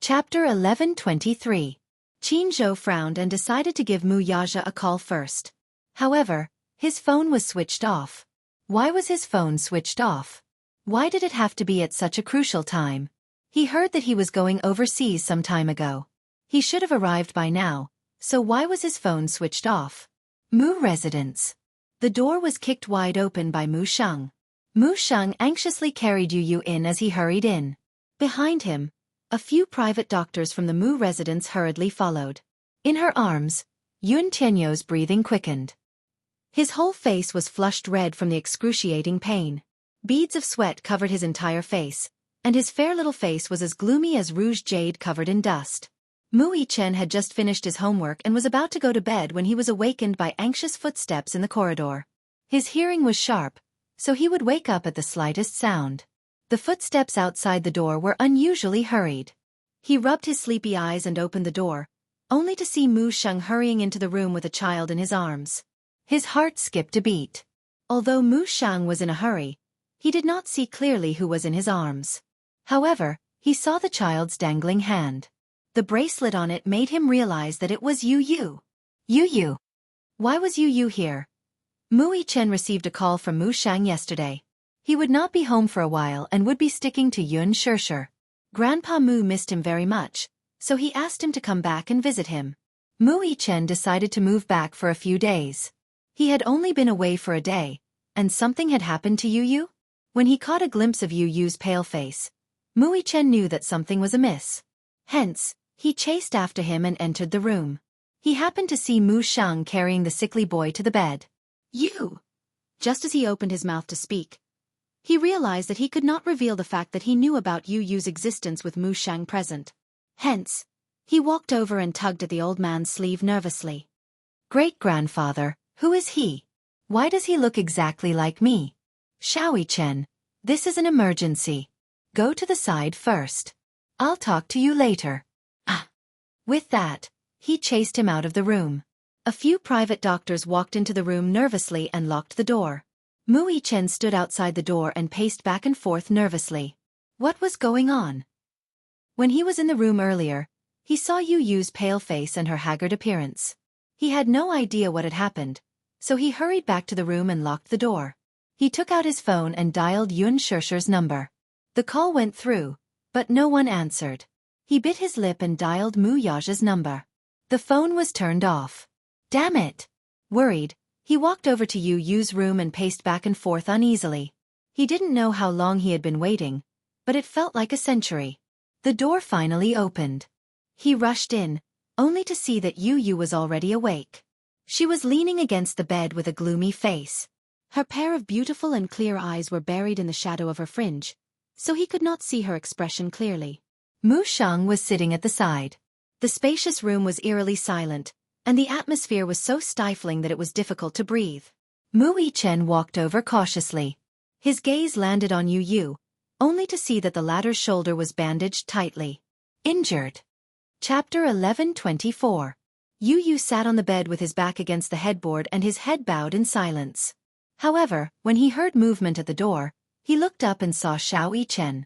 Chapter 1123. Qin Zhou frowned and decided to give Mu Yaja a call first. However, his phone was switched off. Why was his phone switched off? Why did it have to be at such a crucial time? He heard that he was going overseas some time ago. He should have arrived by now, so why was his phone switched off? Mu residence. The door was kicked wide open by Mu Sheng. Mu Sheng anxiously carried Yu Yu in as he hurried in. Behind him, a few private doctors from the Mu residence hurriedly followed. In her arms, Yun Tianyou's breathing quickened. His whole face was flushed red from the excruciating pain. Beads of sweat covered his entire face, and his fair little face was as gloomy as rouge jade covered in dust. Mu Yichen had just finished his homework and was about to go to bed when he was awakened by anxious footsteps in the corridor. His hearing was sharp, so he would wake up at the slightest sound. The footsteps outside the door were unusually hurried. He rubbed his sleepy eyes and opened the door, only to see Mu Sheng hurrying into the room with a child in his arms. His heart skipped a beat. Although Mu Sheng was in a hurry, he did not see clearly who was in his arms. However, he saw the child's dangling hand. The bracelet on it made him realize that it was Yu Yu. Yu Yu. Why was Yu Yu here? Mu Yichen received a call from Mu Sheng yesterday. He would not be home for a while and would be sticking to Yun Shishir. Grandpa Mu missed him very much, so he asked him to come back and visit him. Mu Yichen decided to move back for a few days. He had only been away for a day, and something had happened to Yu Yu? When he caught a glimpse of Yu Yu's pale face, Mu Yichen knew that something was amiss. Hence, he chased after him and entered the room. He happened to see Mu Sheng carrying the sickly boy to the bed. You! Just as he opened his mouth to speak, he realized that he could not reveal the fact that he knew about Yu Yu's existence with Mu Sheng present. Hence, he walked over and tugged at the old man's sleeve nervously. Great-grandfather, who is he? Why does he look exactly like me? Xiao Chen, this is an emergency. Go to the side first. I'll talk to you later. With that, he chased him out of the room. A few private doctors walked into the room nervously and locked the door. Mu Yichen stood outside the door and paced back and forth nervously. What was going on? When he was in the room earlier, he saw Yu Yu's pale face and her haggard appearance. He had no idea what had happened, so he hurried back to the room and locked the door. He took out his phone and dialed Yun Shishir's number. The call went through, but no one answered. He bit his lip and dialed Mu Yaja's number. The phone was turned off. Damn it! Worried, he walked over to Yu Yu's room and paced back and forth uneasily. He didn't know how long he had been waiting, but it felt like a century. The door finally opened. He rushed in, only to see that Yu Yu was already awake. She was leaning against the bed with a gloomy face. Her pair of beautiful and clear eyes were buried in the shadow of her fringe, so he could not see her expression clearly. Mu Sheng was sitting at the side. The spacious room was eerily silent, and the atmosphere was so stifling that it was difficult to breathe. Mu Yichen walked over cautiously. His gaze landed on Yu Yu, only to see that the latter's shoulder was bandaged tightly. Injured. Chapter 1124. Yu Yu sat on the bed with his back against the headboard and his head bowed in silence. However, when he heard movement at the door, he looked up and saw Xiao Yichen.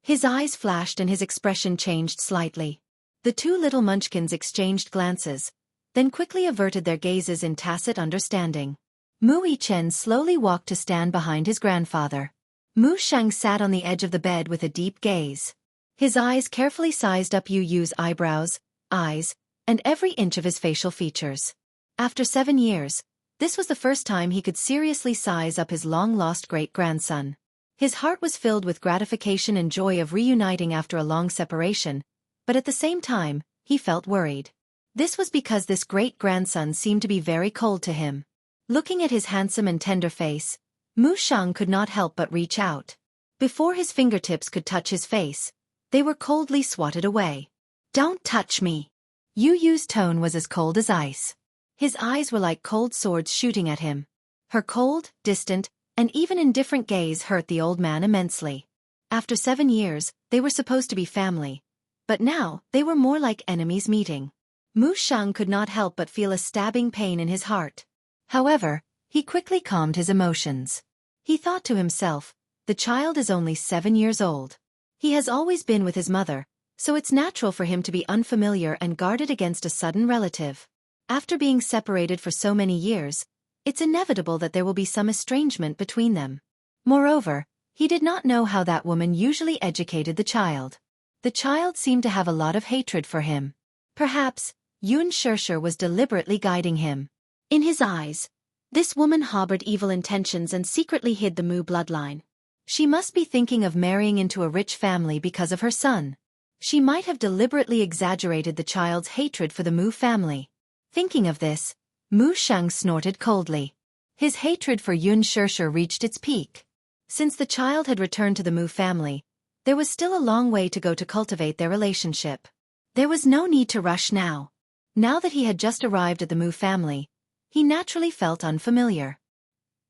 His eyes flashed and his expression changed slightly. The two little munchkins exchanged glances, then quickly averted their gazes in tacit understanding. Mu Yichen slowly walked to stand behind his grandfather. Mu Sheng sat on the edge of the bed with a deep gaze. His eyes carefully sized up Yu Yu's eyebrows, eyes, and every inch of his facial features. After 7 years, this was the first time he could seriously size up his long-lost great-grandson. His heart was filled with gratification and joy of reuniting after a long separation, but at the same time, he felt worried. This was because this great-grandson seemed to be very cold to him. Looking at his handsome and tender face, Mu Sheng could not help but reach out. Before his fingertips could touch his face, they were coldly swatted away. Don't touch me! Yu Yu's tone was as cold as ice. His eyes were like cold swords shooting at him. Her cold, distant, and even indifferent gaze hurt the old man immensely. After 7 years, they were supposed to be family, but now they were more like enemies meeting. Mu Sheng could not help but feel a stabbing pain in his heart. However, he quickly calmed his emotions. He thought to himself, the child is only 7 years old. He has always been with his mother, so it's natural for him to be unfamiliar and guarded against a sudden relative. After being separated for so many years, it's inevitable that there will be some estrangement between them. Moreover, he did not know how that woman usually educated the child. The child seemed to have a lot of hatred for him. Perhaps, Yun Shirshir was deliberately guiding him. In his eyes, this woman harbored evil intentions and secretly hid the Mu bloodline. She must be thinking of marrying into a rich family because of her son. She might have deliberately exaggerated the child's hatred for the Mu family. Thinking of this, Mu Sheng snorted coldly. His hatred for Yun Shirshir reached its peak. Since the child had returned to the Mu family, there was still a long way to go to cultivate their relationship. There was no need to rush now. Now that he had just arrived at the Mu family, he naturally felt unfamiliar.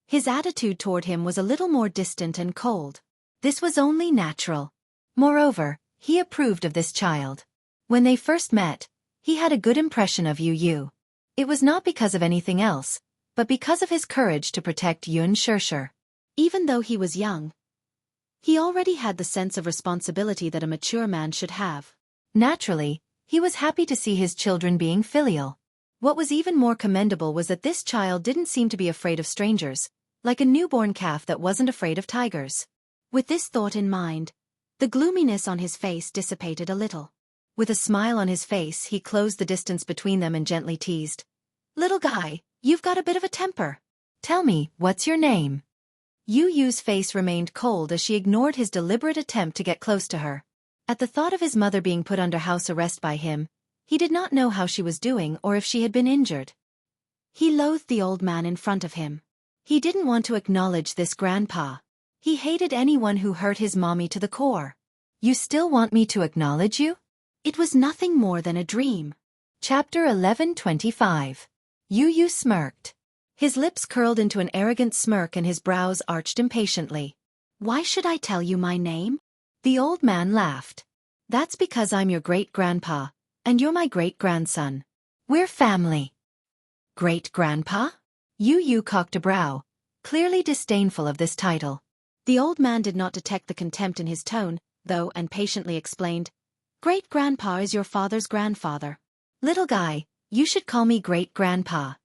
His attitude toward him was a little more distant and cold. This was only natural. Moreover, he approved of this child. When they first met, he had a good impression of Yu Yu. It was not because of anything else, but because of his courage to protect Yun Shirshir. Even though he was young, he already had the sense of responsibility that a mature man should have. Naturally, he was happy to see his children being filial. What was even more commendable was that this child didn't seem to be afraid of strangers, like a newborn calf that wasn't afraid of tigers. With this thought in mind, the gloominess on his face dissipated a little. With a smile on his face, he closed the distance between them and gently teased. "Little guy, you've got a bit of a temper. Tell me, what's your name?" Yu Yu's face remained cold as she ignored his deliberate attempt to get close to her. At the thought of his mother being put under house arrest by him, he did not know how she was doing or if she had been injured. He loathed the old man in front of him. He didn't want to acknowledge this grandpa. He hated anyone who hurt his mommy to the core. "You still want me to acknowledge you?" It was nothing more than a dream. Chapter 11:25. Yu Yu smirked. His lips curled into an arrogant smirk and his brows arched impatiently. "Why should I tell you my name?" The old man laughed. "That's because I'm your great-grandpa, and you're my great-grandson. We're family." Great-grandpa? Yu Yu cocked a brow, clearly disdainful of this title. The old man did not detect the contempt in his tone, though, and patiently explained, "Great-grandpa is your father's grandfather. Little guy, you should call me great-grandpa."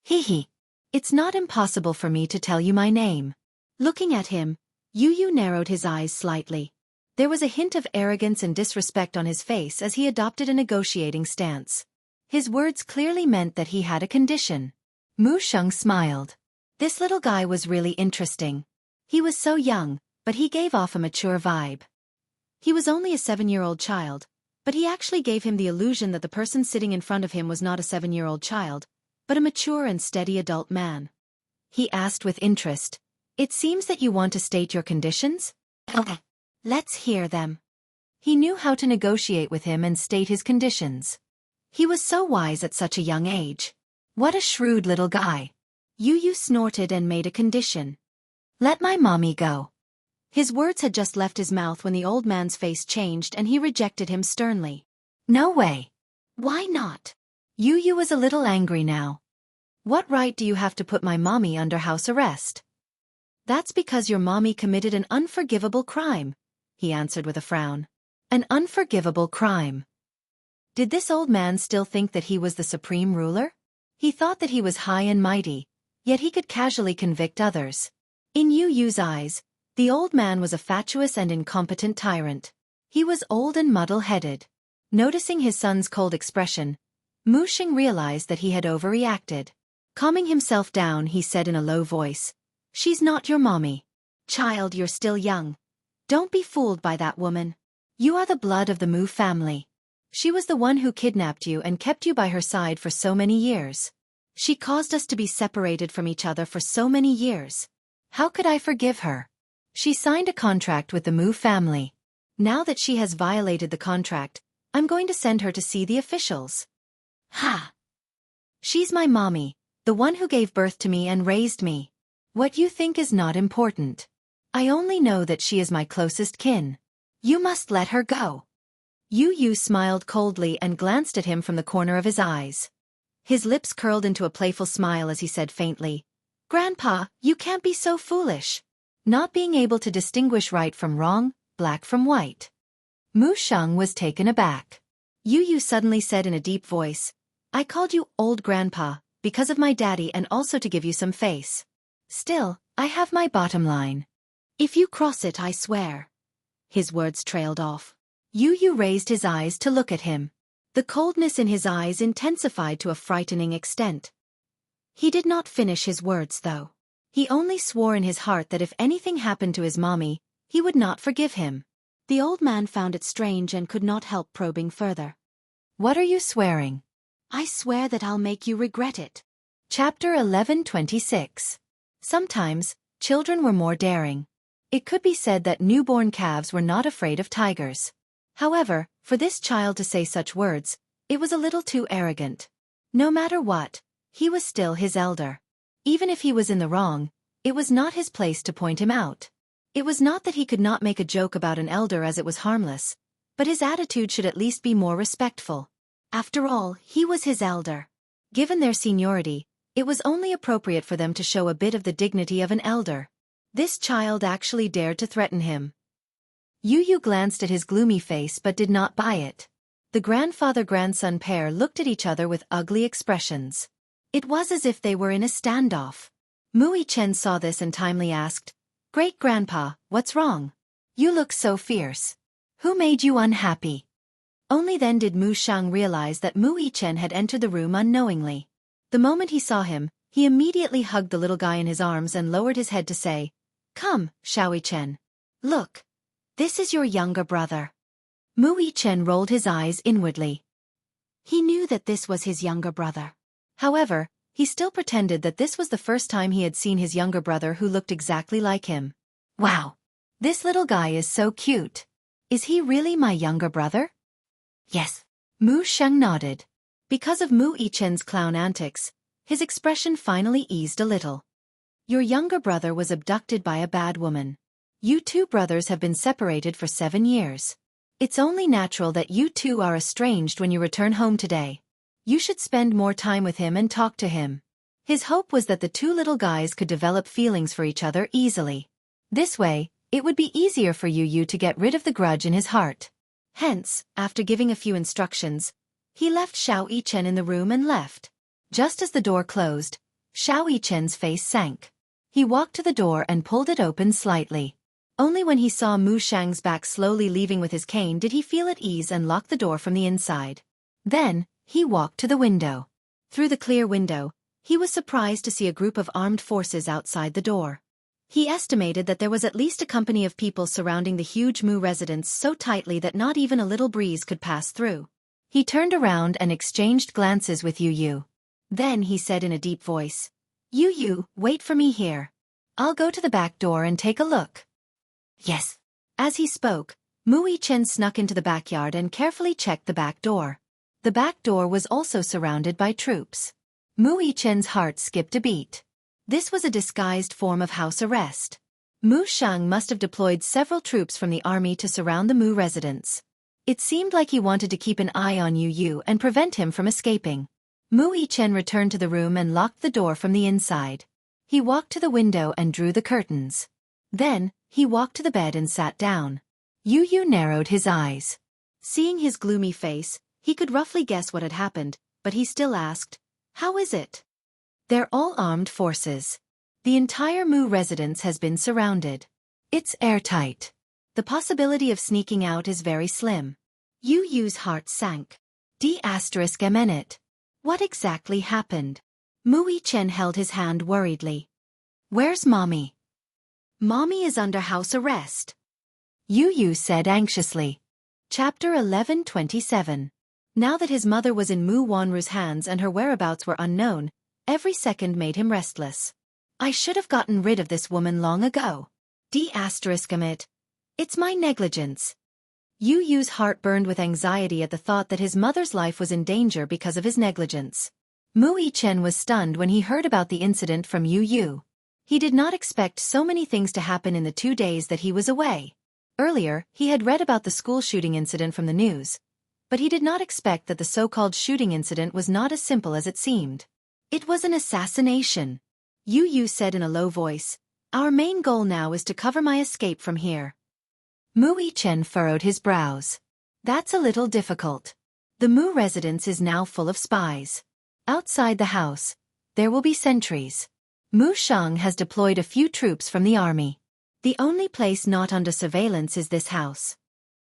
"Hee hee. It's not impossible for me to tell you my name." Looking at him, Yu Yu narrowed his eyes slightly. There was a hint of arrogance and disrespect on his face as he adopted a negotiating stance. His words clearly meant that he had a condition. Mu Sheng smiled. This little guy was really interesting. He was so young, but he gave off a mature vibe. He was only a 7-year-old child, but he actually gave him the illusion that the person sitting in front of him was not a 7-year-old child, but a mature and steady adult man. He asked with interest, "It seems that you want to state your conditions?" "Let's hear them." He knew how to negotiate with him and state his conditions. He was so wise at such a young age. What a shrewd little guy. Yu Yu snorted and made a condition. "Let my mommy go." His words had just left his mouth when the old man's face changed and he rejected him sternly. "No way." "Why not?" Yu Yu was a little angry now. "What right do you have to put my mommy under house arrest?" "That's because your mommy committed an unforgivable crime," he answered with a frown. An unforgivable crime. Did this old man still think that he was the supreme ruler? He thought that he was high and mighty, yet he could casually convict others. In Yu Yu's eyes, the old man was a fatuous and incompetent tyrant. He was old and muddle-headed. Noticing his son's cold expression, Mu Xing realized that he had overreacted. Calming himself down, he said in a low voice, "She's not your mommy. Child, you're still young. Don't be fooled by that woman. You are the blood of the Mu family. She was the one who kidnapped you and kept you by her side for so many years. She caused us to be separated from each other for so many years. How could I forgive her? She signed a contract with the Mu family. Now that she has violated the contract, I'm going to send her to see the officials." "Ha! She's my mommy, the one who gave birth to me and raised me. What you think is not important. I only know that she is my closest kin. You must let her go." Yu Yu smiled coldly and glanced at him from the corner of his eyes. His lips curled into a playful smile as he said faintly, "Grandpa, you can't be so foolish. Not being able to distinguish right from wrong, black from white." Mu Sheng was taken aback. Yu Yu suddenly said in a deep voice, I called you old grandpa, because of my daddy and also to give you some face. Still, I have my bottom line. If you cross it, I swear. His words trailed off. Yu Yu raised his eyes to look at him. The coldness in his eyes intensified to a frightening extent. He did not finish his words, though. He only swore in his heart that if anything happened to his mommy, he would not forgive him. The old man found it strange and could not help probing further. What are you swearing? I swear that I'll make you regret it. Chapter 11:26. Sometimes, children were more daring. It could be said that newborn calves were not afraid of tigers. However, for this child to say such words, it was a little too arrogant. No matter what, he was still his elder. Even if he was in the wrong, it was not his place to point him out. It was not that he could not make a joke about an elder as it was harmless, but his attitude should at least be more respectful. After all, he was his elder. Given their seniority, it was only appropriate for them to show a bit of the dignity of an elder. This child actually dared to threaten him. Yu Yu glanced at his gloomy face but did not buy it. The grandfather-grandson pair looked at each other with ugly expressions. It was as if they were in a standoff. Mu Chen saw this and timely asked, Great-grandpa, what's wrong? You look so fierce. Who made you unhappy? Only then did Mu Sheng realize that Mu Chen had entered the room unknowingly. The moment he saw him, he immediately hugged the little guy in his arms and lowered his head to say, Come, Xiao Chen. Look. This is your younger brother. Mu Chen rolled his eyes inwardly. He knew that this was his younger brother. However, he still pretended that this was the first time he had seen his younger brother who looked exactly like him. Wow. This little guy is so cute. Is he really my younger brother? Yes. Mu Sheng nodded. Because of Mu Chen's clown antics, his expression finally eased a little. Your younger brother was abducted by a bad woman. You two brothers have been separated for 7 years. It's only natural that you two are estranged when you return home today. You should spend more time with him and talk to him. His hope was that the two little guys could develop feelings for each other easily. This way, it would be easier for Yu to get rid of the grudge in his heart. Hence, after giving a few instructions, he left Xiao Chen in the room and left. Just as the door closed, Xiao Chen's face sank. He walked to the door and pulled it open slightly. Only when he saw Mu Sheng's back slowly leaving with his cane did he feel at ease and lock the door from the inside. Then, he walked to the window. Through the clear window, he was surprised to see a group of armed forces outside the door. He estimated that there was at least a company of people surrounding the huge Mu residence so tightly that not even a little breeze could pass through. He turned around and exchanged glances with Yu. Then he said in a deep voice, Yu, wait for me here. I'll go to the back door and take a look. Yes. As he spoke, Mu Chen snuck into the backyard and carefully checked the back door. The back door was also surrounded by troops. Mu Chen's heart skipped a beat. This was a disguised form of house arrest. Mu Sheng must have deployed several troops from the army to surround the Mu residence. It seemed like he wanted to keep an eye on Yu and prevent him from escaping. Mu Chen returned to the room and locked the door from the inside. He walked to the window and drew the curtains. Then, he walked to the bed and sat down. Yu narrowed his eyes. Seeing his gloomy face, he could roughly guess what had happened, but he still asked, How is it? They're all armed forces. The entire Mu residence has been surrounded. It's airtight. The possibility of sneaking out is very slim. Yu's heart sank. D***it. What exactly happened? Mu Chen held his hand worriedly. Where's Mommy? Mommy is under house arrest. Yu said anxiously. Chapter 11:27. Now that his mother was in Mu Wanru's hands and her whereabouts were unknown, every second made him restless. I should have gotten rid of this woman long ago. D***it. It's my negligence. Yu's heart burned with anxiety at the thought that his mother's life was in danger because of his negligence. Mu Chen was stunned when he heard about the incident from Yu. He did not expect so many things to happen in the 2 days that he was away. Earlier, he had read about the school shooting incident from the news, but he did not expect that the so-called shooting incident was not as simple as it seemed. It was an assassination. Yu said in a low voice, Our main goal now is to cover my escape from here. Mu Yichen furrowed his brows. That's a little difficult. The Mu residence is now full of spies. Outside the house, there will be sentries. Mu Shang has deployed a few troops from the army. The only place not under surveillance is this house.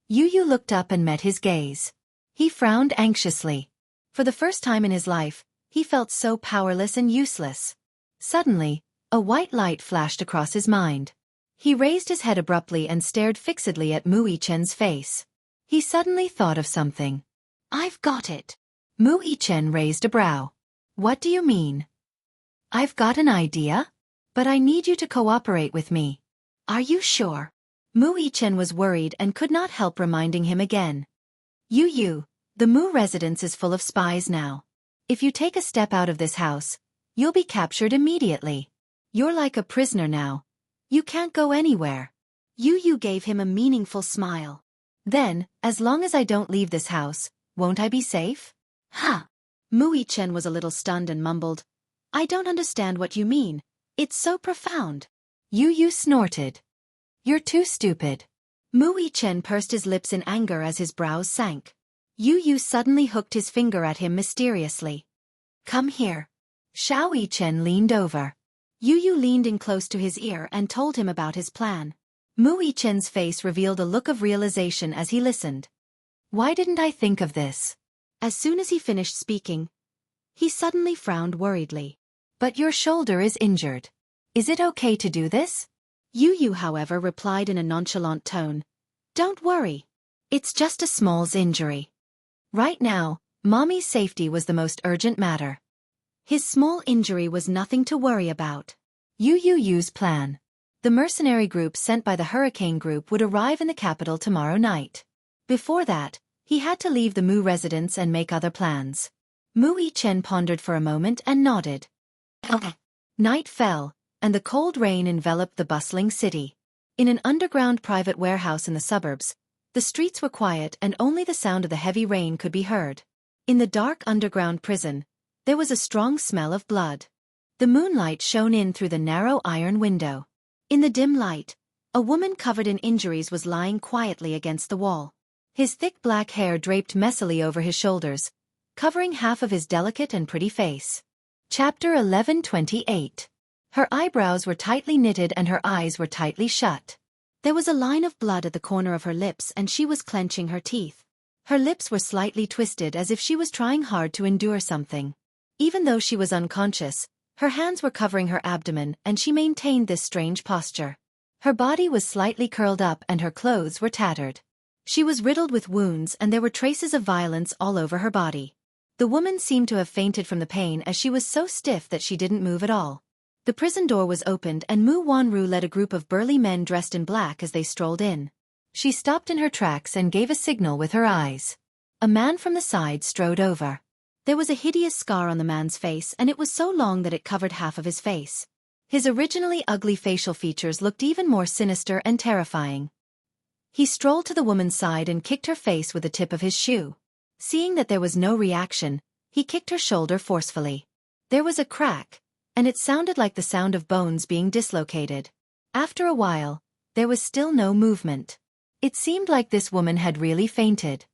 Yu Yu looked up and met his gaze. He frowned anxiously. For the first time in his life, he felt so powerless and useless. Suddenly, a white light flashed across his mind. He raised his head abruptly and stared fixedly at Mu Yichen's face. He suddenly thought of something. I've got it. Mu Yichen raised a brow. What do you mean? I've got an idea? But I need you to cooperate with me. Are you sure? Mu Yichen was worried and could not help reminding him again. Yu, the Mu residence is full of spies now. If you take a step out of this house, you'll be captured immediately. You're like a prisoner now. You can't go anywhere. Yu gave him a meaningful smile. Then, as long as I don't leave this house, won't I be safe? Huh. Mu Yichen was a little stunned and mumbled, I don't understand what you mean. It's so profound. Yu snorted. You're too stupid. Mu Yichen pursed his lips in anger as his brows sank. Yu suddenly hooked his finger at him mysteriously. Come here. Xiao Yichen leaned over. Yu leaned in close to his ear and told him about his plan. Mu Yichen's face revealed a look of realization as he listened. Why didn't I think of this? As soon as he finished speaking, he suddenly frowned worriedly. But your shoulder is injured. Is it okay to do this? Yu, however, replied in a nonchalant tone. Don't worry. It's just a small injury. Right now, Mommy's safety was the most urgent matter. His small injury was nothing to worry about. Yu's plan. The mercenary group sent by the Hurricane Group would arrive in the capital tomorrow night. Before that, he had to leave the Mu residence and make other plans. Mu Yichen pondered for a moment and nodded. Okay. Night fell, and the cold rain enveloped the bustling city. In an underground private warehouse in the suburbs, the streets were quiet and only the sound of the heavy rain could be heard. In the dark underground prison, there was a strong smell of blood. The moonlight shone in through the narrow iron window. In the dim light, a woman covered in injuries was lying quietly against the wall. His thick black hair draped messily over his shoulders, covering half of his delicate and pretty face. Chapter 11:28. Her eyebrows were tightly knitted and her eyes were tightly shut. There was a line of blood at the corner of her lips and she was clenching her teeth. Her lips were slightly twisted as if she was trying hard to endure something. Even though she was unconscious, her hands were covering her abdomen and she maintained this strange posture. Her body was slightly curled up and her clothes were tattered. She was riddled with wounds and there were traces of violence all over her body. The woman seemed to have fainted from the pain as she was so stiff that she didn't move at all. The prison door was opened and Mu Wanru led a group of burly men dressed in black as they strolled in. She stopped in her tracks and gave a signal with her eyes. A man from the side strode over. There was a hideous scar on the man's face and it was so long that it covered half of his face. His originally ugly facial features looked even more sinister and terrifying. He strolled to the woman's side and kicked her face with the tip of his shoe. Seeing that there was no reaction, he kicked her shoulder forcefully. There was a crack, and it sounded like the sound of bones being dislocated. After a while, there was still no movement. It seemed like this woman had really fainted.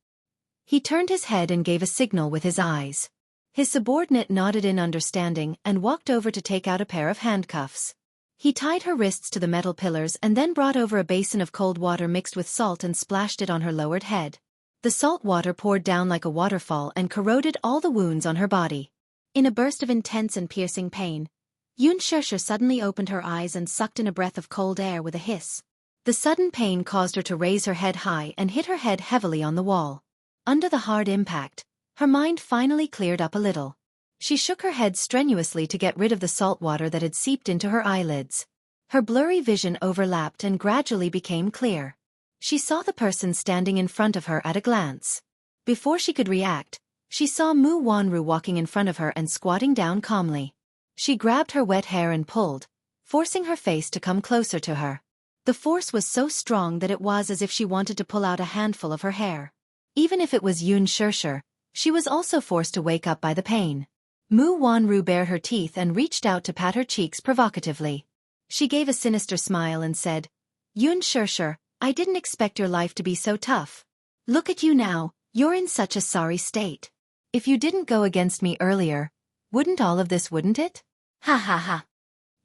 He turned his head and gave a signal with his eyes. His subordinate nodded in understanding and walked over to take out a pair of handcuffs. He tied her wrists to the metal pillars and then brought over a basin of cold water mixed with salt and splashed it on her lowered head. The salt water poured down like a waterfall and corroded all the wounds on her body. In a burst of intense and piercing pain, Yun Sheshe suddenly opened her eyes and sucked in a breath of cold air with a hiss. The sudden pain caused her to raise her head high and hit her head heavily on the wall. Under the hard impact, her mind finally cleared up a little. She shook her head strenuously to get rid of the salt water that had seeped into her eyelids. Her blurry vision overlapped and gradually became clear. She saw the person standing in front of her at a glance. Before she could react, she saw Mu Wanru walking in front of her and squatting down calmly. She grabbed her wet hair and pulled, forcing her face to come closer to her. The force was so strong that it was as if she wanted to pull out a handful of her hair. Even if it was Yun Sheshe, she was also forced to wake up by the pain. Mu Wanru bared her teeth and reached out to pat her cheeks provocatively. She gave a sinister smile and said, Yun Sheshe, I didn't expect your life to be so tough. Look at you now, you're in such a sorry state. If you didn't go against me earlier, wouldn't all of this, wouldn't it? Ha ha ha.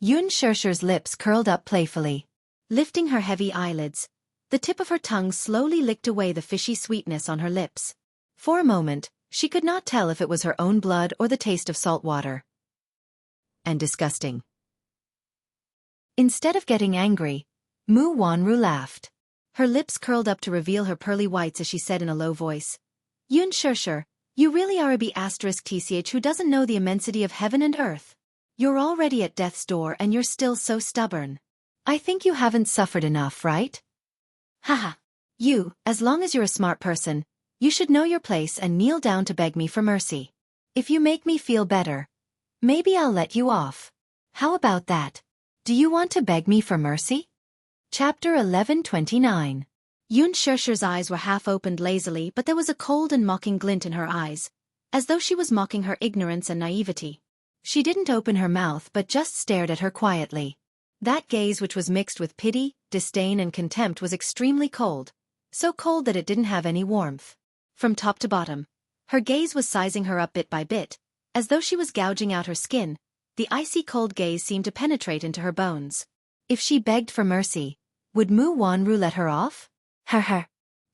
Yun Shirshir's lips curled up playfully. Lifting her heavy eyelids, the tip of her tongue slowly licked away the fishy sweetness on her lips. For a moment, she could not tell if it was her own blood or the taste of salt water. And disgusting. Instead of getting angry, Mu Wanru laughed. Her lips curled up to reveal her pearly whites as she said in a low voice, Yun Shirshir, you really are a B*TCH who doesn't know the immensity of heaven and earth. You're already at death's door and you're still so stubborn. I think you haven't suffered enough, right? Haha. You, as long as you're a smart person, you should know your place and kneel down to beg me for mercy. If you make me feel better, maybe I'll let you off. How about that? Do you want to beg me for mercy? Chapter 1129. Yun Shirshir's eyes were half opened lazily, but there was a cold and mocking glint in her eyes, as though she was mocking her ignorance and naivety. She didn't open her mouth but just stared at her quietly. That gaze, which was mixed with pity, disdain and contempt, was extremely cold, so cold that it didn't have any warmth. From top to bottom, her gaze was sizing her up bit by bit, as though she was gouging out her skin. The icy cold gaze seemed to penetrate into her bones. If she begged for mercy, would Mu Wanru let her off?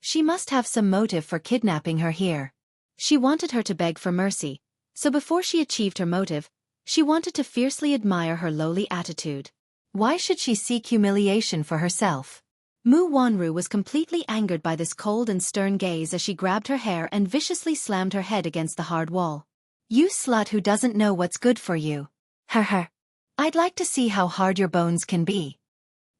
She must have some motive for kidnapping her here. She wanted her to beg for mercy, so before she achieved her motive, she wanted to fiercely admire her lowly attitude. Why should she seek humiliation for herself? Mu Wanru was completely angered by this cold and stern gaze as she grabbed her hair and viciously slammed her head against the hard wall. You slut who doesn't know what's good for you. I'd like to see how hard your bones can be.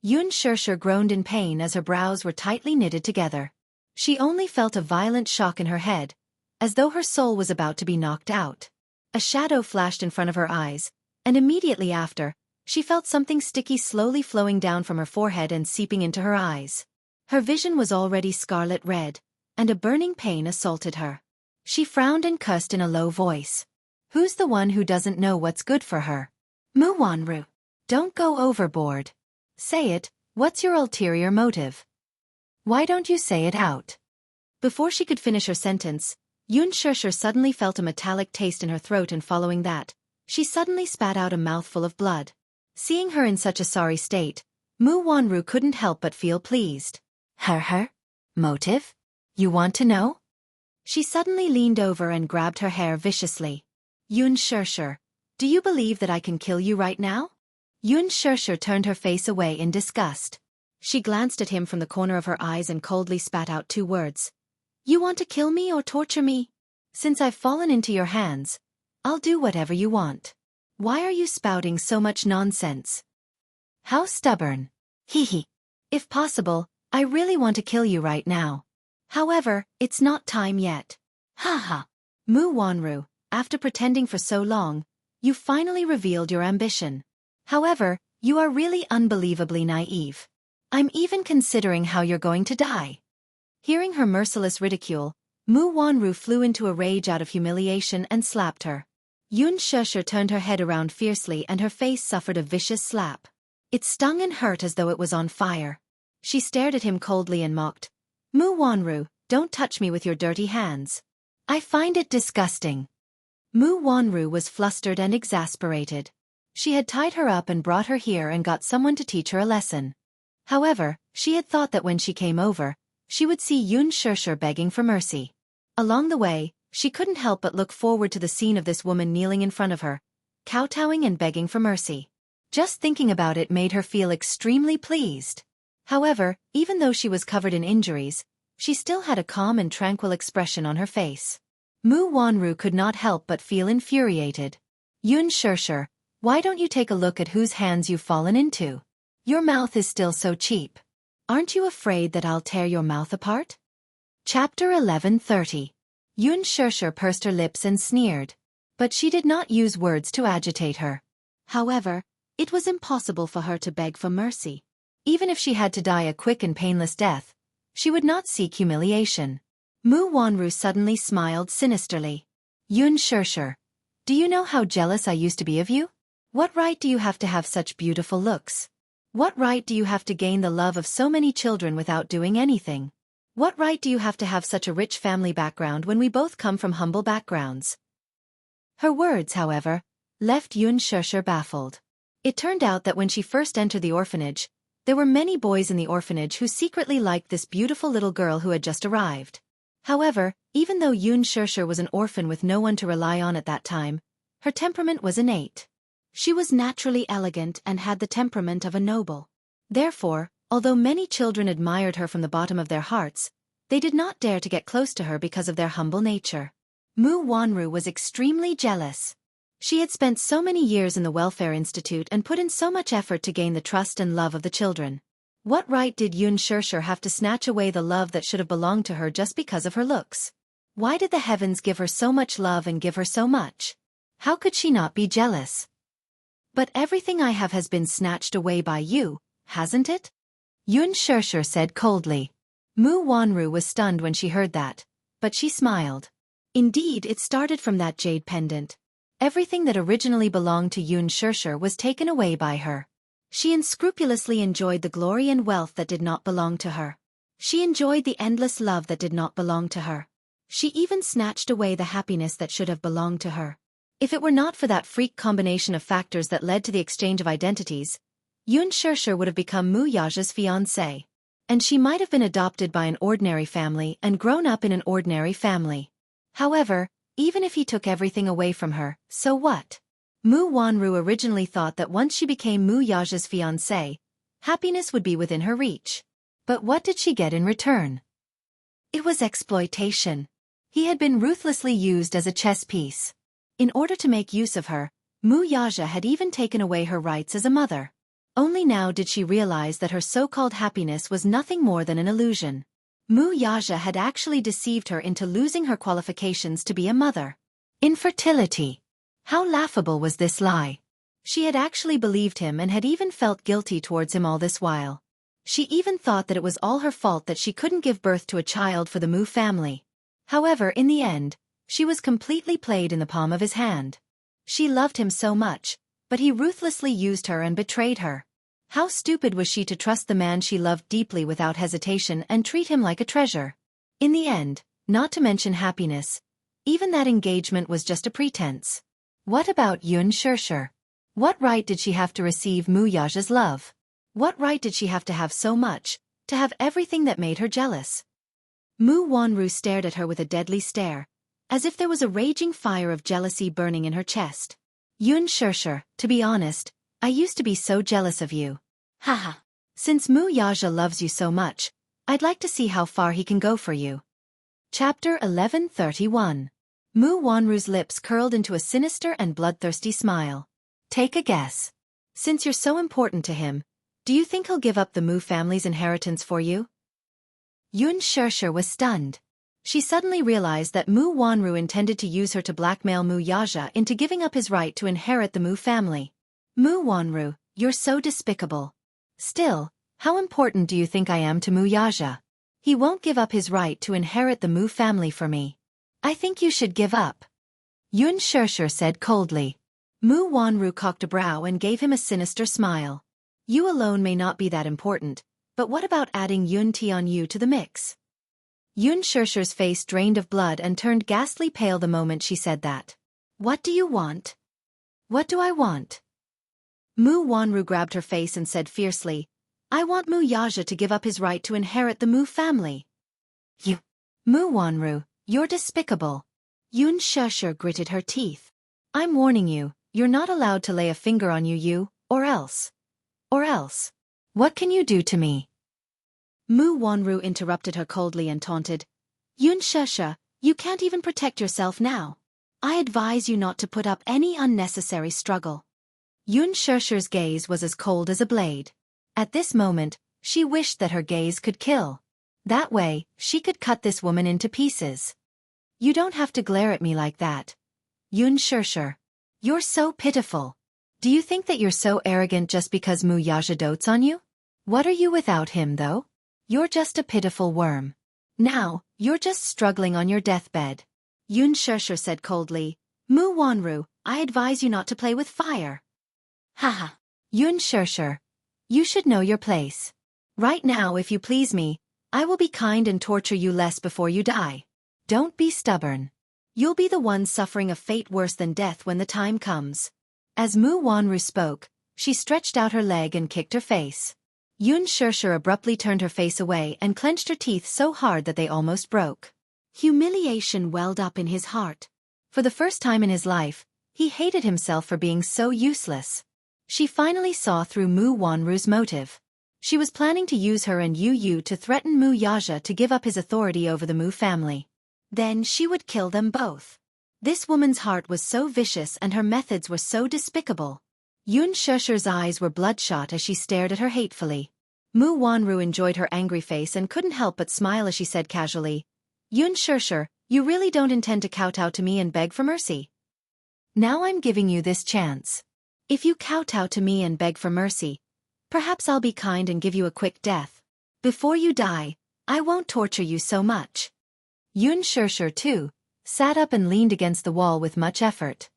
Yun Shirshir groaned in pain as her brows were tightly knitted together. She only felt a violent shock in her head, as though her soul was about to be knocked out. A shadow flashed in front of her eyes, and immediately after, she felt something sticky slowly flowing down from her forehead and seeping into her eyes. Her vision was already scarlet red, and a burning pain assaulted her. She frowned and cursed in a low voice. Who's the one who doesn't know what's good for her? Mu Wanru. Don't go overboard. Say it, what's your ulterior motive? Why don't you say it out? Before she could finish her sentence, Yun Shirshir suddenly felt a metallic taste in her throat, and following that, she suddenly spat out a mouthful of blood. Seeing her in such a sorry state, Mu Wanru couldn't help but feel pleased. Motive? You want to know? She suddenly leaned over and grabbed her hair viciously. Yun Shirshir, do you believe that I can kill you right now? Yun Shirshir turned her face away in disgust. She glanced at him from the corner of her eyes and coldly spat out 2 words. You want to kill me or torture me? Since I've fallen into your hands, I'll do whatever you want. Why are you spouting so much nonsense? How stubborn. If possible, I really want to kill you right now. However, it's not time yet. Mu Wanru, after pretending for so long, you finally revealed your ambition. However, you are really unbelievably naive. I'm even considering how you're going to die. Hearing her merciless ridicule, Mu Wanru flew into a rage out of humiliation and slapped her. Yun Shirshir turned her head around fiercely and her face suffered a vicious slap. It stung and hurt as though it was on fire. She stared at him coldly and mocked. Mu Wanru, don't touch me with your dirty hands. I find it disgusting. Mu Wanru was flustered and exasperated. She had tied her up and brought her here and got someone to teach her a lesson. However, she had thought that when she came over, she would see Yun Shirshir begging for mercy. Along the way, she couldn't help but look forward to the scene of this woman kneeling in front of her, kowtowing and begging for mercy. Just thinking about it made her feel extremely pleased. However, even though she was covered in injuries, she still had a calm and tranquil expression on her face. Mu Wanru could not help but feel infuriated. Yun Shirshir, why don't you take a look at whose hands you've fallen into? Your mouth is still so cheap. Aren't you afraid that I'll tear your mouth apart? Chapter 1130. Yun Shirshir pursed her lips and sneered. But she did not use words to agitate her. However, it was impossible for her to beg for mercy. Even if she had to die a quick and painless death, she would not seek humiliation. Mu Wanru suddenly smiled sinisterly. Yun Shirshir, do you know how jealous I used to be of you? What right do you have to have such beautiful looks? What right do you have to gain the love of so many children without doing anything? What right do you have to have such a rich family background when we both come from humble backgrounds? Her words, however, left Yun Shusher baffled. It turned out that when she first entered the orphanage, there were many boys in the orphanage who secretly liked this beautiful little girl who had just arrived. However, even though Yun Shusher was an orphan with no one to rely on at that time, her temperament was innate. She was naturally elegant and had the temperament of a noble. Therefore, although many children admired her from the bottom of their hearts, they did not dare to get close to her because of their humble nature. Mu Wanru was extremely jealous. She had spent so many years in the Welfare Institute and put in so much effort to gain the trust and love of the children. What right did Yun Shusher have to snatch away the love that should have belonged to her just because of her looks? Why did the heavens give her so much love and give her so much? How could she not be jealous? But everything I have has been snatched away by you, hasn't it? Yun Shusher said coldly. Mu Wanru was stunned when she heard that, but she smiled. Indeed, it started from that jade pendant. Everything that originally belonged to Yun Shusher was taken away by her. She unscrupulously enjoyed the glory and wealth that did not belong to her. She enjoyed the endless love that did not belong to her. She even snatched away the happiness that should have belonged to her. If it were not for that freak combination of factors that led to the exchange of identities, Yun Shusher would have become Mu Yaja's fiancé. And she might have been adopted by an ordinary family and grown up in an ordinary family. However, even if he took everything away from her, so what? Mu Wanru originally thought that once she became Mu Yaja's fiancé, happiness would be within her reach. But what did she get in return? It was exploitation. He had been ruthlessly used as a chess piece. In order to make use of her, Mu Yaja had even taken away her rights as a mother. Only now did she realize that her so-called happiness was nothing more than an illusion. Mu Yaja had actually deceived her into losing her qualifications to be a mother. Infertility. How laughable was this lie? She had actually believed him and had even felt guilty towards him all this while. She even thought that it was all her fault that she couldn't give birth to a child for the Mu family. However, in the end, she was completely played in the palm of his hand. She loved him so much, but he ruthlessly used her and betrayed her. How stupid was she to trust the man she loved deeply without hesitation and treat him like a treasure? In the end, not to mention happiness, even that engagement was just a pretense. What about Yun Shusher? What right did she have to receive Mu Yaja's love? What right did she have so much, to have everything that made her jealous? Mu Wanru stared at her with a deadly stare, as if there was a raging fire of jealousy burning in her chest. Yun Shusher, to be honest, I used to be so jealous of you. Haha. Since Mu Yaja loves you so much, I'd like to see how far he can go for you. Chapter 1131. Mu Wanru's lips curled into a sinister and bloodthirsty smile. Take a guess. Since you're so important to him, do you think he'll give up the Mu family's inheritance for you? Yun Shusher was stunned. She suddenly realized that Mu Wanru intended to use her to blackmail Mu Yaja into giving up his right to inherit the Mu family. Mu Wanru, you're so despicable. Still, how important do you think I am to Mu Yaja? He won't give up his right to inherit the Mu family for me. I think you should give up. Yun Shusher said coldly. Mu Wanru cocked a brow and gave him a sinister smile. You alone may not be that important, but what about adding Yun Tianyu to the mix? Yun Shusher's face drained of blood and turned ghastly pale the moment she said that. What do you want? What do I want? Mu Wanru grabbed her face and said fiercely, I want Mu Yaja to give up his right to inherit the Mu family. You. Mu Wanru, you're despicable. Yun Shusher gritted her teeth. I'm warning you, you're not allowed to lay a finger on you, or else. Or else. What can you do to me? Mu Wanru interrupted her coldly and taunted. Yun Shusher, you can't even protect yourself now. I advise you not to put up any unnecessary struggle. Yun Shusher's gaze was as cold as a blade. At this moment, she wished that her gaze could kill. That way, she could cut this woman into pieces. You don't have to glare at me like that. Yun Shusher. You're so pitiful. Do you think that you're so arrogant just because Mu Yaja dotes on you? What are you without him, though? You're just a pitiful worm. Now, you're just struggling on your deathbed. Yun Shusher said coldly, Mu Wanru, I advise you not to play with fire. Haha. Yun Shusher. You should know your place. Right now, if you please me, I will be kind and torture you less before you die. Don't be stubborn. You'll be the one suffering a fate worse than death when the time comes. As Mu Wanru spoke, she stretched out her leg and kicked her face. Yun Shirshir abruptly turned her face away and clenched her teeth so hard that they almost broke. Humiliation welled up in his heart. For the first time in his life, he hated himself for being so useless. She finally saw through Mu Wanru's motive. She was planning to use her and Yu Yu to threaten Mu Yaja to give up his authority over the Mu family. Then she would kill them both. This woman's heart was so vicious and her methods were so despicable. Yun Shirshir's eyes were bloodshot as she stared at her hatefully. Mu Wanru enjoyed her angry face and couldn't help but smile as she said casually, Yun Shirshir, you really don't intend to kowtow to me and beg for mercy? Now I'm giving you this chance. If you kowtow to me and beg for mercy, perhaps I'll be kind and give you a quick death. Before you die, I won't torture you so much. Yun Shirshir, too, sat up and leaned against the wall with much effort.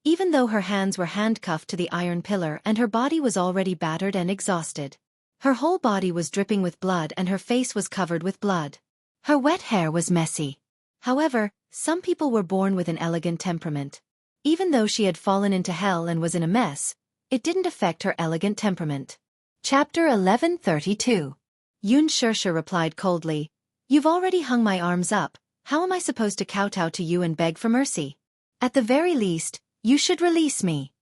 Even though her hands were handcuffed to the iron pillar and her body was already battered and exhausted. Her whole body was dripping with blood and her face was covered with blood. Her wet hair was messy. However, some people were born with an elegant temperament. Even though she had fallen into hell and was in a mess, it didn't affect her elegant temperament. Chapter 1132. Yun Shirshir replied coldly, You've already hung my arms up, how am I supposed to kowtow to you and beg for mercy? At the very least, you should release me.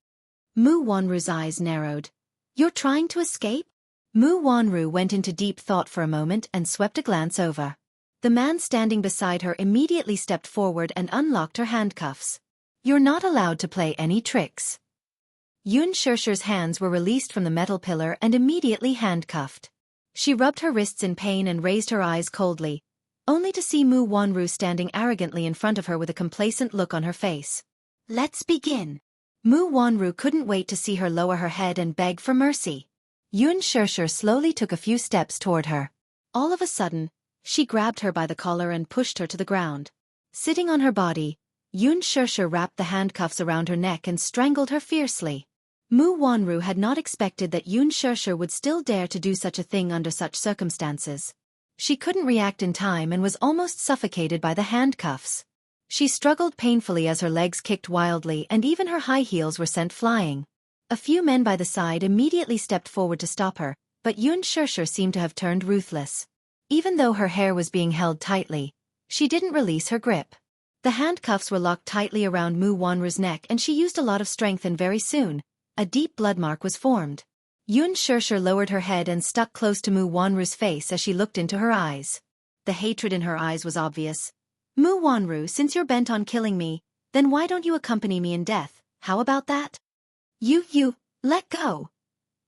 Mu Wanru's eyes narrowed. You're trying to escape? Mu Wanru went into deep thought for a moment and swept a glance over. The man standing beside her immediately stepped forward and unlocked her handcuffs. You're not allowed to play any tricks. Yun Shirshir's hands were released from the metal pillar and immediately handcuffed. She rubbed her wrists in pain and raised her eyes coldly, only to see Mu Wanru standing arrogantly in front of her with a complacent look on her face. Let's begin. Mu Wanru couldn't wait to see her lower her head and beg for mercy. Yun Shirshir slowly took a few steps toward her. All of a sudden, she grabbed her by the collar and pushed her to the ground. Sitting on her body, Yun Shirshir wrapped the handcuffs around her neck and strangled her fiercely. Mu Wanru had not expected that Yun Shirshir would still dare to do such a thing under such circumstances. She couldn't react in time and was almost suffocated by the handcuffs. She struggled painfully as her legs kicked wildly and even her high heels were sent flying. A few men by the side immediately stepped forward to stop her, but Yun Shirshir seemed to have turned ruthless. Even though her hair was being held tightly, she didn't release her grip. The handcuffs were locked tightly around Mu Wanru's neck and she used a lot of strength and very soon, a deep blood mark was formed. Yun Shirshir lowered her head and stuck close to Mu Wanru's face as she looked into her eyes. The hatred in her eyes was obvious. Mu Wanru, since you're bent on killing me, then why don't you accompany me in death, how about that? You, let go.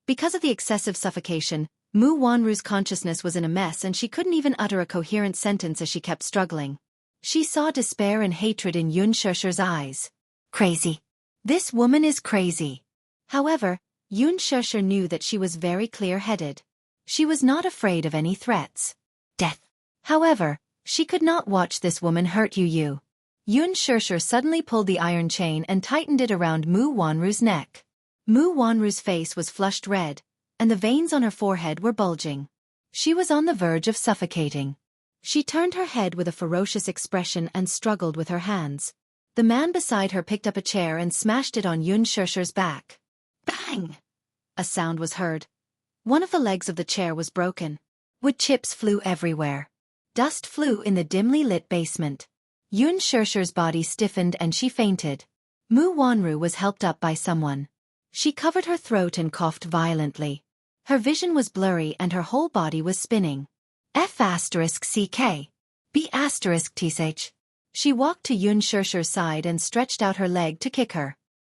Because of the excessive suffocation, Mu Wanru's consciousness was in a mess and she couldn't even utter a coherent sentence as she kept struggling. She saw despair and hatred in Yun Shirshir's eyes. Crazy. This woman is crazy. However, Yun Shirshir knew that she was very clear-headed. She was not afraid of any threats. Death. However, she could not watch this woman hurt Yu. Yun Shirshir suddenly pulled the iron chain and tightened it around Mu Wanru's neck. Mu Wanru's face was flushed red, and the veins on her forehead were bulging. She was on the verge of suffocating. She turned her head with a ferocious expression and struggled with her hands. The man beside her picked up a chair and smashed it on Yun Shirshir's back. Bang! A sound was heard. One of the legs of the chair was broken. Wood chips flew everywhere. Dust flew in the dimly lit basement. Yun Shirshir's body stiffened and she fainted. Mu Wanru was helped up by someone. She covered her throat and coughed violently. Her vision was blurry and her whole body was spinning. F***CK. B***TH. She walked to Yun Shirshir's side and stretched out her leg to kick her.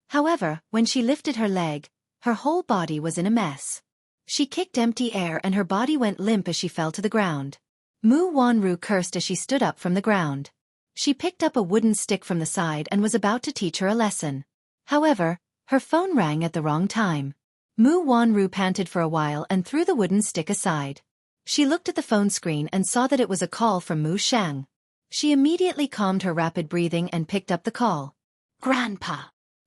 However, when she lifted her leg, her whole body was in a mess. She kicked empty air and her body went limp as she fell to the ground. Mu Wanru cursed as she stood up from the ground. She picked up a wooden stick from the side and was about to teach her a lesson. However, her phone rang at the wrong time. Mu Wanru panted for a while and threw the wooden stick aside. She looked at the phone screen and saw that it was a call from Mu Shang. She immediately calmed her rapid breathing and picked up the call. Grandpa.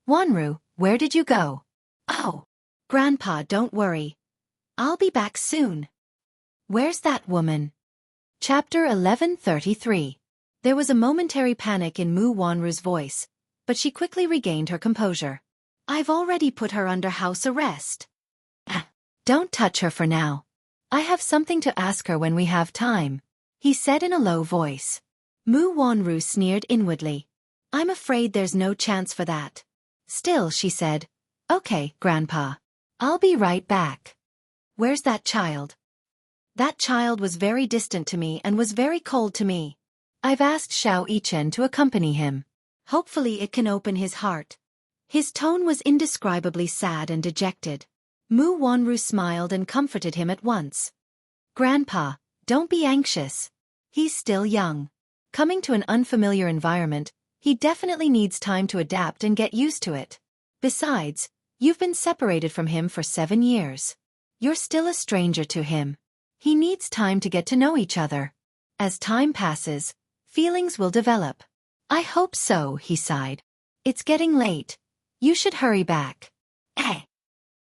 Wanru, where did you go? Oh. Grandpa, don't worry. I'll be back soon. Where's that woman? Chapter 1133. There was a momentary panic in Mu Wanru's voice, but she quickly regained her composure. I've already put her under house arrest. Don't touch her for now. I have something to ask her when we have time, he said in a low voice. Mu Wanru sneered inwardly. I'm afraid there's no chance for that. Still, she said, Okay, Grandpa. I'll be right back. Where's that child? That child was very distant to me and was very cold to me. I've asked Xiao Yichen to accompany him. Hopefully it can open his heart. His tone was indescribably sad and dejected. Mu Wanru smiled and comforted him at once. Grandpa, don't be anxious. He's still young. Coming to an unfamiliar environment, he definitely needs time to adapt and get used to it. Besides, you've been separated from him for 7 years. You're still a stranger to him. He needs time to get to know each other. As time passes, feelings will develop. I hope so, he sighed. It's getting late. You should hurry back.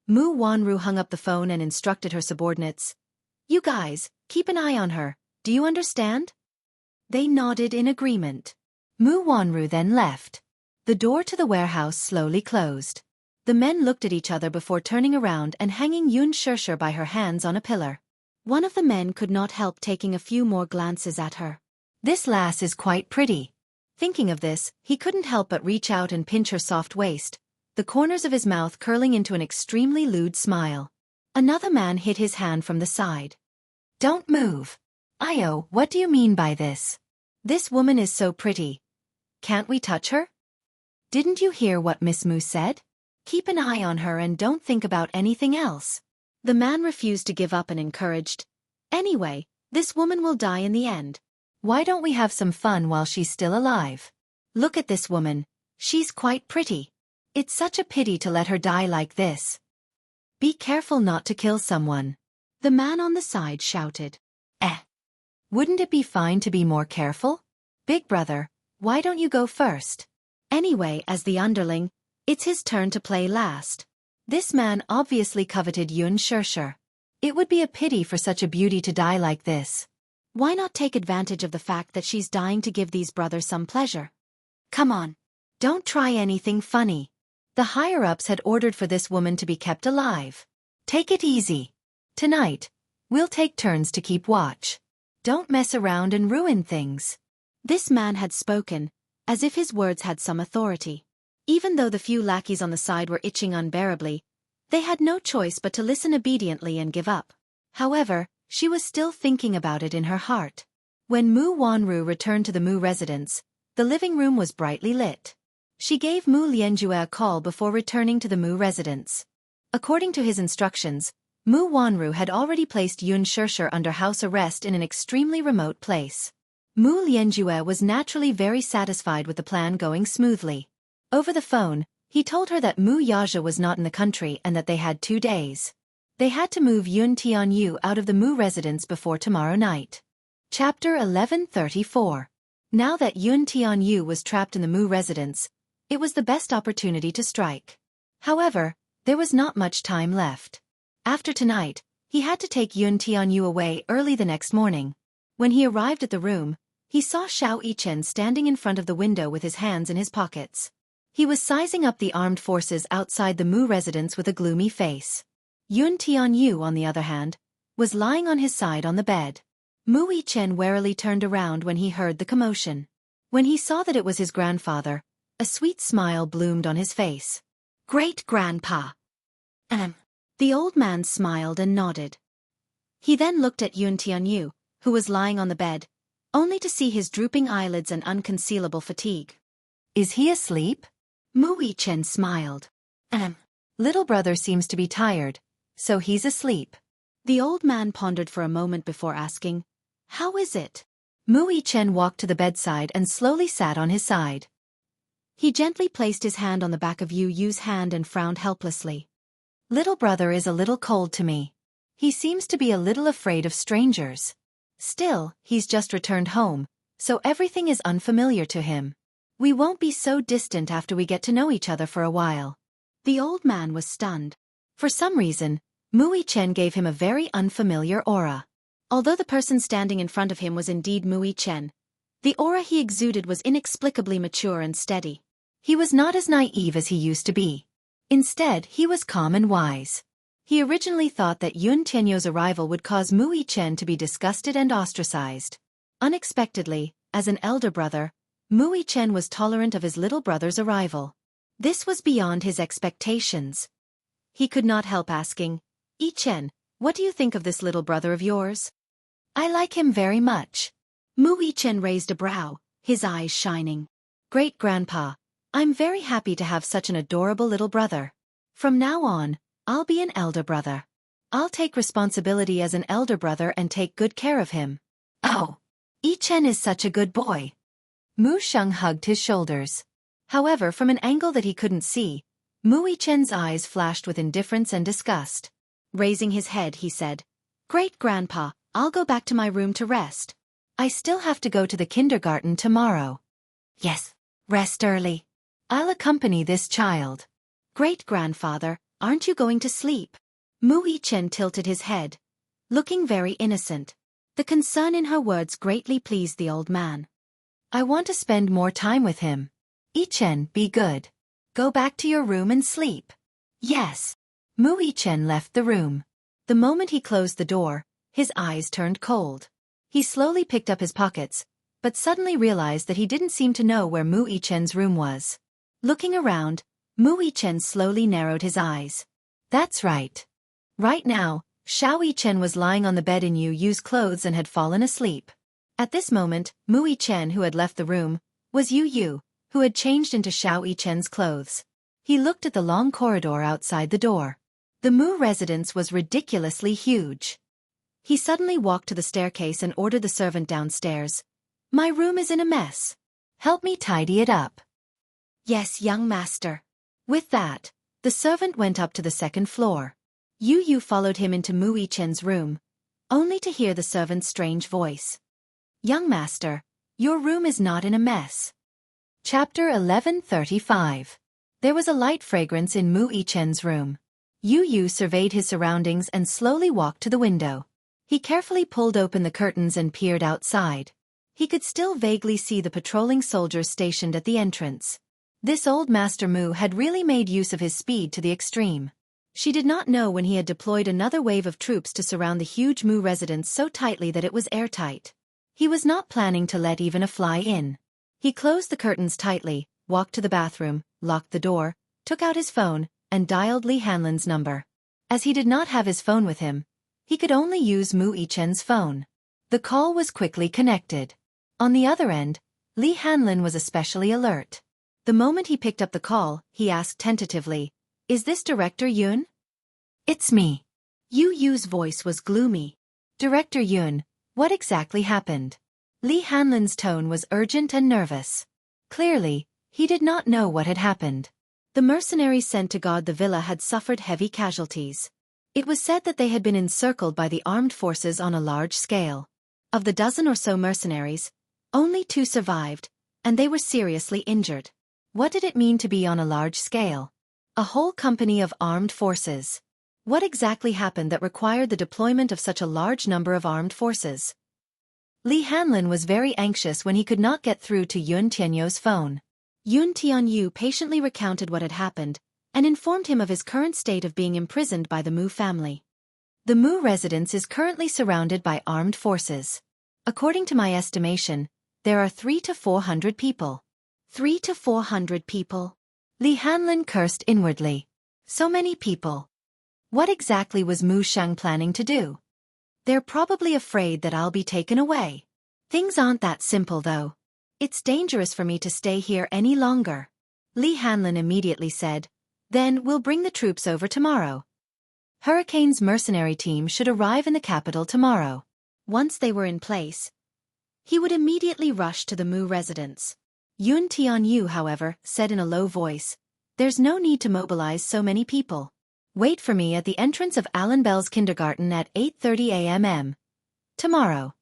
Mu Wanru hung up the phone and instructed her subordinates. You guys, keep an eye on her, do you understand? They nodded in agreement. Mu Wanru then left. The door to the warehouse slowly closed. The men looked at each other before turning around and hanging Yun Shishir by her hands on a pillar. One of the men could not help taking a few more glances at her. This lass is quite pretty. Thinking of this, he couldn't help but reach out and pinch her soft waist, the corners of his mouth curling into an extremely lewd smile. Another man hit his hand from the side. Don't move. Io, what do you mean by this? This woman is so pretty. Can't we touch her? Didn't you hear what Miss Mu said? Keep an eye on her and don't think about anything else. The man refused to give up and encouraged. Anyway, this woman will die in the end. Why don't we have some fun while she's still alive? Look at this woman. She's quite pretty. It's such a pity to let her die like this. Be careful not to kill someone. The man on the side shouted. Wouldn't it be fine to be more careful? Big brother, why don't you go first? Anyway, as the underling, it's his turn to play last. This man obviously coveted Yun Shishir. It would be a pity for such a beauty to die like this. Why not take advantage of the fact that she's dying to give these brothers some pleasure? Come on. Don't try anything funny. The higher-ups had ordered for this woman to be kept alive. Take it easy. Tonight, we'll take turns to keep watch. Don't mess around and ruin things. This man had spoken, as if his words had some authority. Even though the few lackeys on the side were itching unbearably, they had no choice but to listen obediently and give up. However, she was still thinking about it in her heart. When Mu Wanru returned to the Mu residence, the living room was brightly lit. She gave Mu Lianjue a call before returning to the Mu residence. According to his instructions, Mu Wanru had already placed Yun Shishir under house arrest in an extremely remote place. Mu Lianjue was naturally very satisfied with the plan going smoothly. Over the phone, he told her that Mu Yaja was not in the country and that they had 2 days. They had to move Yun Tianyu out of the Mu residence before tomorrow night. Chapter 1134. Now that Yun Tianyu was trapped in the Mu residence, it was the best opportunity to strike. However, there was not much time left. After tonight, he had to take Yun Tianyu away early the next morning. When he arrived at the room, he saw Xiao Yichen standing in front of the window with his hands in his pockets. He was sizing up the armed forces outside the Mu residence with a gloomy face. Yun Tianyu, on the other hand, was lying on his side on the bed. Mu Yichen warily turned around when he heard the commotion. When he saw that it was his grandfather, a sweet smile bloomed on his face. Great-grandpa. The old man smiled and nodded. He then looked at Yun Tianyu, who was lying on the bed, only to see his drooping eyelids and unconcealable fatigue. Is he asleep? Mu Yichen smiled. Little brother seems to be tired, so he's asleep. The old man pondered for a moment before asking, How is it? Mu Yichen walked to the bedside and slowly sat on his side. He gently placed his hand on the back of Yu Yu's hand and frowned helplessly. Little brother is a little cold to me. He seems to be a little afraid of strangers. Still, he's just returned home, so everything is unfamiliar to him. We won't be so distant after we get to know each other for a while. The old man was stunned. For some reason, Mui Chen gave him a very unfamiliar aura. Although the person standing in front of him was indeed Mui Chen, the aura he exuded was inexplicably mature and steady. He was not as naive as he used to be. Instead, he was calm and wise. He originally thought that Yun Tianyo's arrival would cause Mui Chen to be disgusted and ostracized. Unexpectedly, as an elder brother, Mui Chen was tolerant of his little brother's arrival. This was beyond his expectations. He could not help asking, "Yi Chen, what do you think of this little brother of yours?" "I like him very much." Mui Chen raised a brow, his eyes shining. "Great-grandpa, I'm very happy to have such an adorable little brother. From now on, I'll be an elder brother. I'll take responsibility as an elder brother and take good care of him." "Oh, Yi Chen is such a good boy." Mu Sheng hugged his shoulders. However, from an angle that he couldn't see, Mui Chen's eyes flashed with indifference and disgust. Raising his head, he said, "Great-grandpa, I'll go back to my room to rest. I still have to go to the kindergarten tomorrow." "Yes, rest early. I'll accompany this child." "Great-grandfather, aren't you going to sleep?" Mui Chen tilted his head, looking very innocent. The concern in her words greatly pleased the old man. "I want to spend more time with him." "Yi Chen, be good. Go back to your room and sleep." "Yes." Mui Chen left the room. The moment he closed the door, his eyes turned cold. He slowly picked up his pockets, but suddenly realized that he didn't seem to know where Mui Chen's room was. Looking around, Mui Chen slowly narrowed his eyes. That's right. Right now, Xiao Yi Chen was lying on the bed in Yu Yu's clothes and had fallen asleep. At this moment, Mui Chen, who had left the room, was Yu Yu, who had changed into Xiao Yi Chen's clothes. He looked at the long corridor outside the door. The Mu residence was ridiculously huge. He suddenly walked to the staircase and ordered the servant downstairs. "My room is in a mess. Help me tidy it up." "Yes, young master." With that, the servant went up to the second floor. Yu Yu followed him into Mui Chen's room, only to hear the servant's strange voice. "Young master, your room is not in a mess." Chapter 1135. There was a light fragrance in Mui Chen's room. Yu Yu surveyed his surroundings and slowly walked to the window. He carefully pulled open the curtains and peered outside. He could still vaguely see the patrolling soldiers stationed at the entrance. This old Master Mu had really made use of his speed to the extreme. She did not know when he had deployed another wave of troops to surround the huge Mu residence so tightly that it was airtight. He was not planning to let even a fly in. He closed the curtains tightly, walked to the bathroom, locked the door, took out his phone, and dialed Li Hanlin's number. As he did not have his phone with him, he could only use Mui Chen's phone. The call was quickly connected. On the other end, Li Hanlin was especially alert. The moment he picked up the call, he asked tentatively, "Is this Director Yun?" "It's me." Yu Yu's voice was gloomy. "Director Yun, what exactly happened?" Li Hanlin's tone was urgent and nervous. Clearly, he did not know what had happened. The mercenaries sent to guard the villa had suffered heavy casualties. It was said that they had been encircled by the armed forces on a large scale. Of the dozen or so mercenaries, only 2 survived, and they were seriously injured. What did it mean to be on a large scale? A whole company of armed forces. What exactly happened that required the deployment of such a large number of armed forces? Li Hanlin was very anxious when he could not get through to Yun Tianyo's phone. Yun Tianyu patiently recounted what had happened, and informed him of his current state of being imprisoned by the Mu family. The Mu residence is currently surrounded by armed forces. According to my estimation, there are 300 to 400 people. 300 to 400 people? Li Hanlin cursed inwardly. So many people. What exactly was Mu Sheng planning to do? They're probably afraid that I'll be taken away. Things aren't that simple though. It's dangerous for me to stay here any longer. Li Hanlin immediately said, "Then we'll bring the troops over tomorrow." Hurricane's mercenary team should arrive in the capital tomorrow. Once they were in place, he would immediately rush to the Mu residence. Yun Tianyu, however, said in a low voice, "There's no need to mobilize so many people. Wait for me at the entrance of Alan Bell's kindergarten at 8:30 a.m. tomorrow."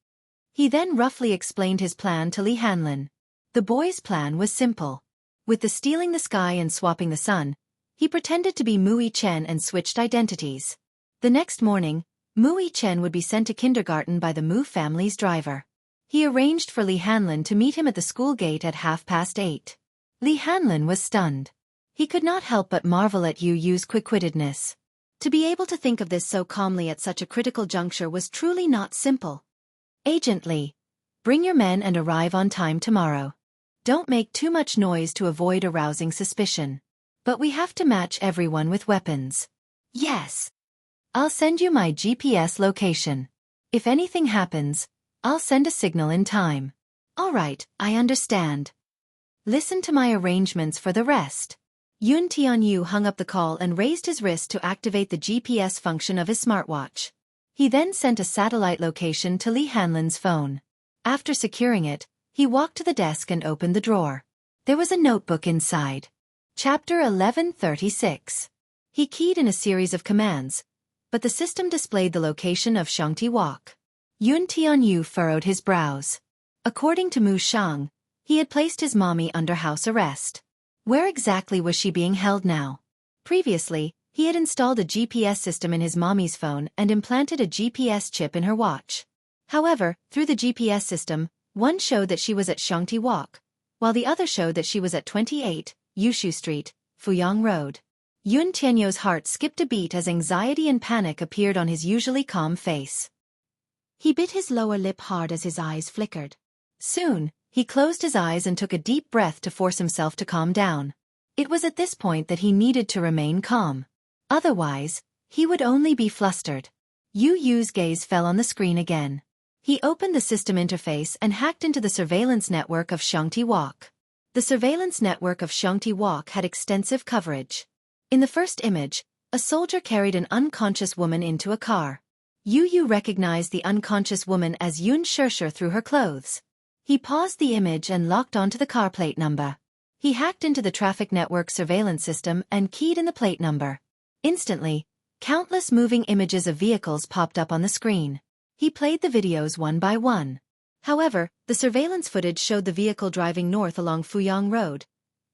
He then roughly explained his plan to Li Hanlin. The boy's plan was simple. With the stealing the sky and swapping the sun, he pretended to be Mui Chen and switched identities. The next morning, Mu Yi-chen would be sent to kindergarten by the Mu family's driver. He arranged for Li Hanlin to meet him at the school gate at 8:30. Li Hanlin was stunned. He could not help but marvel at Yu Yu's quick-wittedness. To be able to think of this so calmly at such a critical juncture was truly not simple. Agent Li, bring your men and arrive on time tomorrow. Don't make too much noise to avoid arousing suspicion. But we have to match everyone with weapons. Yes. I'll send you my GPS location. If anything happens, I'll send a signal in time. All right, I understand. Listen to my arrangements for the rest. Yun Tianyu hung up the call and raised his wrist to activate the GPS function of his smartwatch. He then sent a satellite location to Li Hanlin's phone. After securing it, he walked to the desk and opened the drawer. There was a notebook inside. Chapter 1136. He keyed in a series of commands, but the system displayed the location of Shangti Walk. Yun Tianyu furrowed his brows. According to Mu Shang, he had placed his mommy under house arrest. Where exactly was she being held now? Previously, he had installed a GPS system in his mommy's phone and implanted a GPS chip in her watch. However, through the GPS system, one showed that she was at Shangti Walk, while the other showed that she was at 28, Yushu Street, Fuyang Road. Yun Tianyu's heart skipped a beat as anxiety and panic appeared on his usually calm face. He bit his lower lip hard as his eyes flickered. Soon, he closed his eyes and took a deep breath to force himself to calm down. It was at this point that he needed to remain calm. Otherwise, he would only be flustered. Yu Yu's gaze fell on the screen again. He opened the system interface and hacked into the surveillance network of Shangti Walk. The surveillance network of Shangti Walk had extensive coverage. In the first image, a soldier carried an unconscious woman into a car. Yu Yu recognized the unconscious woman as Yun Shishir through her clothes. He paused the image and locked onto the car plate number. He hacked into the traffic network surveillance system and keyed in the plate number. Instantly, countless moving images of vehicles popped up on the screen. He played the videos one by one. However, the surveillance footage showed the vehicle driving north along Fuyang Road,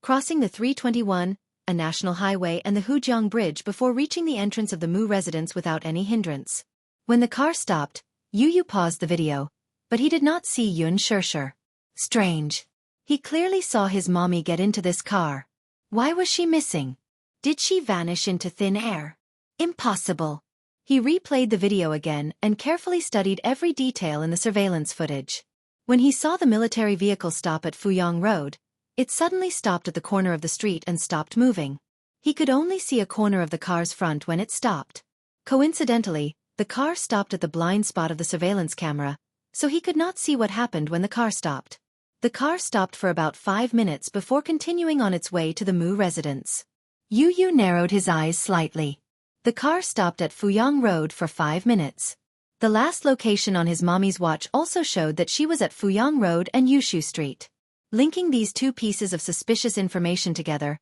crossing the 321, a national highway, and the Hujiang Bridge before reaching the entrance of the Mu residence without any hindrance. When the car stopped, Yu Yu paused the video, but he did not see Yun Shishir. Strange. He clearly saw his mommy get into this car. Why was she missing? Did she vanish into thin air? Impossible. He replayed the video again and carefully studied every detail in the surveillance footage. When he saw the military vehicle stop at Fuyang Road, it suddenly stopped at the corner of the street and stopped moving. He could only see a corner of the car's front when it stopped. Coincidentally, the car stopped at the blind spot of the surveillance camera, so he could not see what happened when the car stopped. The car stopped for about 5 minutes before continuing on its way to the Mu residence. Yu Yu narrowed his eyes slightly. The car stopped at Fuyang Road for 5 minutes. The last location on his mommy's watch also showed that she was at Fuyang Road and Yushu Street. Linking these two pieces of suspicious information together,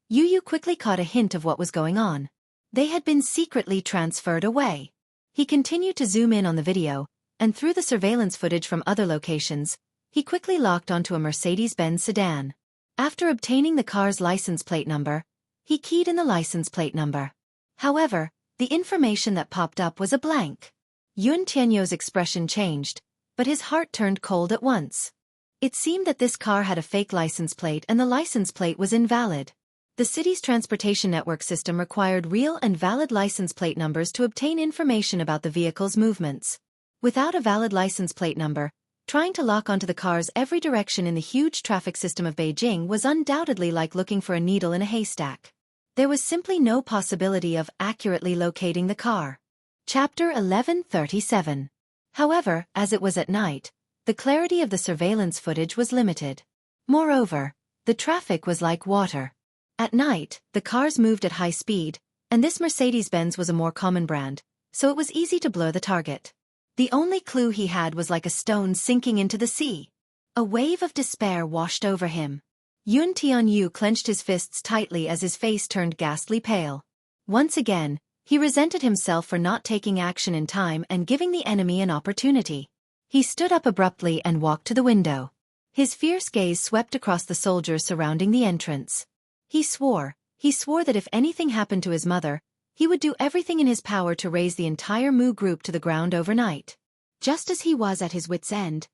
Yu Yu quickly caught a hint of what was going on. They had been secretly transferred away. He continued to zoom in on the video, and through the surveillance footage from other locations, he quickly locked onto a Mercedes-Benz sedan. After obtaining the car's license plate number, he keyed in the license plate number. However, the information that popped up was a blank. Yun Tianyu's expression changed, but his heart turned cold at once. It seemed that this car had a fake license plate and the license plate was invalid. The city's transportation network system required real and valid license plate numbers to obtain information about the vehicle's movements. Without a valid license plate number, trying to lock onto the car's every direction in the huge traffic system of Beijing was undoubtedly like looking for a needle in a haystack. There was simply no possibility of accurately locating the car. Chapter 1137. However, as it was at night, the clarity of the surveillance footage was limited. Moreover, the traffic was like water. At night, the cars moved at high speed, and this Mercedes-Benz was a more common brand, so it was easy to blur the target. The only clue he had was like a stone sinking into the sea. A wave of despair washed over him. Yun Tianyu clenched his fists tightly as his face turned ghastly pale. Once again, he resented himself for not taking action in time and giving the enemy an opportunity. He stood up abruptly and walked to the window. His fierce gaze swept across the soldiers surrounding the entrance. He swore that if anything happened to his mother, He would do everything in his power to raze the entire Mu group to the ground overnight. Just as he was at his wit's end,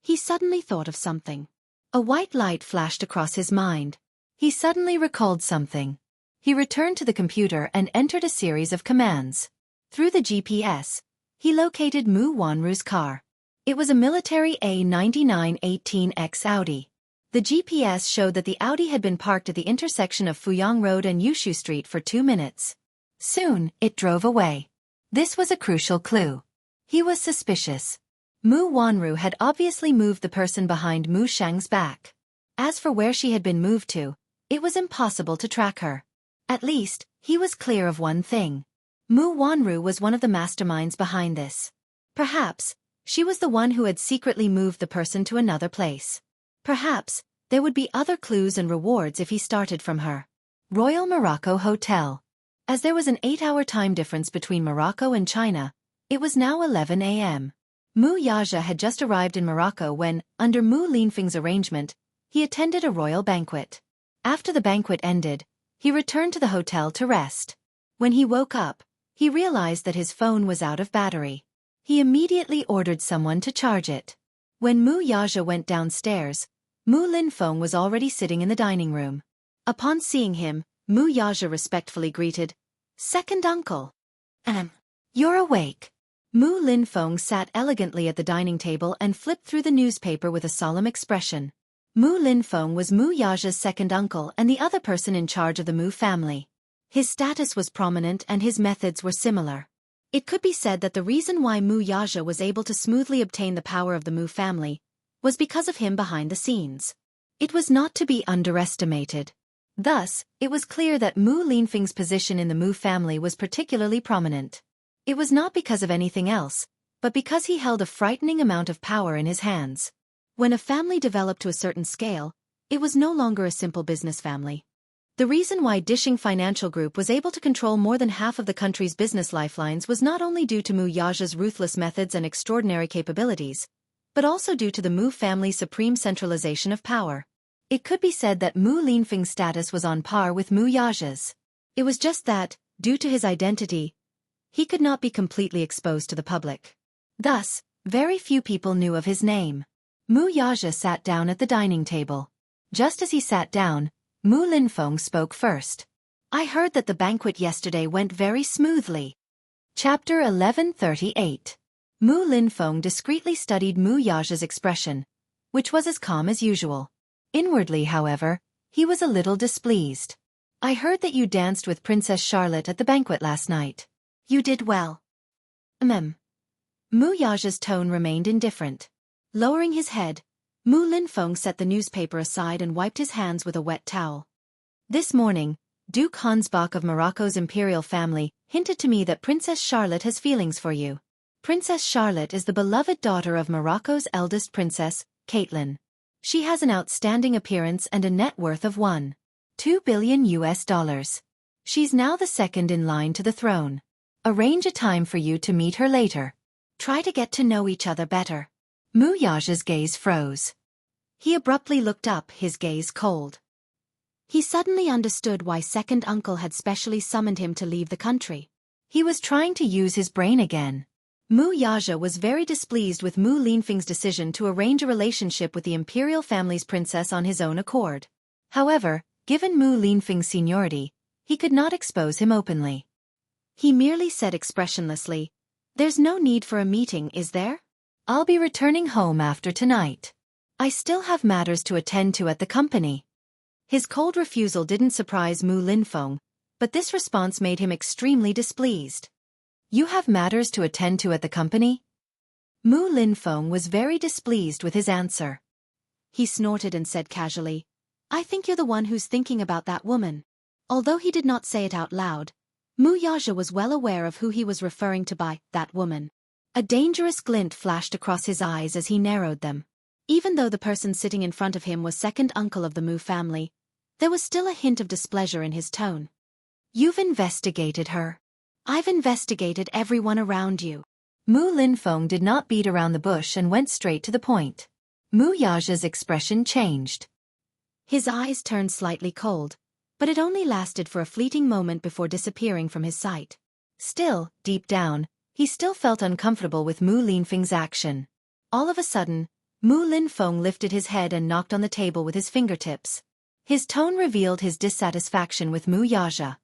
he suddenly thought of something. A white light flashed across his mind. He suddenly recalled something. He returned to the computer and entered a series of commands. Through the GPS, he located Mu Wanru's car. It was a military A9918X Audi. The GPS showed that the Audi had been parked at the intersection of Fuyang Road and Yushu Street for 2 minutes. Soon, it drove away. This was a crucial clue. He was suspicious. Mu Wanru had obviously moved the person behind Mu Shang's back. As for where she had been moved to, it was impossible to track her. At least, he was clear of one thing. Mu Wanru was one of the masterminds behind this. Perhaps, she was the one who had secretly moved the person to another place. Perhaps, there would be other clues and rewards if he started from her. Royal Morocco Hotel. As there was an 8-hour time difference between Morocco and China, it was now 11 a.m. Mu Yaja had just arrived in Morocco when, under Mu Linfeng's arrangement, he attended a royal banquet. After the banquet ended, he returned to the hotel to rest. When he woke up, he realized that his phone was out of battery. He immediately ordered someone to charge it. When Mu Yaja went downstairs, Mu Linfeng was already sitting in the dining room. Upon seeing him, Mu Yaja respectfully greeted, "Second uncle." You're awake." Mu Linfeng sat elegantly at the dining table and flipped through the newspaper with a solemn expression. Mu Linfeng was Mu Yaja's second uncle and the other person in charge of the Mu family. His status was prominent and his methods were similar. It could be said that the reason why Mu Yaja was able to smoothly obtain the power of the Mu family was because of him behind the scenes. It was not to be underestimated. Thus, it was clear that Mu Linfeng's position in the Mu family was particularly prominent. It was not because of anything else, but because he held a frightening amount of power in his hands. When a family developed to a certain scale, it was no longer a simple business family. The reason why Dishing Financial Group was able to control more than half of the country's business lifelines was not only due to Mu Yaja's ruthless methods and extraordinary capabilities, but also due to the Mu family's supreme centralization of power. It could be said that Mu Linfeng's status was on par with Mu Yaja's. It was just that, due to his identity, he could not be completely exposed to the public. Thus, very few people knew of his name. Mu Yaja sat down at the dining table. Just as he sat down, Mu Linfeng spoke first. "I heard that the banquet yesterday went very smoothly." Chapter 1138. Mu Linfeng discreetly studied Mu Yaja's expression, which was as calm as usual. Inwardly, however, he was a little displeased. "I heard that you danced with Princess Charlotte at the banquet last night. You did well." Mu Yaja's tone remained indifferent. Lowering his head, Mu Linfeng set the newspaper aside and wiped his hands with a wet towel. "This morning, Duke Hansbach of Morocco's imperial family hinted to me that Princess Charlotte has feelings for you. Princess Charlotte is the beloved daughter of Morocco's eldest princess, Caitlin. She has an outstanding appearance and a net worth of $1.2 billion. She's now the second in line to the throne. Arrange a time for you to meet her later. Try to get to know each other better." Mu Yaja's gaze froze. He abruptly looked up, his gaze cold. He suddenly understood why second uncle had specially summoned him to leave the country. He was trying to use his brain again. Mu Yaja was very displeased with Mu Linfeng's decision to arrange a relationship with the imperial family's princess on his own accord. However, given Mu Linfeng's seniority, he could not expose him openly. He merely said expressionlessly, "There's no need for a meeting, is there? I'll be returning home after tonight. I still have matters to attend to at the company." His cold refusal didn't surprise Mu Linfeng, but this response made him extremely displeased. "You have matters to attend to at the company?" Mu Linfeng was very displeased with his answer. He snorted and said casually, "I think you're the one who's thinking about that woman." Although he did not say it out loud, Mu Yaja was well aware of who he was referring to by that woman. A dangerous glint flashed across his eyes as he narrowed them. Even though the person sitting in front of him was second uncle of the Mu family, there was still a hint of displeasure in his tone. "You've investigated her." "I've investigated everyone around you." Mu Linfeng did not beat around the bush and went straight to the point. Mu Yaja's expression changed. His eyes turned slightly cold, but it only lasted for a fleeting moment before disappearing from his sight. Still, deep down, he still felt uncomfortable with Mu Linfeng's action. All of a sudden, Mu Linfeng lifted his head and knocked on the table with his fingertips. His tone revealed his dissatisfaction with Mu Yaja.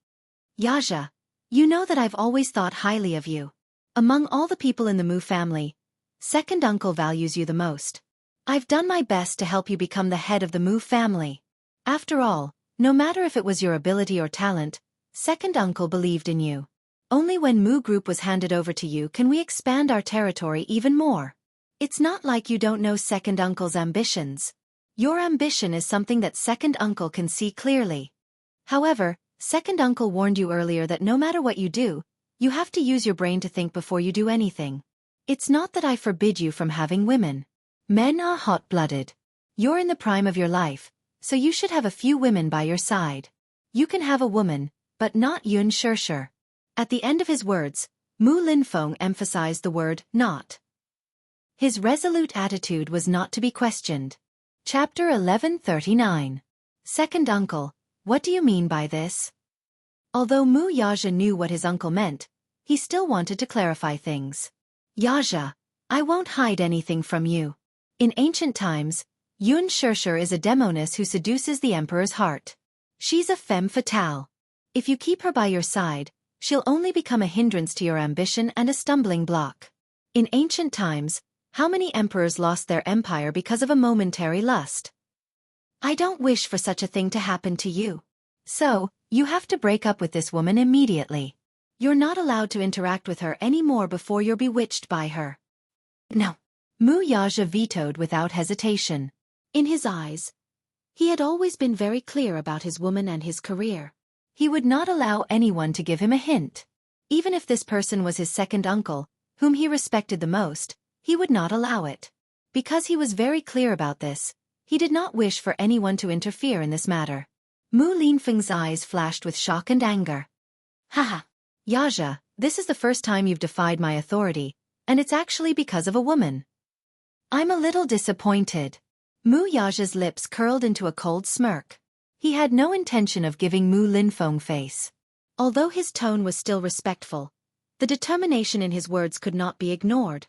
Yaja, you know that I've always thought highly of you. Among all the people in the Mu family, second uncle values you the most. I've done my best to help you become the head of the Mu family. After all, no matter if it was your ability or talent, second uncle believed in you. Only when Mu Group was handed over to you can we expand our territory even more. It's not like you don't know second uncle's ambitions. Your ambition is something that second uncle can see clearly. However, second uncle warned you earlier that no matter what you do, you have to use your brain to think before you do anything. It's not that I forbid you from having women. Men are hot-blooded. You're in the prime of your life, so you should have a few women by your side. You can have a woman, but not Yun Shirshir. At the end of his words, Mu Linfeng emphasized the word not. His resolute attitude was not to be questioned. Chapter 1139. Second uncle, what do you mean by this? Although Mu Yaja knew what his uncle meant, he still wanted to clarify things. Yaja, I won't hide anything from you. In ancient times, Yun Shirshir is a demoness who seduces the emperor's heart. She's a femme fatale. If you keep her by your side, she'll only become a hindrance to your ambition and a stumbling block. In ancient times, how many emperors lost their empire because of a momentary lust? I don't wish for such a thing to happen to you. So, you have to break up with this woman immediately. You're not allowed to interact with her anymore before you're bewitched by her. No. Mu Yaja vetoed without hesitation. In his eyes, he had always been very clear about his woman and his career. He would not allow anyone to give him a hint. Even if this person was his second uncle, whom he respected the most, he would not allow it. Because he was very clear about this, he did not wish for anyone to interfere in this matter. Mu Linfeng's eyes flashed with shock and anger. Haha. Yaja, this is the first time you've defied my authority, and it's actually because of a woman. I'm a little disappointed. Mu Yaja's lips curled into a cold smirk. He had no intention of giving Mu Linfeng face. Although his tone was still respectful, the determination in his words could not be ignored.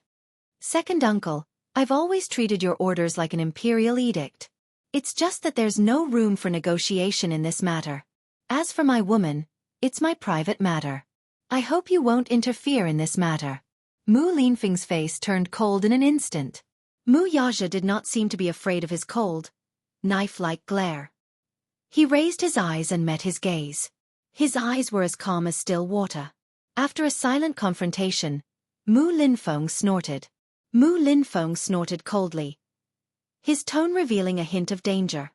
Second uncle, I've always treated your orders like an imperial edict. It's just that there's no room for negotiation in this matter. As for my woman, it's my private matter. I hope you won't interfere in this matter. Mu Linfeng's face turned cold in an instant. Mu Yaja did not seem to be afraid of his cold, knife-like glare. He raised his eyes and met his gaze. His eyes were as calm as still water. After a silent confrontation, Mu Linfeng snorted. Mu Linfeng snorted coldly, his tone revealing a hint of danger.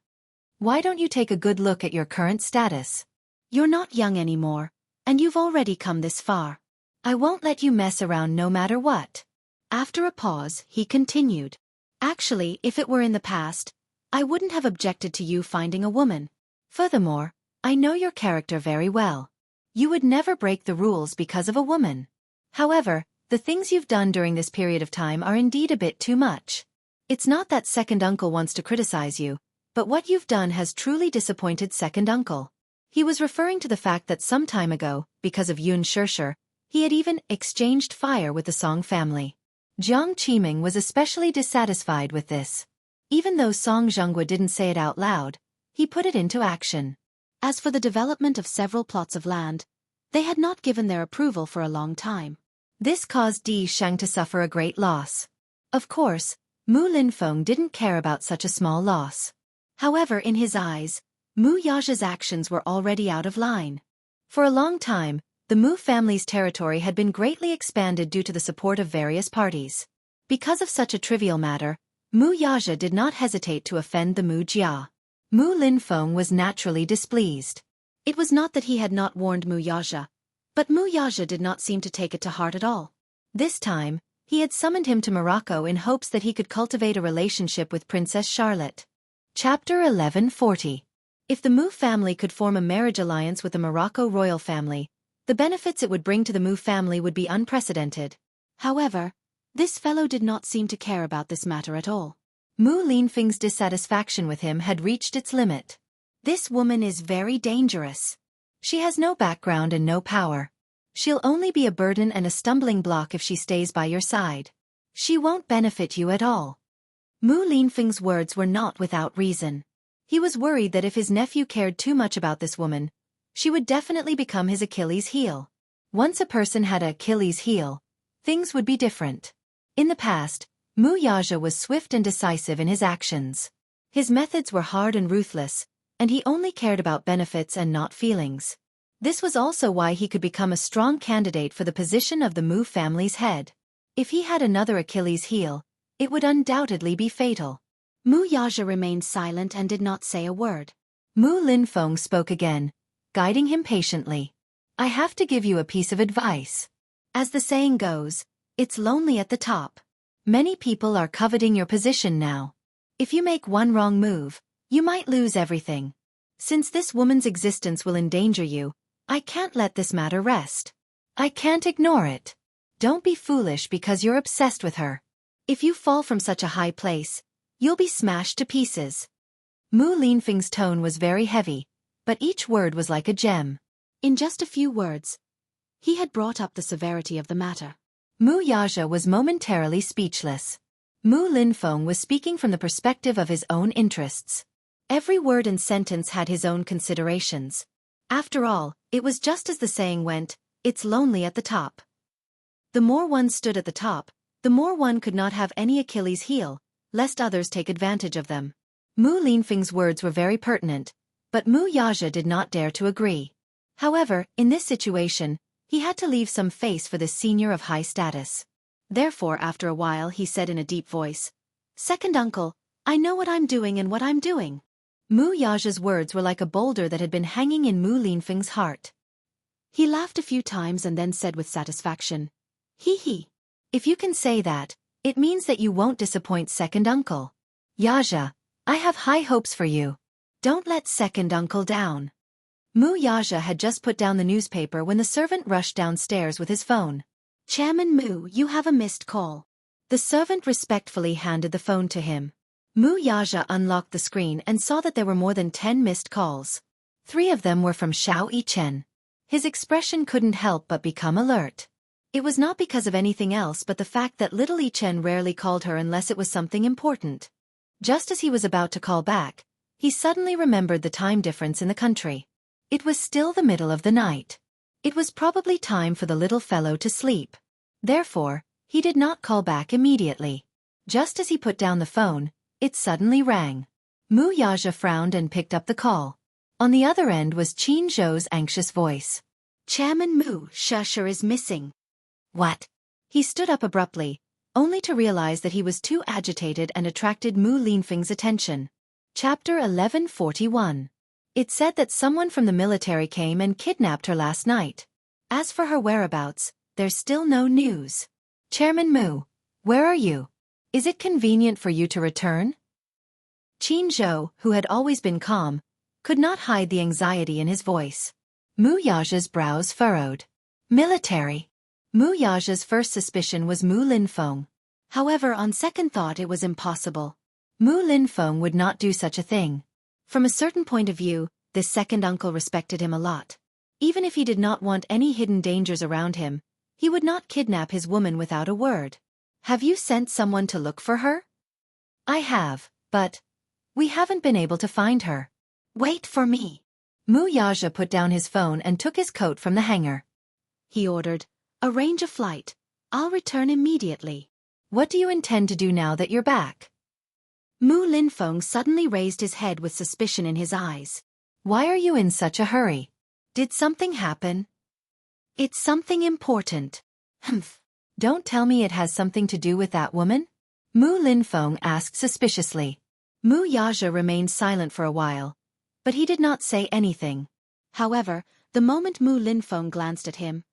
Why don't you take a good look at your current status? You're not young anymore, and you've already come this far. I won't let you mess around no matter what. After a pause, he continued. Actually, if it were in the past, I wouldn't have objected to you finding a woman. Furthermore, I know your character very well. You would never break the rules because of a woman. However, the things you've done during this period of time are indeed a bit too much. It's not that second uncle wants to criticize you, but what you've done has truly disappointed second uncle. He was referring to the fact that some time ago, because of Yun Shirshir, he had even exchanged fire with the Song family. Jiang Qiming was especially dissatisfied with this. Even though Song Zhenghua didn't say it out loud, he put it into action. As for the development of several plots of land, they had not given their approval for a long time. This caused Di Shang to suffer a great loss. Of course, Mu Linfeng didn't care about such a small loss. However, in his eyes, Mu Yaja's actions were already out of line. For a long time, the Mu family's territory had been greatly expanded due to the support of various parties. Because of such a trivial matter, Mu Yaja did not hesitate to offend the Mu Jia. Mu Linfeng was naturally displeased. It was not that he had not warned Mu Yaja, but Mu Yaja did not seem to take it to heart at all. This time, he had summoned him to Morocco in hopes that he could cultivate a relationship with Princess Charlotte. Chapter 1140. If the Mu family could form a marriage alliance with the Morocco royal family, the benefits it would bring to the Mu family would be unprecedented. However, this fellow did not seem to care about this matter at all. Mu Linfeng's dissatisfaction with him had reached its limit. This woman is very dangerous. She has no background and no power. She'll only be a burden and a stumbling block if she stays by your side. She won't benefit you at all. Mu Linfeng's words were not without reason. He was worried that if his nephew cared too much about this woman, she would definitely become his Achilles heel. Once a person had an Achilles heel, things would be different. In the past, Mu Yaja was swift and decisive in his actions. His methods were hard and ruthless, and he only cared about benefits and not feelings. This was also why he could become a strong candidate for the position of the Mu family's head. If he had another Achilles heel, it would undoubtedly be fatal. Mu Yaja remained silent and did not say a word. Mu Linfeng spoke again, guiding him patiently. I have to give you a piece of advice. As the saying goes, it's lonely at the top. Many people are coveting your position now. If you make one wrong move, you might lose everything. Since this woman's existence will endanger you, I can't let this matter rest. I can't ignore it. Don't be foolish because you're obsessed with her. If you fall from such a high place, you'll be smashed to pieces. Mu Linfeng's tone was very heavy, but each word was like a gem. In just a few words, he had brought up the severity of the matter. Mu Yaja was momentarily speechless. Mu Linfeng was speaking from the perspective of his own interests. Every word and sentence had his own considerations. After all, it was just as the saying went, it's lonely at the top. The more one stood at the top, the more one could not have any Achilles heel, lest others take advantage of them. Mu Linfeng's words were very pertinent, but Mu Yaja did not dare to agree. However, in this situation, he had to leave some face for this senior of high status. Therefore, after a while, he said in a deep voice, "Second uncle, I know what I'm doing and what I'm doing." Mu Yaja's words were like a boulder that had been hanging in Mu Linfeng's heart. He laughed a few times and then said with satisfaction, "Hee. If you can say that, it means that you won't disappoint second uncle. Yaja, I have high hopes for you. Don't let second uncle down." Mu Yaja had just put down the newspaper when the servant rushed downstairs with his phone. "Chairman Mu, you have a missed call." The servant respectfully handed the phone to him. Mu Yaja unlocked the screen and saw that there were more than 10 missed calls. 3 of them were from Xiao Yichen. His expression couldn't help but become alert. It was not because of anything else but the fact that little Yichen rarely called her unless it was something important. Just as he was about to call back, he suddenly remembered the time difference in the country. It was still the middle of the night. It was probably time for the little fellow to sleep. Therefore, he did not call back immediately. Just as he put down the phone, it suddenly rang. Mu Yaja frowned and picked up the call. On the other end was Qin Zhou's anxious voice. "Chairman Mu, Shusher is missing." "What?" He stood up abruptly, only to realize that he was too agitated and attracted Mu Linfeng's attention. Chapter 1141. It said that someone from the military came and kidnapped her last night. As for her whereabouts, there's still no news. "Chairman Mu, where are you? Is it convenient for you to return?" Qin Zhou, who had always been calm, could not hide the anxiety in his voice. Mu Yaja's brows furrowed. Military. Mu Yaja's first suspicion was Mu Linfeng. However, on second thought it was impossible. Mu Linfeng would not do such a thing. From a certain point of view, this second uncle respected him a lot. Even if he did not want any hidden dangers around him, he would not kidnap his woman without a word. "Have you sent someone to look for her?" "I have, but we haven't been able to find her." "Wait for me." Mu Yaja put down his phone and took his coat from the hanger. He ordered, "Arrange a flight. I'll return immediately." "What do you intend to do now that you're back?" Mu Linfeng suddenly raised his head with suspicion in his eyes. "Why are you in such a hurry? Did something happen?" "It's something important." "Humph. Don't tell me it has something to do with that woman?" Mu Linfeng asked suspiciously. Mu Yaja remained silent for a while, but he did not say anything. However, the moment Mu Linfeng glanced at him,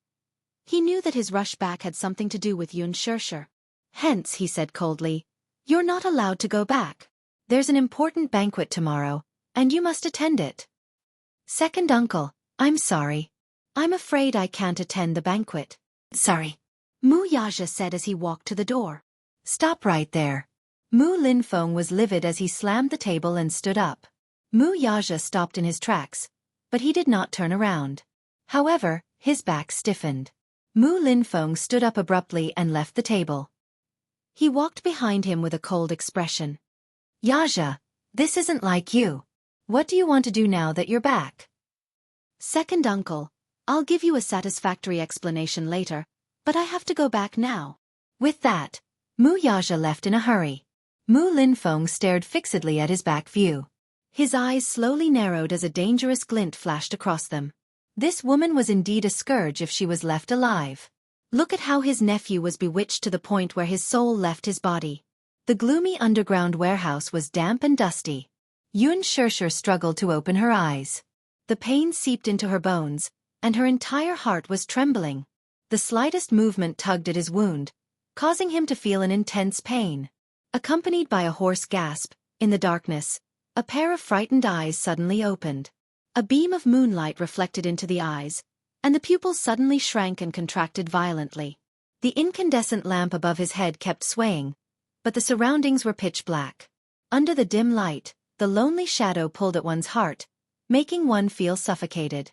he knew that his rush back had something to do with Yun Shusher. "Hence," he said coldly, "you're not allowed to go back. There's an important banquet tomorrow, and you must attend it." "Second uncle, I'm sorry. I'm afraid I can't attend the banquet." "Sorry," Mu Yaja said as he walked to the door. "Stop right there." Mu Linfeng was livid as he slammed the table and stood up. Mu Yaja stopped in his tracks, but he did not turn around. However, his back stiffened. Mu Linfeng stood up abruptly and left the table. He walked behind him with a cold expression. Yaja, this isn't like you. What do you want to do now that you're back? Second uncle, I'll give you a satisfactory explanation later, but I have to go back now. With that, Mu Yaja left in a hurry. Mu Linfeng stared fixedly at his back view. His eyes slowly narrowed as a dangerous glint flashed across them. This woman was indeed a scourge if she was left alive. Look at how his nephew was bewitched to the point where his soul left his body. The gloomy underground warehouse was damp and dusty. Yun Shirshir struggled to open her eyes. The pain seeped into her bones, and her entire heart was trembling. The slightest movement tugged at his wound, causing him to feel an intense pain. Accompanied by a hoarse gasp, in the darkness, a pair of frightened eyes suddenly opened. A beam of moonlight reflected into the eyes, and the pupils suddenly shrank and contracted violently. The incandescent lamp above his head kept swaying, but the surroundings were pitch black. Under the dim light, the lonely shadow pulled at one's heart, making one feel suffocated.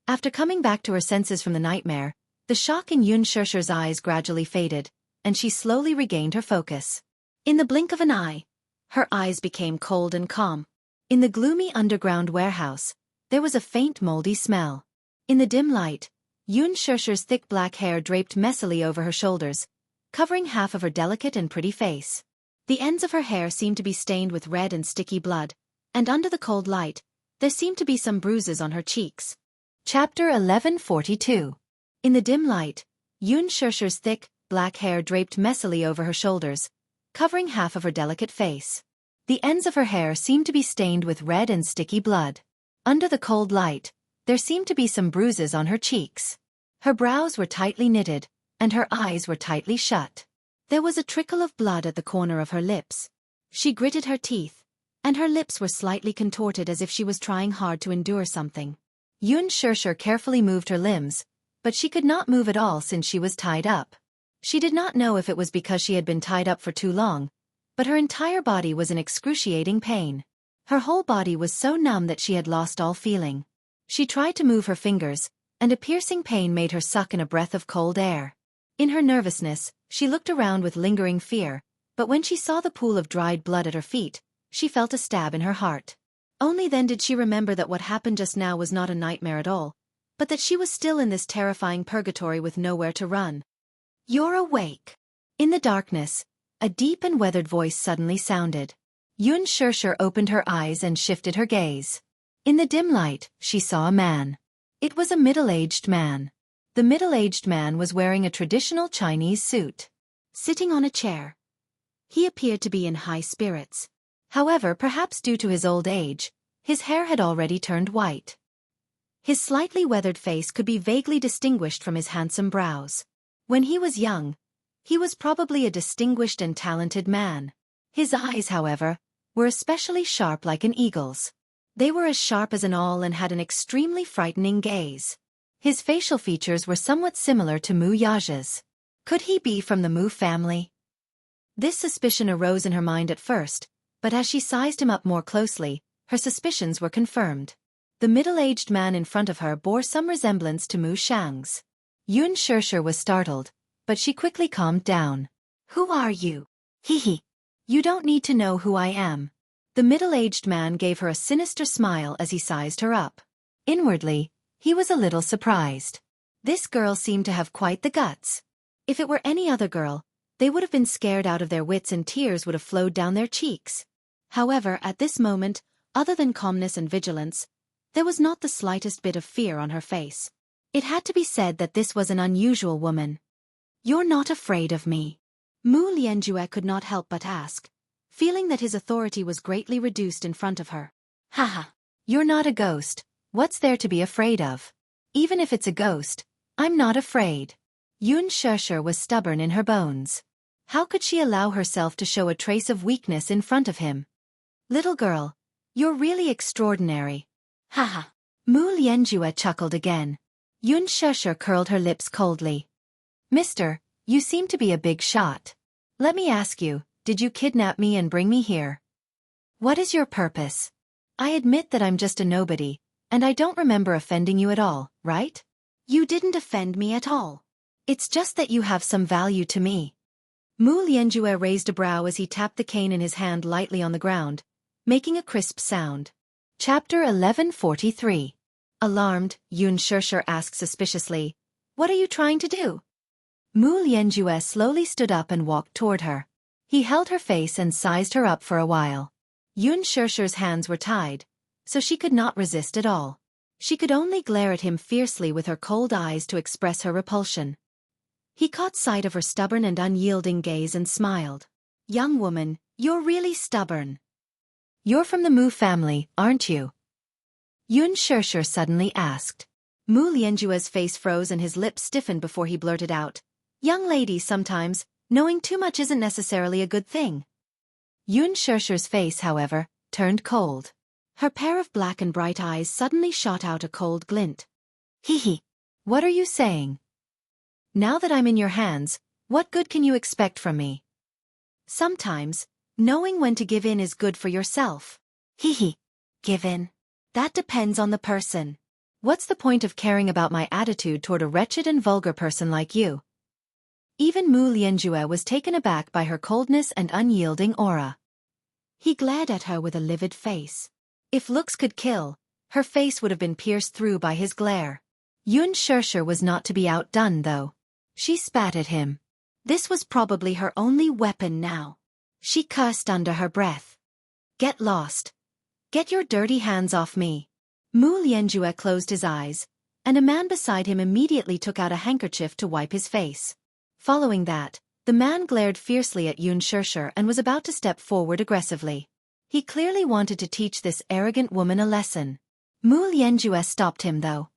After coming back to her senses from the nightmare, the shock in Yun Shirshir's eyes gradually faded, and she slowly regained her focus. In the blink of an eye, her eyes became cold and calm. In the gloomy underground warehouse, there was a faint moldy smell. In the dim light, Yun Shirshir's thick black hair draped messily over her shoulders, covering half of her delicate and pretty face. The ends of her hair seemed to be stained with red and sticky blood, and under the cold light, there seemed to be some bruises on her cheeks. Chapter 1142. In the dim light, Yun Shirshir's thick, black hair draped messily over her shoulders, covering half of her delicate face. The ends of her hair seemed to be stained with red and sticky blood. Under the cold light, there seemed to be some bruises on her cheeks. Her brows were tightly knitted, and her eyes were tightly shut. There was a trickle of blood at the corner of her lips. She gritted her teeth, and her lips were slightly contorted as if she was trying hard to endure something. Yun Shirshir carefully moved her limbs, but she could not move at all since she was tied up. She did not know if it was because she had been tied up for too long, but her entire body was in excruciating pain. Her whole body was so numb that she had lost all feeling. She tried to move her fingers, and a piercing pain made her suck in a breath of cold air. In her nervousness, she looked around with lingering fear, but when she saw the pool of dried blood at her feet, she felt a stab in her heart. Only then did she remember that what happened just now was not a nightmare at all, but that she was still in this terrifying purgatory with nowhere to run. "You're awake." In the darkness, a deep and weathered voice suddenly sounded. Yun Shirshir opened her eyes and shifted her gaze. In the dim light, she saw a man. It was a middle-aged man. The middle-aged man was wearing a traditional Chinese suit. Sitting on a chair, he appeared to be in high spirits. However, perhaps due to his old age, his hair had already turned white. His slightly weathered face could be vaguely distinguished from his handsome brows. When he was young, he was probably a distinguished and talented man. His eyes, however, were especially sharp like an eagle's. They were as sharp as an awl and had an extremely frightening gaze. His facial features were somewhat similar to Mu Yaja's. Could he be from the Mu family? This suspicion arose in her mind at first, but as she sized him up more closely, her suspicions were confirmed. The middle-aged man in front of her bore some resemblance to Mu Shang's. Yun Shirshir was startled, but she quickly calmed down. "Who are you?" "Hee. You don't need to know who I am." The middle-aged man gave her a sinister smile as he sized her up. Inwardly, he was a little surprised. This girl seemed to have quite the guts. If it were any other girl, they would have been scared out of their wits and tears would have flowed down their cheeks. However, at this moment, other than calmness and vigilance, there was not the slightest bit of fear on her face. It had to be said that this was an unusual woman. "You're not afraid of me?" Mu Lianjue could not help but ask, feeling that his authority was greatly reduced in front of her. "Haha, you're not a ghost. What's there to be afraid of? Even if it's a ghost, I'm not afraid." Yun Shirshir was stubborn in her bones. How could she allow herself to show a trace of weakness in front of him? "Little girl, you're really extraordinary." "Haha." Mu Lianjue chuckled again. Yun Shirshir curled her lips coldly. "Mister, you seem to be a big shot. Let me ask you, did you kidnap me and bring me here? What is your purpose?" I admit that I'm just a nobody, and I don't remember offending you at all, right? You didn't offend me at all. It's just that you have some value to me. Mu Lianjue raised a brow as he tapped the cane in his hand lightly on the ground, making a crisp sound. Chapter 1143. Alarmed, Yun Shishir asked suspiciously, "What are you trying to do?" Mu Lianjue slowly stood up and walked toward her. He held her face and sized her up for a while. Yun Shishir's hands were tied, so she could not resist at all. She could only glare at him fiercely with her cold eyes to express her repulsion. He caught sight of her stubborn and unyielding gaze and smiled. "Young woman, you're really stubborn. You're from the Mu family, aren't you?" Yun Shishir suddenly asked. Mu Lianjue's face froze and his lips stiffened before he blurted out, "Young ladies sometimes, knowing too much isn't necessarily a good thing." Yun Shishir's face, however, turned cold. Her pair of black and bright eyes suddenly shot out a cold glint. "Hee. What are you saying? Now that I'm in your hands, what good can you expect from me?" "Sometimes, knowing when to give in is good for yourself." "Hee. Give in? That depends on the person. What's the point of caring about my attitude toward a wretched and vulgar person like you?" Even Mu Lianjue was taken aback by her coldness and unyielding aura. He glared at her with a livid face. If looks could kill, her face would have been pierced through by his glare. Yun Shishir was not to be outdone, though. She spat at him. This was probably her only weapon now. She cursed under her breath. "Get lost. Get your dirty hands off me." Mu Lianjue closed his eyes, and a man beside him immediately took out a handkerchief to wipe his face. Following that, the man glared fiercely at Yun Shishir and was about to step forward aggressively. He clearly wanted to teach this arrogant woman a lesson. Mu Lianjue stopped him, though.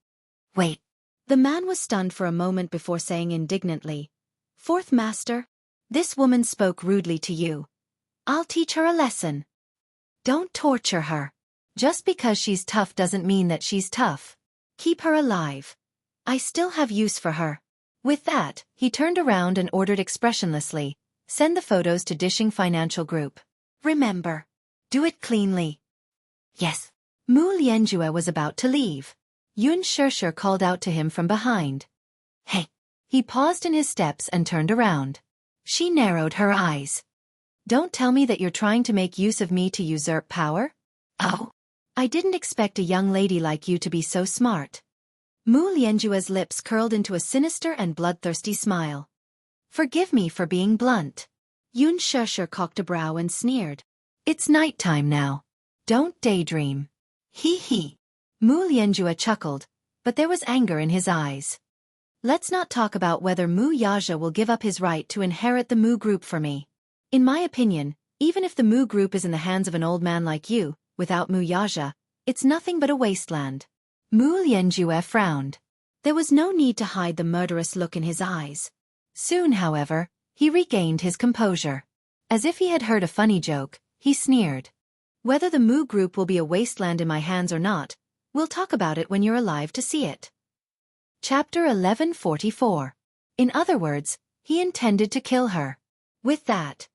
"Wait." The man was stunned for a moment before saying indignantly, "Fourth master? This woman spoke rudely to you. I'll teach her a lesson. Don't torture her. Just because she's tough doesn't mean that she's tough. Keep her alive. I still have use for her." With that, he turned around and ordered expressionlessly, "Send the photos to Dishing Financial Group. Remember, do it cleanly." "Yes." Mu Lianjue was about to leave. Yun Shishir called out to him from behind. "Hey." He paused in his steps and turned around. She narrowed her eyes. "Don't tell me that you're trying to make use of me to usurp power?" "Oh. I didn't expect a young lady like you to be so smart." Mu Lianjue's lips curled into a sinister and bloodthirsty smile. "Forgive me for being blunt." Yun Shishir cocked a brow and sneered. "It's nighttime now. Don't daydream." Hee. Mu Lianjue chuckled, but there was anger in his eyes. "Let's not talk about whether Mu Yaja will give up his right to inherit the Mu group for me. In my opinion, even if the Mu group is in the hands of an old man like you, without Mu Yaja, it's nothing but a wasteland." Mu Lianjue frowned. There was no need to hide the murderous look in his eyes. Soon, however, he regained his composure. As if he had heard a funny joke, he sneered. "Whether the Mu group will be a wasteland in my hands or not, we'll talk about it when you're alive to see it." Chapter 1144. In other words, he intended to kill her. With that,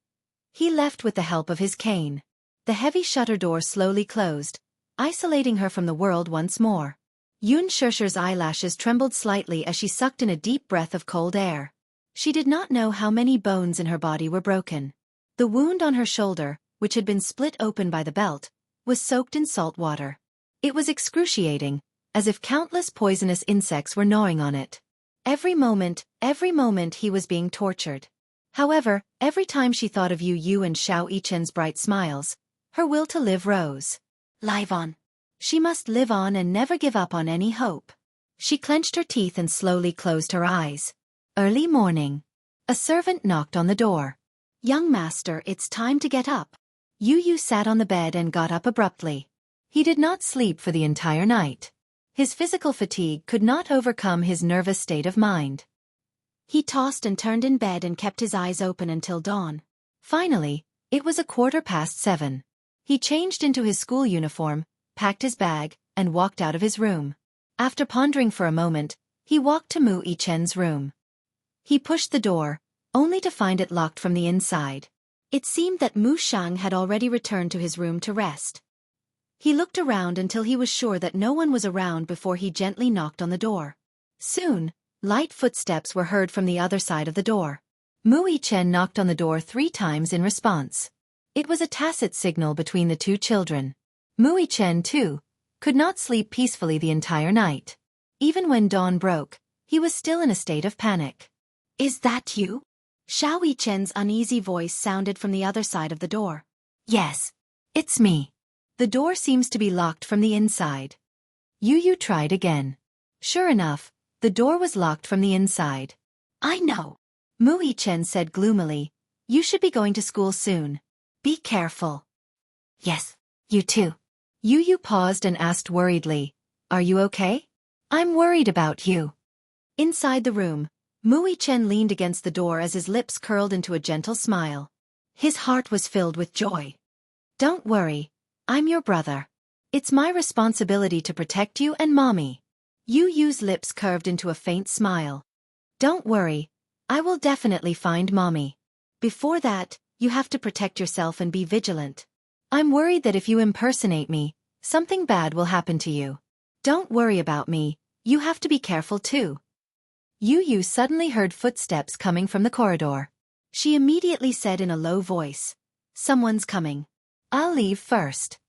he left with the help of his cane. The heavy shutter door slowly closed, isolating her from the world once more. Yun Shishir's eyelashes trembled slightly as she sucked in a deep breath of cold air. She did not know how many bones in her body were broken. The wound on her shoulder, which had been split open by the belt, was soaked in salt water. It was excruciating, as if countless poisonous insects were gnawing on it. Every moment he was being tortured. However, every time she thought of Yu and Xiao Yichen's bright smiles, her will to live rose. Live on. She must live on and never give up on any hope. She clenched her teeth and slowly closed her eyes. Early morning. A servant knocked on the door. "Young master, it's time to get up." Yu sat on the bed and got up abruptly. He did not sleep for the entire night. His physical fatigue could not overcome his nervous state of mind. He tossed and turned in bed and kept his eyes open until dawn. Finally, it was 7:15. He changed into his school uniform, packed his bag, and walked out of his room. After pondering for a moment, he walked to Mu Yichen's room. He pushed the door, only to find it locked from the inside. It seemed that Mu Shang had already returned to his room to rest. He looked around until he was sure that no one was around before he gently knocked on the door. Soon, light footsteps were heard from the other side of the door. Mui Chen knocked on the door 3 times in response. It was a tacit signal between the two children. Mui Chen, too, could not sleep peacefully the entire night. Even when dawn broke, he was still in a state of panic. "Is that you?" Xiao Chen's uneasy voice sounded from the other side of the door. "Yes, it's me. The door seems to be locked from the inside." Yu tried again. Sure enough, the door was locked from the inside. "I know," Mui Chen said gloomily. "You should be going to school soon. Be careful." "Yes, you too." Yu paused and asked worriedly, "Are you okay?" "I'm worried about you." Inside the room, Mui Chen leaned against the door as his lips curled into a gentle smile. His heart was filled with joy. "Don't worry, I'm your brother. It's my responsibility to protect you and Mommy." Yu's lips curved into a faint smile. "Don't worry, I will definitely find Mommy. Before that, you have to protect yourself and be vigilant. I'm worried that if you impersonate me, something bad will happen to you. Don't worry about me, you have to be careful too." Yu suddenly heard footsteps coming from the corridor. She immediately said in a low voice, "Someone's coming. I'll leave first."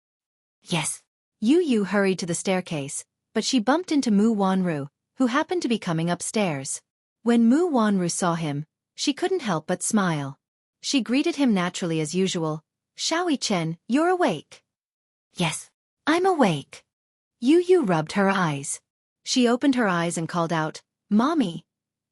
"Yes." Yu hurried to the staircase, but she bumped into Mu Wanru, who happened to be coming upstairs. When Mu Wanru saw him, she couldn't help but smile. She greeted him naturally as usual. "Xiao Chen, you're awake?" "Yes, I'm awake." Yu rubbed her eyes. She opened her eyes and called out, "Mommy."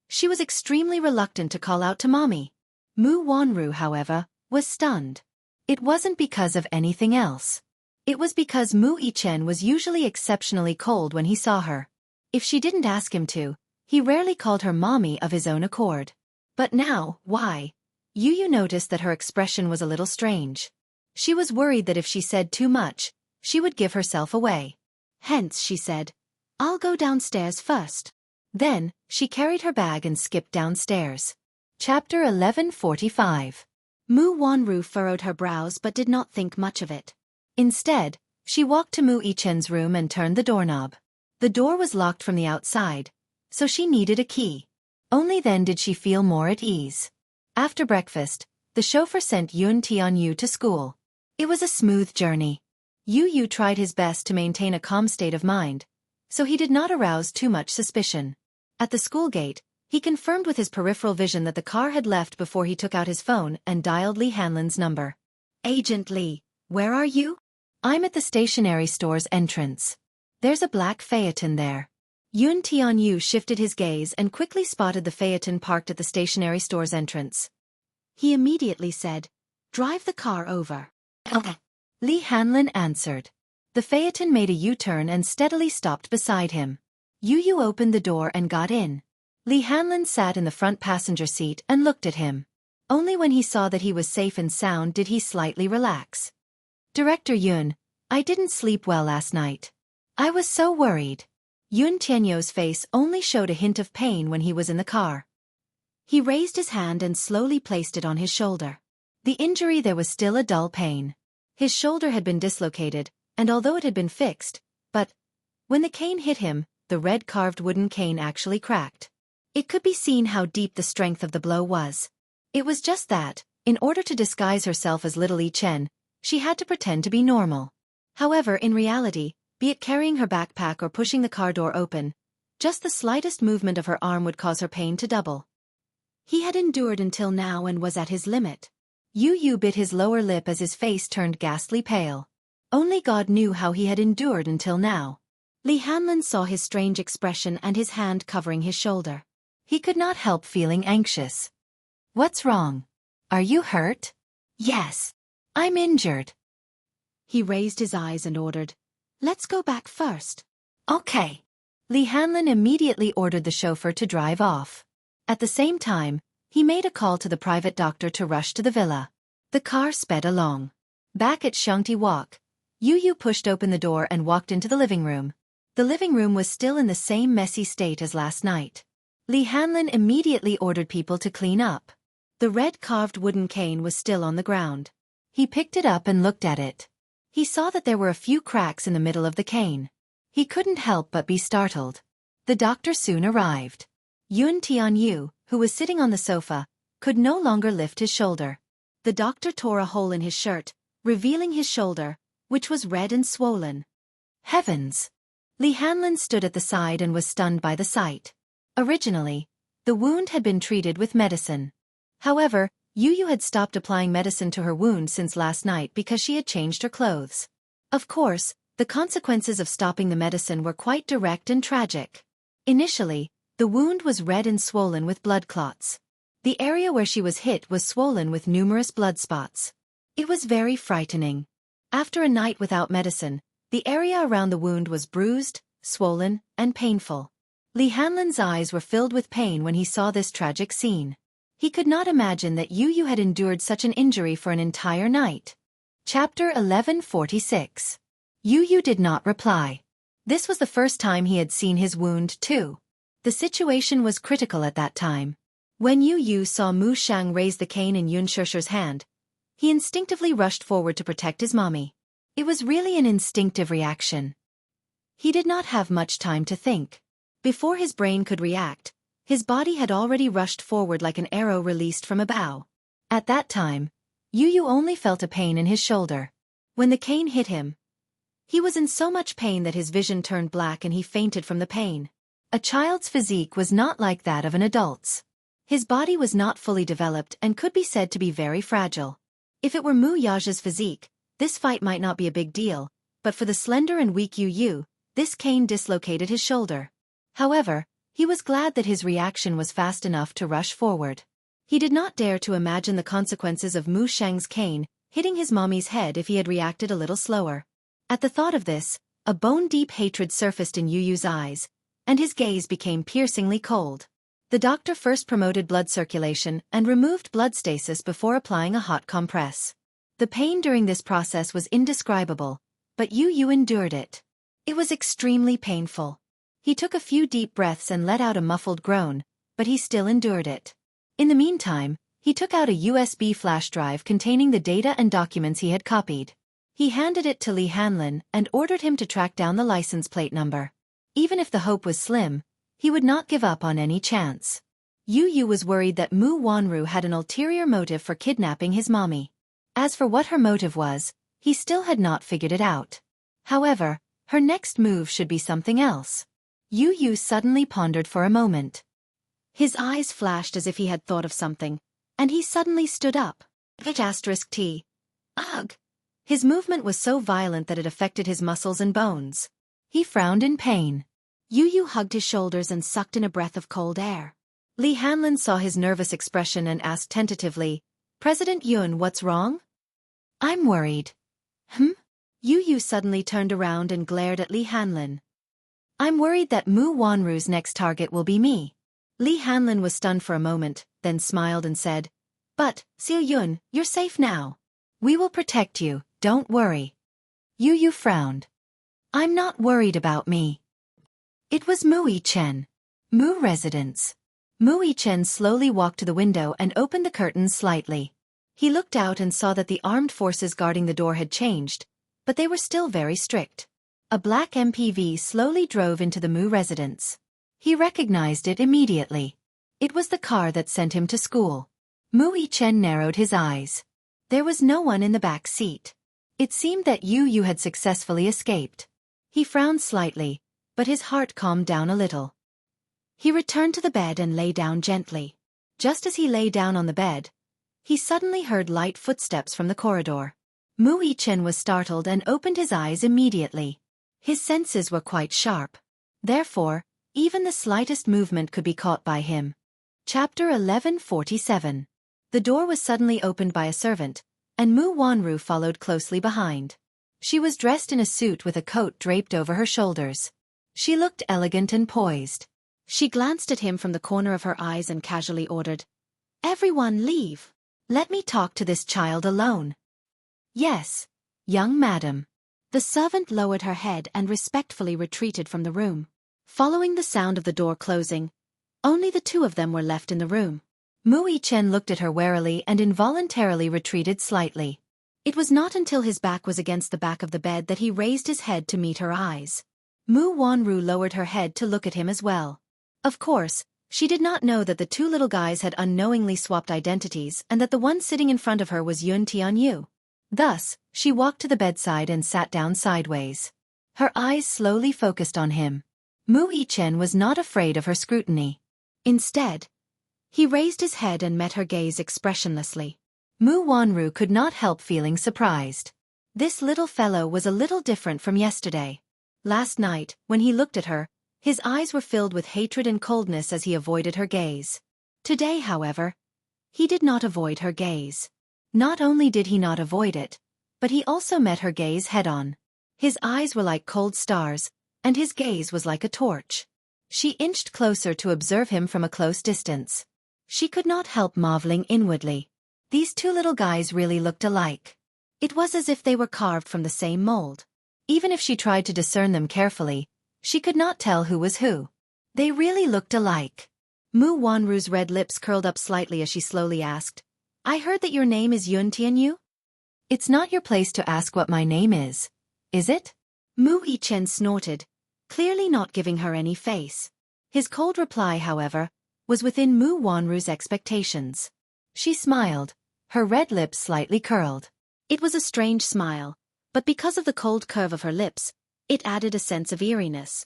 She was extremely reluctant to call out to Mommy. Mu Wanru, however, was stunned. It wasn't because of anything else. It was because Mui Chen was usually exceptionally cold when he saw her. If she didn't ask him to, he rarely called her Mommy of his own accord. But now, why? Yu noticed that her expression was a little strange. She was worried that if she said too much, she would give herself away. Hence, she said, "I'll go downstairs first." Then, she carried her bag and skipped downstairs. Chapter 1145. Mu Wanru furrowed her brows but did not think much of it. Instead, she walked to Mui Chen's room and turned the doorknob. The door was locked from the outside, so she needed a key. Only then did she feel more at ease. After breakfast, the chauffeur sent Yun Tianyu to school. It was a smooth journey. Yu tried his best to maintain a calm state of mind, so he did not arouse too much suspicion. At the school gate, he confirmed with his peripheral vision that the car had left before he took out his phone and dialed Li Hanlin's number. "Agent Li, where are you?" "I'm at the stationery store's entrance. There's a black phaeton there." Yun Tianyu shifted his gaze and quickly spotted the phaeton parked at the stationery store's entrance. He immediately said, "Drive the car over." "Okay." Li Hanlin answered. The phaeton made a U-turn and steadily stopped beside him. Yu opened the door and got in. Li Hanlin sat in the front passenger seat and looked at him. Only when he saw that he was safe and sound did he slightly relax. "Director Yun, I didn't sleep well last night. I was so worried." Yun Tianyu's face only showed a hint of pain when he was in the car. He raised his hand and slowly placed it on his shoulder. The injury there was still a dull pain. His shoulder had been dislocated, and although it had been fixed, but when the cane hit him, the red carved wooden cane actually cracked. It could be seen how deep the strength of the blow was. It was just that, in order to disguise herself as little Li Chen, she had to pretend to be normal. However, in reality, be it carrying her backpack or pushing the car door open, just the slightest movement of her arm would cause her pain to double. He had endured until now and was at his limit. Yu bit his lower lip as his face turned ghastly pale. Only God knew how he had endured until now. Li Hanlin saw his strange expression and his hand covering his shoulder. He could not help feeling anxious. "What's wrong? Are you hurt?" "Yes. I'm injured." He raised his eyes and ordered, "Let's go back first." "Okay." Li Hanlin immediately ordered the chauffeur to drive off. At the same time, he made a call to the private doctor to rush to the villa. The car sped along. Back at Shangti Walk, Yu pushed open the door and walked into the living room. The living room was still in the same messy state as last night. Li Hanlin immediately ordered people to clean up. The red carved wooden cane was still on the ground. He picked it up and looked at it. He saw that there were a few cracks in the middle of the cane. He couldn't help but be startled. The doctor soon arrived. Yun Tianyu, who was sitting on the sofa, could no longer lift his shoulder. The doctor tore a hole in his shirt, revealing his shoulder, which was red and swollen. Heavens! Li Hanlin stood at the side and was stunned by the sight. Originally, the wound had been treated with medicine. However, Yu Yu had stopped applying medicine to her wound since last night because she had changed her clothes. Of course, the consequences of stopping the medicine were quite direct and tragic. Initially, the wound was red and swollen with blood clots. The area where she was hit was swollen with numerous blood spots. It was very frightening. After a night without medicine, the area around the wound was bruised, swollen, and painful. Li Hanlin's eyes were filled with pain when he saw this tragic scene. He could not imagine that Yu Yu had endured such an injury for an entire night. Chapter 1146. Yu Yu did not reply. This was the first time he had seen his wound too. The situation was critical at that time. When Yu Yu saw Mu Shang raise the cane in Yun Shishir's hand, he instinctively rushed forward to protect his mommy. It was really an instinctive reaction. He did not have much time to think. Before his brain could react, his body had already rushed forward like an arrow released from a bow. At that time, Yu Yu only felt a pain in his shoulder. When the cane hit him, he was in so much pain that his vision turned black and he fainted from the pain. A child's physique was not like that of an adult's. His body was not fully developed and could be said to be very fragile. If it were Mu Yaja's physique, this fight might not be a big deal, but for the slender and weak Yu Yu, this cane dislocated his shoulder. However, he was glad that his reaction was fast enough to rush forward. He did not dare to imagine the consequences of Mu Shang's cane hitting his mommy's head if he had reacted a little slower. At the thought of this, a bone-deep hatred surfaced in Yu Yu's eyes, and his gaze became piercingly cold. The doctor first promoted blood circulation and removed blood stasis before applying a hot compress. The pain during this process was indescribable, but Yu Yu endured it. It was extremely painful. He took a few deep breaths and let out a muffled groan, but he still endured it. In the meantime, he took out a USB flash drive containing the data and documents he had copied. He handed it to Li Hanlin and ordered him to track down the license plate number. Even if the hope was slim, he would not give up on any chance. Yu Yu was worried that Mu Wanru had an ulterior motive for kidnapping his mommy. As for what her motive was, he still had not figured it out. However, her next move should be something else. Yu Yu suddenly pondered for a moment. His eyes flashed as if he had thought of something, and he suddenly stood up. T. Ugh! His movement was so violent that it affected his muscles and bones. He frowned in pain. Yu Yu hugged his shoulders and sucked in a breath of cold air. Li Hanlin saw his nervous expression and asked tentatively, "President Yun, what's wrong?" "I'm worried." Yu Yu suddenly turned around and glared at Li Hanlin. "I'm worried that Mu Wanru's next target will be me." Li Hanlin was stunned for a moment, then smiled and said, "But, Xiu Yun, you're safe now. We will protect you, don't worry." Yu Yu frowned. "I'm not worried about me." It was Mu Yichen. Mu residence. Mu Yichen slowly walked to the window and opened the curtains slightly. He looked out and saw that the armed forces guarding the door had changed, but they were still very strict. A black MPV slowly drove into the Mu residence. He recognized it immediately. It was the car that sent him to school. Mu Yichen narrowed his eyes. There was no one in the back seat. It seemed that Yu Yu had successfully escaped. He frowned slightly, but his heart calmed down a little. He returned to the bed and lay down gently. Just as he lay down on the bed, he suddenly heard light footsteps from the corridor. Mu Yichen was startled and opened his eyes immediately. His senses were quite sharp. Therefore, even the slightest movement could be caught by him. Chapter 1147. The door was suddenly opened by a servant, and Mu Wanru followed closely behind. She was dressed in a suit with a coat draped over her shoulders. She looked elegant and poised. She glanced at him from the corner of her eyes and casually ordered, "Everyone leave. Let me talk to this child alone." "Yes, young madam." The servant lowered her head and respectfully retreated from the room. Following the sound of the door closing, only the two of them were left in the room. Mu Yichen looked at her warily and involuntarily retreated slightly. It was not until his back was against the back of the bed that he raised his head to meet her eyes. Mu Wanru lowered her head to look at him as well. Of course, she did not know that the two little guys had unknowingly swapped identities and that the one sitting in front of her was Yun Tianyu. Thus, she walked to the bedside and sat down sideways. Her eyes slowly focused on him. Mu Yichen was not afraid of her scrutiny. Instead, he raised his head and met her gaze expressionlessly. Mu Wanru could not help feeling surprised. This little fellow was a little different from yesterday. Last night, when he looked at her, his eyes were filled with hatred and coldness as he avoided her gaze. Today, however, he did not avoid her gaze. Not only did he not avoid it, but he also met her gaze head-on. His eyes were like cold stars, and his gaze was like a torch. She inched closer to observe him from a close distance. She could not help marveling inwardly. These two little guys really looked alike. It was as if they were carved from the same mold. Even if she tried to discern them carefully, she could not tell who was who. They really looked alike. Mu Wanru's red lips curled up slightly as she slowly asked, "I heard that your name is Yun Tianyu?" "It's not your place to ask what my name is it?" Mu Yichen snorted, clearly not giving her any face. His cold reply, however, was within Mu Wanru's expectations. She smiled, her red lips slightly curled. It was a strange smile, but because of the cold curve of her lips, it added a sense of eeriness.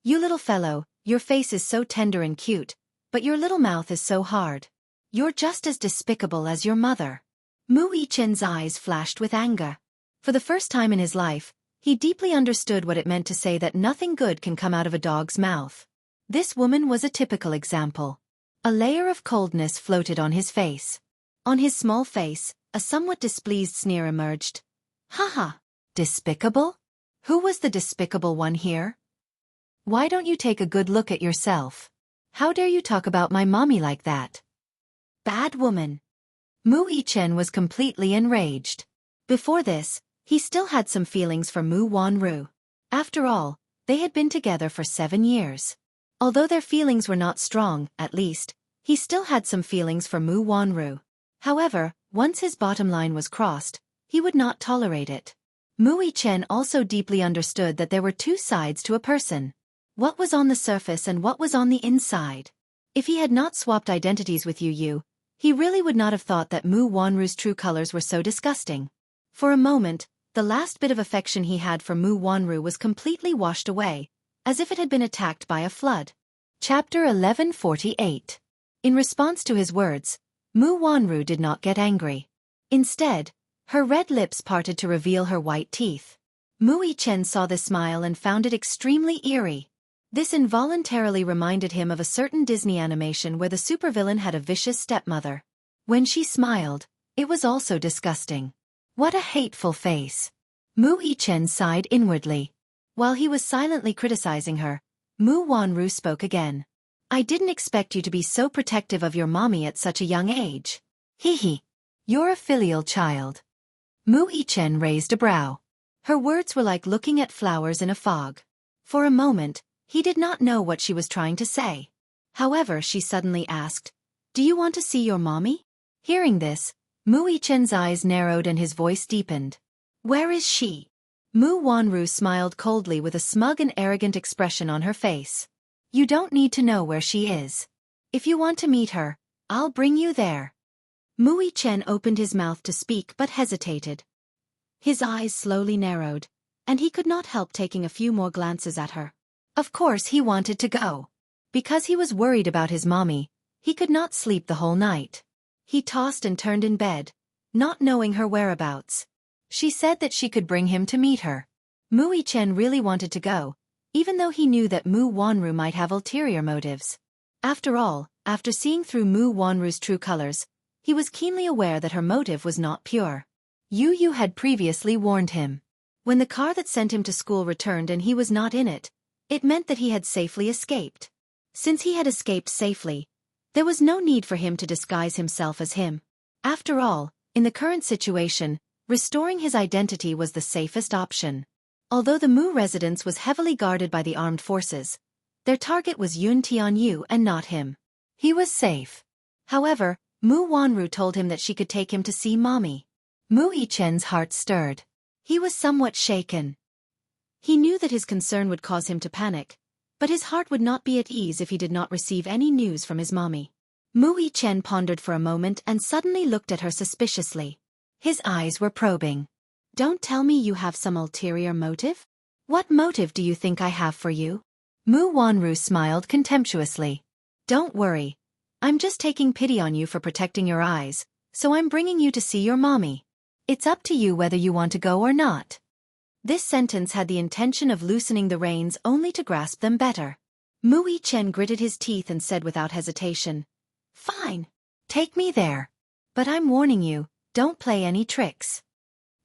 "You little fellow, your face is so tender and cute, but your little mouth is so hard. You're just as despicable as your mother." Mu Yichen's eyes flashed with anger. For the first time in his life, he deeply understood what it meant to say that nothing good can come out of a dog's mouth. This woman was a typical example. A layer of coldness floated on his face. On his small face, a somewhat displeased sneer emerged. "Haha, despicable? Who was the despicable one here? Why don't you take a good look at yourself? How dare you talk about my mommy like that? Bad woman." Mu Yichen was completely enraged. Before this, he still had some feelings for Mu Wanru. After all, they had been together for 7 years. Although their feelings were not strong, at least, he still had some feelings for Mu Wanru. However, once his bottom line was crossed, he would not tolerate it. Mu Yichen also deeply understood that there were two sides to a person. What was on the surface and what was on the inside. If he had not swapped identities with Yu, he really would not have thought that Mu Wanru's true colors were so disgusting. For a moment, the last bit of affection he had for Mu Wanru was completely washed away, as if it had been attacked by a flood. Chapter 1148. In response to his words, Mu Wanru did not get angry. Instead, her red lips parted to reveal her white teeth. Mu Yichen saw this smile and found it extremely eerie. This involuntarily reminded him of a certain Disney animation where the supervillain had a vicious stepmother. When she smiled, it was also disgusting. What a hateful face. Mu Yichen sighed inwardly. While he was silently criticizing her, Mu Wanru spoke again. "I didn't expect you to be so protective of your mommy at such a young age. Hee. You're a filial child." Mu Yichen raised a brow. Her words were like looking at flowers in a fog. For a moment, he did not know what she was trying to say. However, she suddenly asked, "Do you want to see your mommy?" Hearing this, Mu Yichen's eyes narrowed and his voice deepened. "Where is she?" Mu Wanru smiled coldly with a smug and arrogant expression on her face. "You don't need to know where she is. If you want to meet her, I'll bring you there." Mu Yichen opened his mouth to speak but hesitated. His eyes slowly narrowed, and he could not help taking a few more glances at her. Of course he wanted to go. Because he was worried about his mommy, he could not sleep the whole night. He tossed and turned in bed, not knowing her whereabouts. She said that she could bring him to meet her. Mu Yichen really wanted to go, even though he knew that Mu Wanru might have ulterior motives. After all, after seeing through Mu Wanru's true colors, he was keenly aware that her motive was not pure. Yu had previously warned him. When the car that sent him to school returned and he was not in it, it meant that he had safely escaped. Since he had escaped safely, there was no need for him to disguise himself as him. After all, in the current situation, restoring his identity was the safest option. Although the Mu residence was heavily guarded by the armed forces, their target was Yun Tianyu and not him. He was safe. However, Mu Wanru told him that she could take him to see mommy. Mu Yichen's heart stirred. He was somewhat shaken. He knew that his concern would cause him to panic, but his heart would not be at ease if he did not receive any news from his mommy. Mu Yichen pondered for a moment and suddenly looked at her suspiciously. His eyes were probing. Don't tell me you have some ulterior motive? What motive do you think I have for you? Mu Wanru smiled contemptuously. Don't worry. I'm just taking pity on you for protecting your eyes, so I'm bringing you to see your mommy. It's up to you whether you want to go or not. This sentence had the intention of loosening the reins only to grasp them better. Mu Yichen gritted his teeth and said without hesitation, Fine. Take me there. But I'm warning you, don't play any tricks.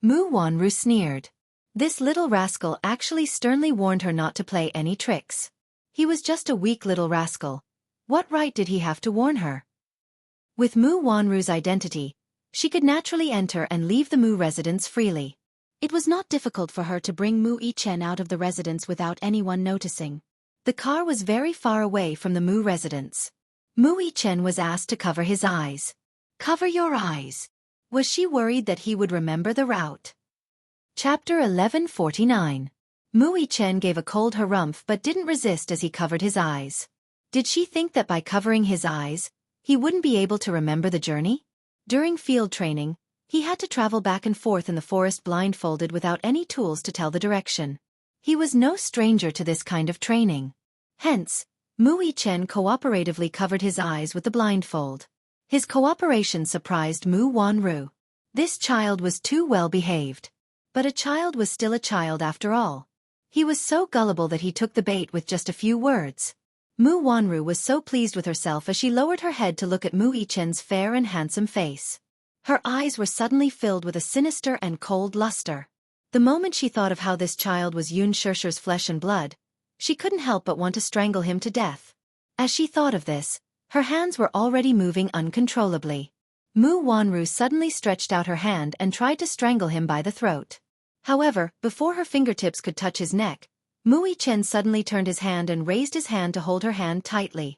Mu Wanru sneered. This little rascal actually sternly warned her not to play any tricks. He was just a weak little rascal. What right did he have to warn her? With Mu Wanru's identity, she could naturally enter and leave the Mu residence freely. It was not difficult for her to bring Mu Yichen out of the residence without anyone noticing. The car was very far away from the Mu residence. Mu Yichen was asked to cover his eyes. Cover your eyes. Was she worried that he would remember the route? Chapter 1149. Mu Yichen gave a cold harumph but didn't resist as he covered his eyes. Did she think that by covering his eyes, he wouldn't be able to remember the journey? During field training, he had to travel back and forth in the forest blindfolded without any tools to tell the direction. He was no stranger to this kind of training. Hence, Mu Yichen cooperatively covered his eyes with the blindfold. His cooperation surprised Mu Wanru. This child was too well behaved. But a child was still a child after all. He was so gullible that he took the bait with just a few words. Mu Wanru was so pleased with herself as she lowered her head to look at Mu Yichen's fair and handsome face. Her eyes were suddenly filled with a sinister and cold luster. The moment she thought of how this child was Yun Shirshir's flesh and blood, she couldn't help but want to strangle him to death. As she thought of this, her hands were already moving uncontrollably. Mu Wanru suddenly stretched out her hand and tried to strangle him by the throat. However, before her fingertips could touch his neck, Mu Yichen suddenly turned his hand and raised his hand to hold her hand tightly.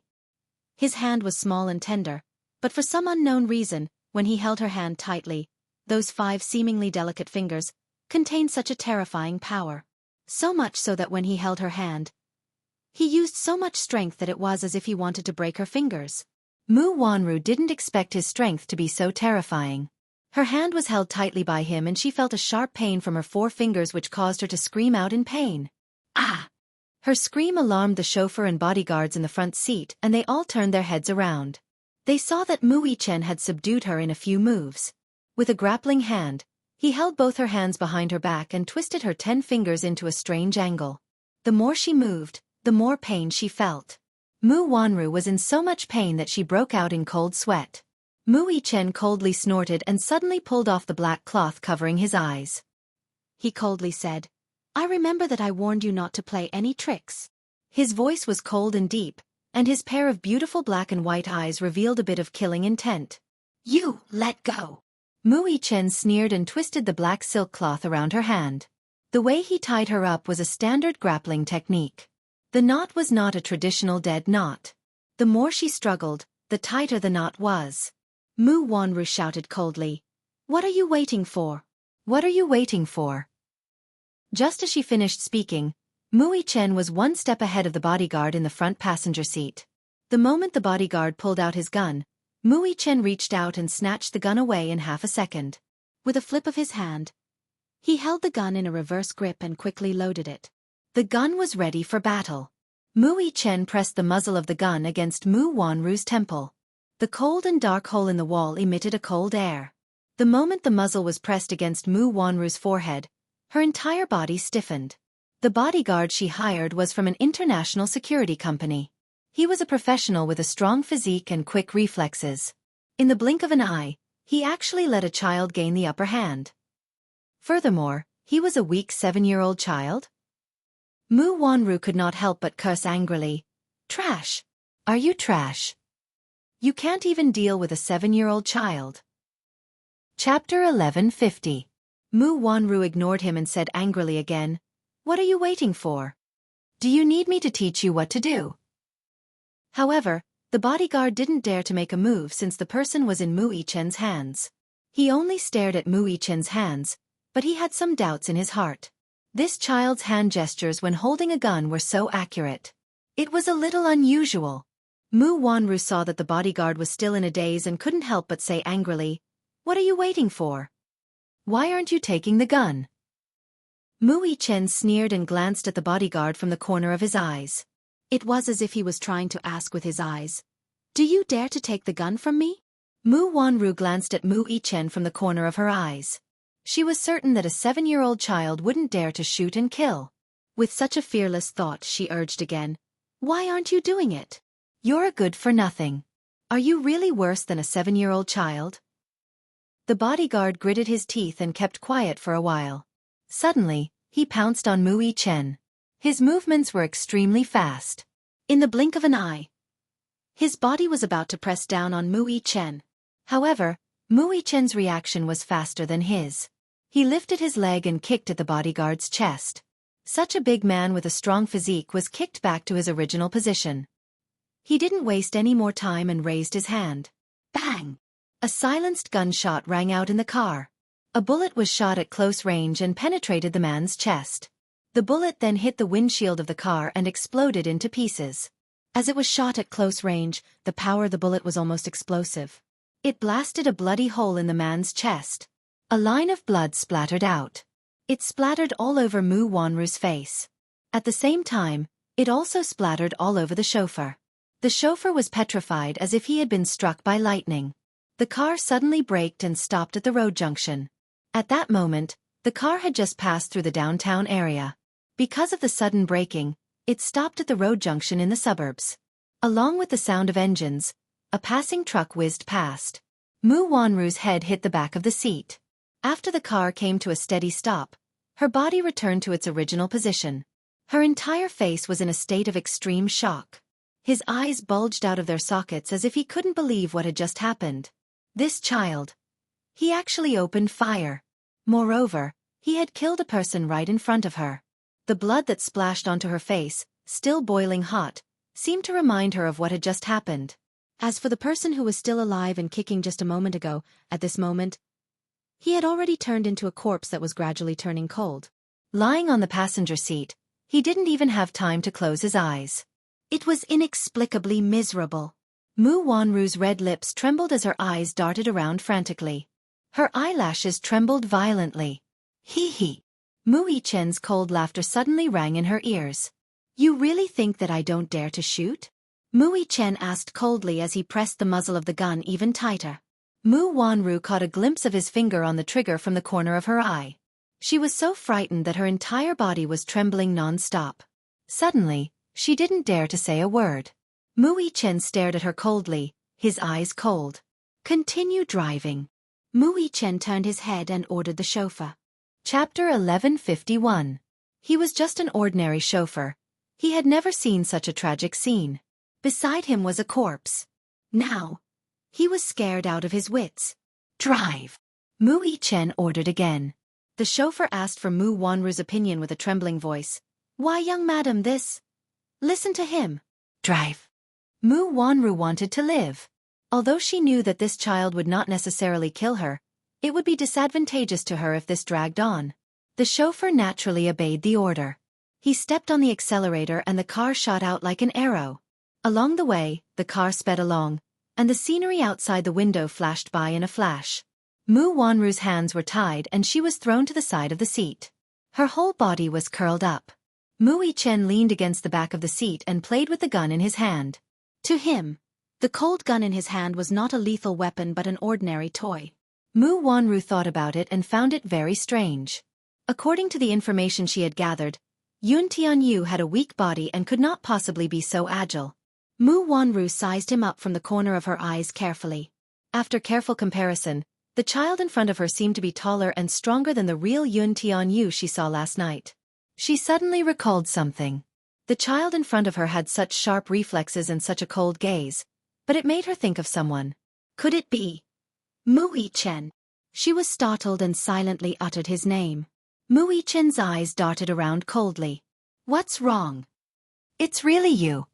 His hand was small and tender, but for some unknown reason, when he held her hand tightly, those 5 seemingly delicate fingers contained such a terrifying power. So much so that when he held her hand, he used so much strength that it was as if he wanted to break her fingers. Mu Wanru didn't expect his strength to be so terrifying. Her hand was held tightly by him and she felt a sharp pain from her 4 fingers which caused her to scream out in pain. Ah! Her scream alarmed the chauffeur and bodyguards in the front seat and they all turned their heads around. They saw that Mu Yichen had subdued her in a few moves. With a grappling hand, he held both her hands behind her back and twisted her 10 fingers into a strange angle. The more she moved, the more pain she felt. Mu Wanru was in so much pain that she broke out in cold sweat. Mu Yichen coldly snorted and suddenly pulled off the black cloth covering his eyes. He coldly said, I remember that I warned you not to play any tricks. His voice was cold and deep, and his pair of beautiful black and white eyes revealed a bit of killing intent. You, let go. Mu Yichen sneered and twisted the black silk cloth around her hand. The way he tied her up was a standard grappling technique. The knot was not a traditional dead knot. The more she struggled, the tighter the knot was. Mu Wanru shouted coldly, What are you waiting for? What are you waiting for? Just as she finished speaking, Mu Yichen was 1 step ahead of the bodyguard in the front passenger seat. The moment the bodyguard pulled out his gun, Mu Yichen reached out and snatched the gun away in half a second. With a flip of his hand, he held the gun in a reverse grip and quickly loaded it. The gun was ready for battle. Mu Yichen pressed the muzzle of the gun against Mu Wanru's temple. The cold and dark hole in the wall emitted a cold air. The moment the muzzle was pressed against Mu Wanru's forehead, her entire body stiffened. The bodyguard she hired was from an international security company. He was a professional with a strong physique and quick reflexes. In the blink of an eye, he actually let a child gain the upper hand. Furthermore, he was a weak 7-year-old child. Mu Wanru could not help but curse angrily. Trash! Are you trash? You can't even deal with a 7-year-old child. Chapter 1150. Mu Wanru ignored him and said angrily again, What are you waiting for? Do you need me to teach you what to do? However, the bodyguard didn't dare to make a move since the person was in Mu Yichen's hands. He only stared at Mu Yichen's hands, but he had some doubts in his heart. This child's hand gestures when holding a gun were so accurate. It was a little unusual. Mu Wanru saw that the bodyguard was still in a daze and couldn't help but say angrily, "What are you waiting for? Why aren't you taking the gun?" Mu Yichen sneered and glanced at the bodyguard from the corner of his eyes. It was as if he was trying to ask with his eyes, "Do you dare to take the gun from me?" Mu Wanru glanced at Mu Yichen from the corner of her eyes. She was certain that a 7-year-old child wouldn't dare to shoot and kill. With such a fearless thought, she urged again, "Why aren't you doing it? You're a good-for-nothing. Are you really worse than a 7-year-old child?" The bodyguard gritted his teeth and kept quiet for a while. Suddenly, he pounced on Mu Yichen. His movements were extremely fast. In the blink of an eye, his body was about to press down on Mu Yichen. However, Mu Yichen's reaction was faster than his. He lifted his leg and kicked at the bodyguard's chest. Such a big man with a strong physique was kicked back to his original position. He didn't waste any more time and raised his hand. Bang! A silenced gunshot rang out in the car. A bullet was shot at close range and penetrated the man's chest. The bullet then hit the windshield of the car and exploded into pieces. As it was shot at close range, the power of the bullet was almost explosive. It blasted a bloody hole in the man's chest. A line of blood splattered out. It splattered all over Mu Wanru's face. At the same time, it also splattered all over the chauffeur. The chauffeur was petrified as if he had been struck by lightning. The car suddenly braked and stopped at the road junction. At that moment, the car had just passed through the downtown area. Because of the sudden braking, it stopped at the road junction in the suburbs. Along with the sound of engines, a passing truck whizzed past. Mu Wanru's head hit the back of the seat. After the car came to a steady stop, her body returned to its original position. Her entire face was in a state of extreme shock. His eyes bulged out of their sockets as if he couldn't believe what had just happened. This child. He actually opened fire. Moreover, he had killed a person right in front of her. The blood that splashed onto her face, still boiling hot, seemed to remind her of what had just happened. As for the person who was still alive and kicking just a moment ago, at this moment, he had already turned into a corpse that was gradually turning cold. Lying on the passenger seat, he didn't even have time to close his eyes. It was inexplicably miserable. Mu Wanru's red lips trembled as her eyes darted around frantically. Her eyelashes trembled violently. Hee hee. Mu Yichen's cold laughter suddenly rang in her ears. "You really think that I don't dare to shoot?" Mu Yichen asked coldly as he pressed the muzzle of the gun even tighter. Mu Wanru caught a glimpse of his finger on the trigger from the corner of her eye. She was so frightened that her entire body was trembling non-stop. Suddenly, she didn't dare to say a word. Mu Yichen stared at her coldly, his eyes cold. "Continue driving." Mu Yichen turned his head and ordered the chauffeur. Chapter 1151. He was just an ordinary chauffeur. He had never seen such a tragic scene. Beside him was a corpse. Now, he was scared out of his wits. "Drive!" Mu Yichen ordered again. The chauffeur asked for Mu Wanru's opinion with a trembling voice. "Why, young madam, this? Listen to him." "Drive." Mu Wanru wanted to live. Although she knew that this child would not necessarily kill her, it would be disadvantageous to her if this dragged on. The chauffeur naturally obeyed the order. He stepped on the accelerator and the car shot out like an arrow. Along the way, the car sped along, and the scenery outside the window flashed by in a flash. Mu Wanru's hands were tied and she was thrown to the side of the seat. Her whole body was curled up. Mu Yichen leaned against the back of the seat and played with the gun in his hand. To him, the cold gun in his hand was not a lethal weapon but an ordinary toy. Mu Wanru thought about it and found it very strange. According to the information she had gathered, Yun Tianyu had a weak body and could not possibly be so agile. Mu Wanru sized him up from the corner of her eyes carefully. After careful comparison, the child in front of her seemed to be taller and stronger than the real Yun Tianyu she saw last night. She suddenly recalled something. The child in front of her had such sharp reflexes and such a cold gaze, but it made her think of someone. Could it be Mu Yichen? She was startled and silently uttered his name. Mu Yichen's eyes darted around coldly. "What's wrong?" "It's really you."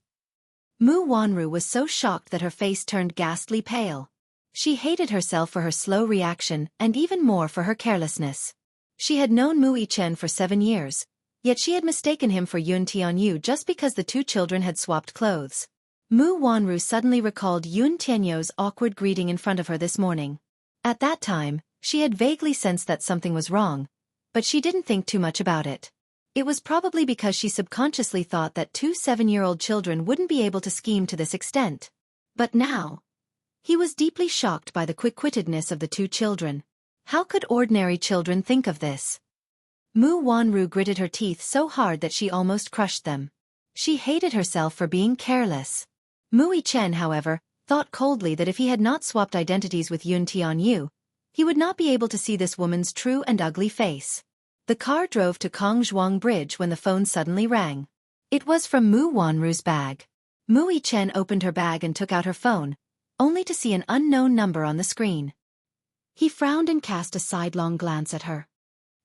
Mu Wanru was so shocked that her face turned ghastly pale. She hated herself for her slow reaction and even more for her carelessness. She had known Mu Yichen for 7 years, yet she had mistaken him for Yun Tianyu just because the two children had swapped clothes. Mu Wanru suddenly recalled Yun Tianyu's awkward greeting in front of her this morning. At that time, she had vaguely sensed that something was wrong, but she didn't think too much about it. It was probably because she subconsciously thought that 2 7-year-old children wouldn't be able to scheme to this extent. But now, he was deeply shocked by the quick-wittedness of the two children. How could ordinary children think of this? Mu Wanru gritted her teeth so hard that she almost crushed them. She hated herself for being careless. Mu Yichen, however, thought coldly that if he had not swapped identities with Yun Tianyu, he would not be able to see this woman's true and ugly face. The car drove to Kongzhuang Bridge when the phone suddenly rang. It was from Mu Wanru's bag. Mu Yichen opened her bag and took out her phone, only to see an unknown number on the screen. He frowned and cast a sidelong glance at her.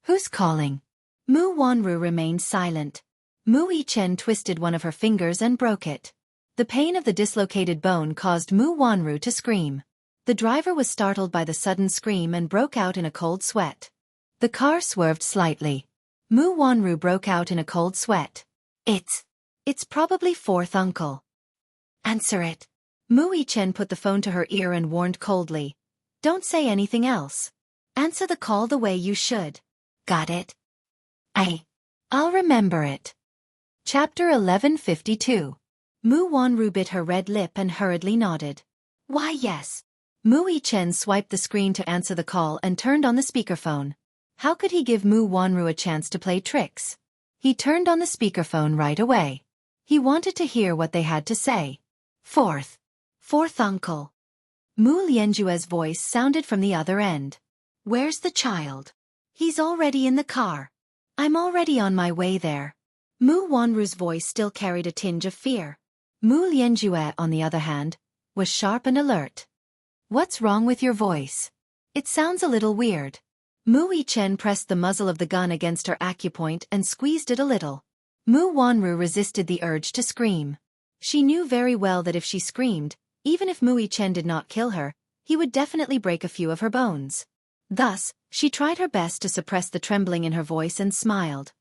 "Who's calling?" Mu Wanru remained silent. Mu Yichen twisted one of her fingers and broke it. The pain of the dislocated bone caused Mu Wanru to scream. The driver was startled by the sudden scream and broke out in a cold sweat. The car swerved slightly. Mu Wanru broke out in a cold sweat. It's probably fourth uncle." "Answer it." Mu Yichen put the phone to her ear and warned coldly. "Don't say anything else. Answer the call the way you should. Got it?" I'll remember it." Chapter 1152. Mu Wanru bit her red lip and hurriedly nodded. "Why yes." Mu Yichen swiped the screen to answer the call and turned on the speakerphone. How could he give Mu Wanru a chance to play tricks? He turned on the speakerphone right away. He wanted to hear what they had to say. Fourth uncle." Mu Lianjue's voice sounded from the other end. "Where's the child?" "He's already in the car. I'm already on my way there." Mu Wanru's voice still carried a tinge of fear. Mu Lianjue, on the other hand, was sharp and alert. "What's wrong with your voice? It sounds a little weird." Mu Yichen pressed the muzzle of the gun against her acupoint and squeezed it a little. Mu Wanru resisted the urge to scream. She knew very well that if she screamed, even if Mu Yichen did not kill her, he would definitely break a few of her bones. Thus, she tried her best to suppress the trembling in her voice and smiled.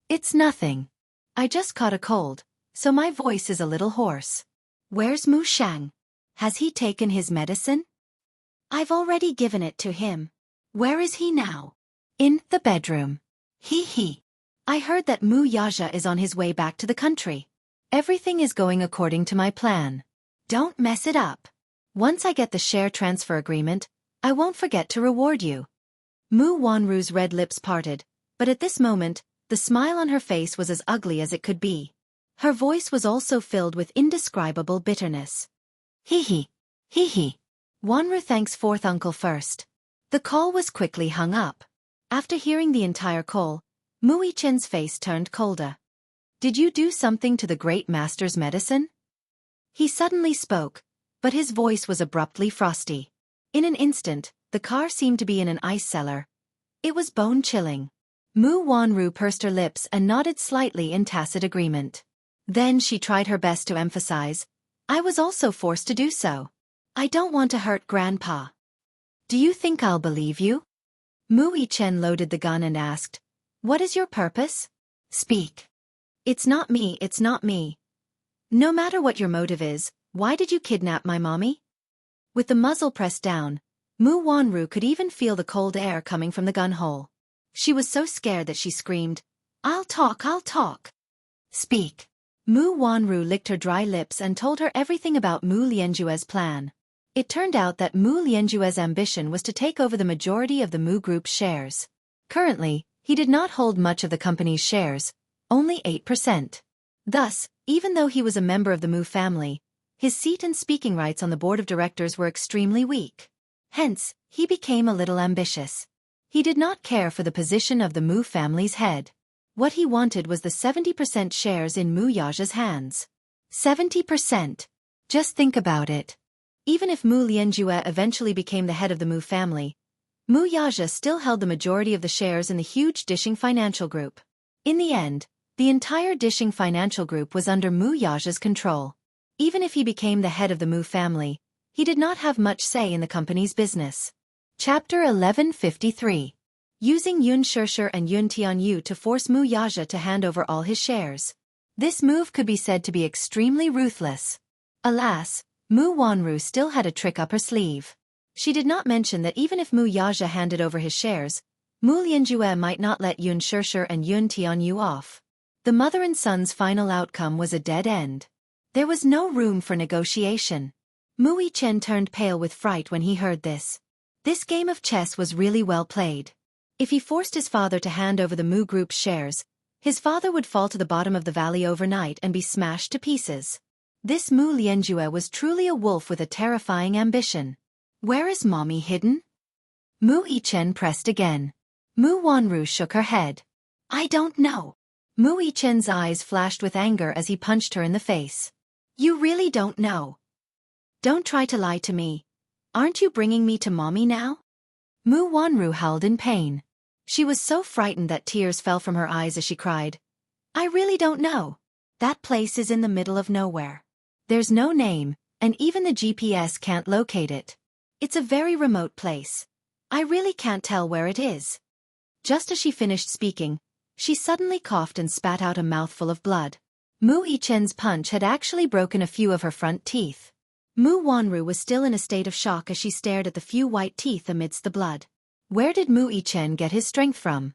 "It's nothing. I just caught a cold, so my voice is a little hoarse." "Where's Mu Shang? Has he taken his medicine?" "I've already given it to him." "Where is he now?" "In the bedroom." He. I heard that Mu Yaja is on his way back to the country. Everything is going according to my plan. Don't mess it up. Once I get the share transfer agreement, I won't forget to reward you." Mu Wanru's red lips parted, but at this moment, the smile on her face was as ugly as it could be. Her voice was also filled with indescribable bitterness. He. Wanru thanks fourth uncle first." The call was quickly hung up. After hearing the entire call, Mu Yichen's face turned colder. "Did you do something to the great master's medicine?" He suddenly spoke, but his voice was abruptly frosty. In an instant, the car seemed to be in an ice cellar. It was bone-chilling. Mu Wanru pursed her lips and nodded slightly in tacit agreement. Then she tried her best to emphasize, "I was also forced to do so. I don't want to hurt Grandpa." "Do you think I'll believe you?" Mu Yichen loaded the gun and asked, "What is your purpose? Speak." It's not me. No matter what your motive is, why did you kidnap my mommy?" With the muzzle pressed down, Mu Wanru could even feel the cold air coming from the gun hole. She was so scared that she screamed, I'll talk. "Speak." Mu Wanru licked her dry lips and told her everything about Mu Lianjue's plan. It turned out that Mu Lianjue's ambition was to take over the majority of the Mu Group's shares. Currently, he did not hold much of the company's shares, only 8%. Thus, even though he was a member of the Mu family, his seat and speaking rights on the board of directors were extremely weak. Hence, he became a little ambitious. He did not care for the position of the Mu family's head. What he wanted was the 70% shares in Mu Yaja's hands. 70%. Just think about it. Even if Mu Lianjue eventually became the head of the Mu family, Mu Yaja still held the majority of the shares in the huge Dishing Financial Group. In the end, the entire Dishing Financial Group was under Mu Yaja's control. Even if he became the head of the Mu family, He did not have much say in the company's business. Chapter 1153. Using Yun Shirshir and Yun Tianyu to force Mu Yaja to hand over all his shares. This move could be said to be extremely ruthless. Alas, Mu Wanru still had a trick up her sleeve. She did not mention that even if Mu Yaja handed over his shares, Mu Lianjue might not let Yun Shirshir and Yun Tianyu off. The mother and son's final outcome was a dead end. There was no room for negotiation. Mu Yichen turned pale with fright when he heard this. This game of chess was really well played. If he forced his father to hand over the Mu Group's shares, his father would fall to the bottom of the valley overnight and be smashed to pieces. This Mu Lianjue was truly a wolf with a terrifying ambition. Where is mommy hidden? Mu Yichen pressed again. Mu Wanru shook her head. I don't know. Mu Yichen's eyes flashed with anger as he punched her in the face. You really don't know. Don't try to lie to me. Aren't you bringing me to mommy now? Mu Wanru howled in pain. She was so frightened that tears fell from her eyes as she cried. I really don't know. That place is in the middle of nowhere. There's no name, and even the GPS can't locate it. It's a very remote place. I really can't tell where it is. Just as she finished speaking, she suddenly coughed and spat out a mouthful of blood. Mu Yichen's punch had actually broken a few of her front teeth. Mu Wanru was still in a state of shock as she stared at the few white teeth amidst the blood. Where did Mu Yichen get his strength from?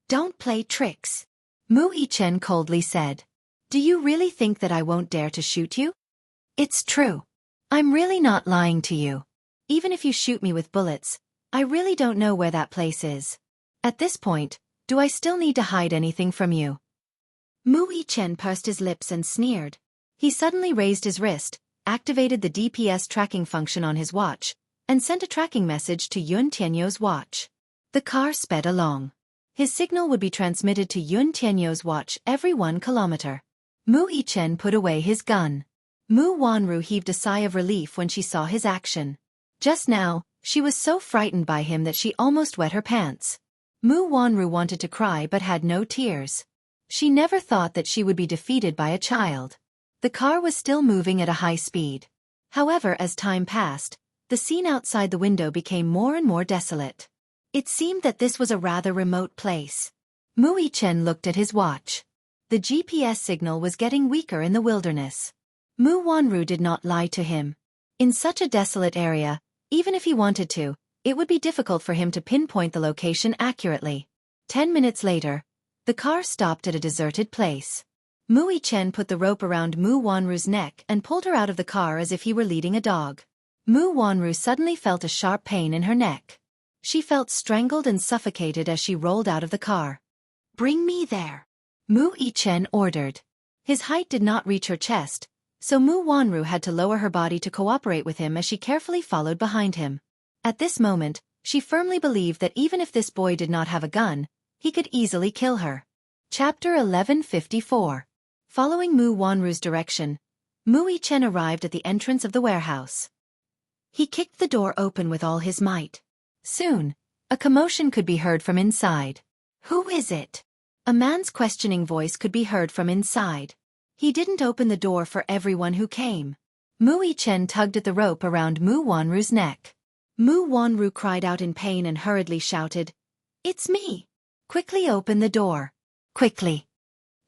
Don't play tricks. Mu Yichen coldly said. Do you really think that I won't dare to shoot you? It's true. I'm really not lying to you. Even if you shoot me with bullets, I really don't know where that place is. At this point, do I still need to hide anything from you? Mu Yichen pursed his lips and sneered. He suddenly raised his wrist, activated the DPS tracking function on his watch, and sent a tracking message to Yun Tianyu's watch. The car sped along. His signal would be transmitted to Yun Tianyu's watch every 1 kilometer. Mu Yichen put away his gun. Mu Wanru heaved a sigh of relief when she saw his action. Just now, she was so frightened by him that she almost wet her pants. Mu Wanru wanted to cry but had no tears. She never thought that she would be defeated by a child. The car was still moving at a high speed. However, as time passed, the scene outside the window became more and more desolate. It seemed that this was a rather remote place. Mu Yichen looked at his watch. The GPS signal was getting weaker in the wilderness. Mu Wanru did not lie to him. In such a desolate area, even if he wanted to, it would be difficult for him to pinpoint the location accurately. 10 minutes later, the car stopped at a deserted place. Mu Yichen put the rope around Mu Wanru's neck and pulled her out of the car as if he were leading a dog. Mu Wanru suddenly felt a sharp pain in her neck. She felt strangled and suffocated as she rolled out of the car. Bring me there, Mu Yichen ordered. His height did not reach her chest, so Mu Wanru had to lower her body to cooperate with him as she carefully followed behind him. At this moment, she firmly believed that even if this boy did not have a gun, he could easily kill her. Chapter 1154. Following Mu Wanru's direction, Mu Yichen arrived at the entrance of the warehouse. He kicked the door open with all his might. Soon, a commotion could be heard from inside. Who is it? A man's questioning voice could be heard from inside. He didn't open the door for everyone who came. Mu Yichen tugged at the rope around Mu Wanru's neck. Mu Wanru cried out in pain and hurriedly shouted, It's me! Quickly open the door. Quickly!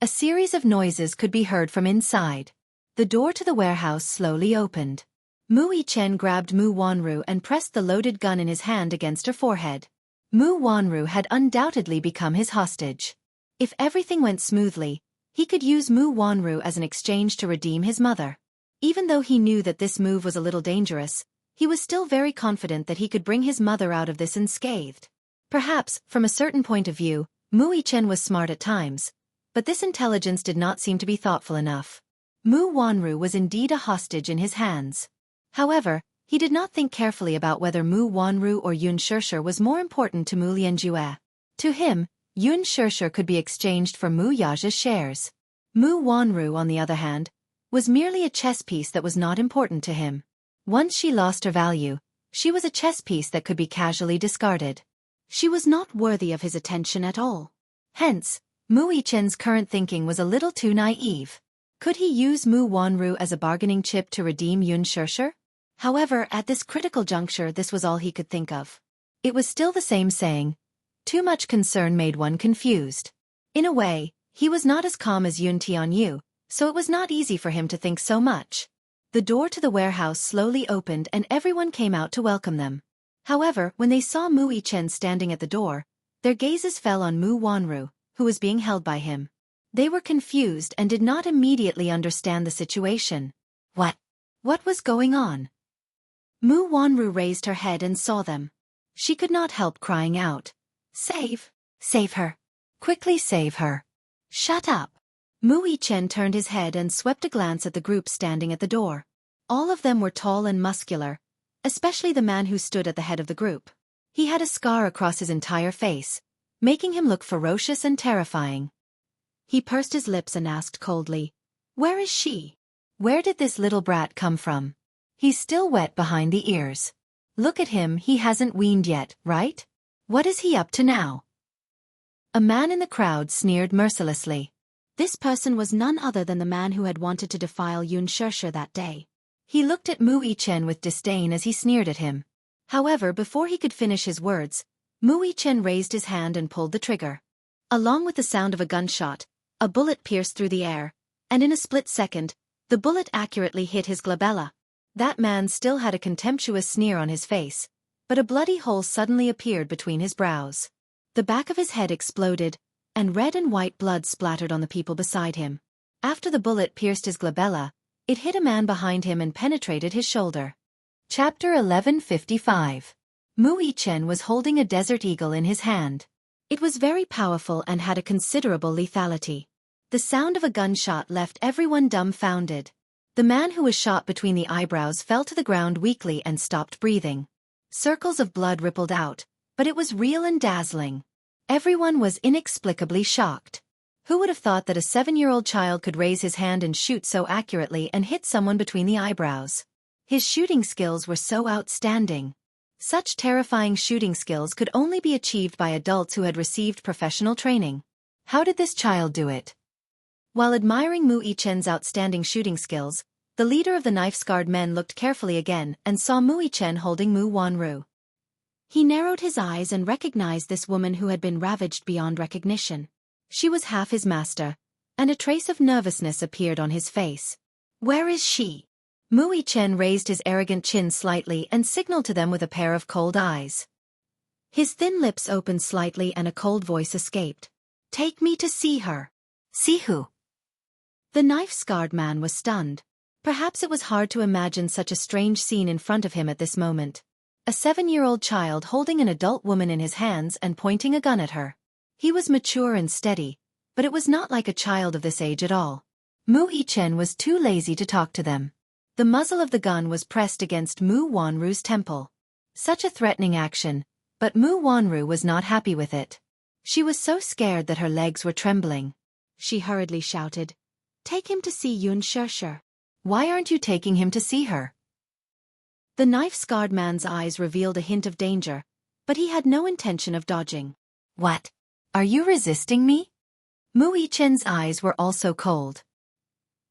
A series of noises could be heard from inside. The door to the warehouse slowly opened. Mu Yichen grabbed Mu Wanru and pressed the loaded gun in his hand against her forehead. Mu Wanru had undoubtedly become his hostage. If everything went smoothly, he could use Mu Wanru as an exchange to redeem his mother. Even though he knew that this move was a little dangerous, he was still very confident that he could bring his mother out of this unscathed. Perhaps, from a certain point of view, Mu Yichen was smart at times, but this intelligence did not seem to be thoughtful enough. Mu Wanru was indeed a hostage in his hands. However, he did not think carefully about whether Mu Wanru or Yun Shirshir was more important to Mu Lianjue. To him, Yun Shirshir could be exchanged for Mu Yaja's shares. Mu Wanru, on the other hand, was merely a chess piece that was not important to him. Once she lost her value, she was a chess piece that could be casually discarded. She was not worthy of his attention at all. Hence, Mu Yichen's current thinking was a little too naive. Could he use Mu Wanru as a bargaining chip to redeem Yun Shirshir? However, at this critical juncture this was all he could think of. It was still the same saying, too much concern made one confused. In a way, he was not as calm as Yun Tianyu, so it was not easy for him to think so much. The door to the warehouse slowly opened and everyone came out to welcome them. However, when they saw Mu Yichen standing at the door, their gazes fell on Mu Wanru, who was being held by him. They were confused and did not immediately understand the situation. What was going on? Mu Wanru raised her head and saw them. She could not help crying out. Save her. Quickly save her. Shut up. Mu Yichen turned his head and swept a glance at the group standing at the door. All of them were tall and muscular, especially the man who stood at the head of the group. He had a scar across his entire face, making him look ferocious and terrifying. He pursed his lips and asked coldly, "Where is she? Where did this little brat come from? He's still wet behind the ears. Look at him, he hasn't weaned yet, right? What is he up to now?" A man in the crowd sneered mercilessly. This person was none other than the man who had wanted to defile Yun Sheshe that day. He looked at Mu Yichen with disdain as he sneered at him. However, before he could finish his words, Mu Yichen raised his hand and pulled the trigger. Along with the sound of a gunshot, a bullet pierced through the air, and in a split second, the bullet accurately hit his glabella. That man still had a contemptuous sneer on his face, but a bloody hole suddenly appeared between his brows. The back of his head exploded, and red and white blood splattered on the people beside him. After the bullet pierced his glabella, it hit a man behind him and penetrated his shoulder. Chapter 1155. Mu Yichen was holding a desert eagle in his hand. It was very powerful and had a considerable lethality. The sound of a gunshot left everyone dumbfounded. The man who was shot between the eyebrows fell to the ground weakly and stopped breathing. Circles of blood rippled out, but it was real and dazzling. Everyone was inexplicably shocked. Who would have thought that a 7-year-old child could raise his hand and shoot so accurately and hit someone between the eyebrows? His shooting skills were so outstanding. Such terrifying shooting skills could only be achieved by adults who had received professional training. How did this child do it? While admiring Mu Yichen's outstanding shooting skills, the leader of the knife-scarred men looked carefully again and saw Mu Yichen holding Mu Wanru. He narrowed his eyes and recognized this woman who had been ravaged beyond recognition. She was half his master, and a trace of nervousness appeared on his face. "Where is she?" Mu Yichen raised his arrogant chin slightly and signaled to them with a pair of cold eyes. His thin lips opened slightly and a cold voice escaped. "Take me to see her." "See who?" The knife-scarred man was stunned. Perhaps it was hard to imagine such a strange scene in front of him at this moment. A 7-year-old child holding an adult woman in his hands and pointing a gun at her. He was mature and steady, but it was not like a child of this age at all. Mu Yichen was too lazy to talk to them. The muzzle of the gun was pressed against Mu Wanru's temple. Such a threatening action, but Mu Wanru was not happy with it. She was so scared that her legs were trembling. She hurriedly shouted, "Take him to see Yun Sheshe." "Why aren't you taking him to see her?" The knife-scarred man's eyes revealed a hint of danger, but he had no intention of dodging. "What? Are you resisting me?" Mu Yichen's eyes were also cold.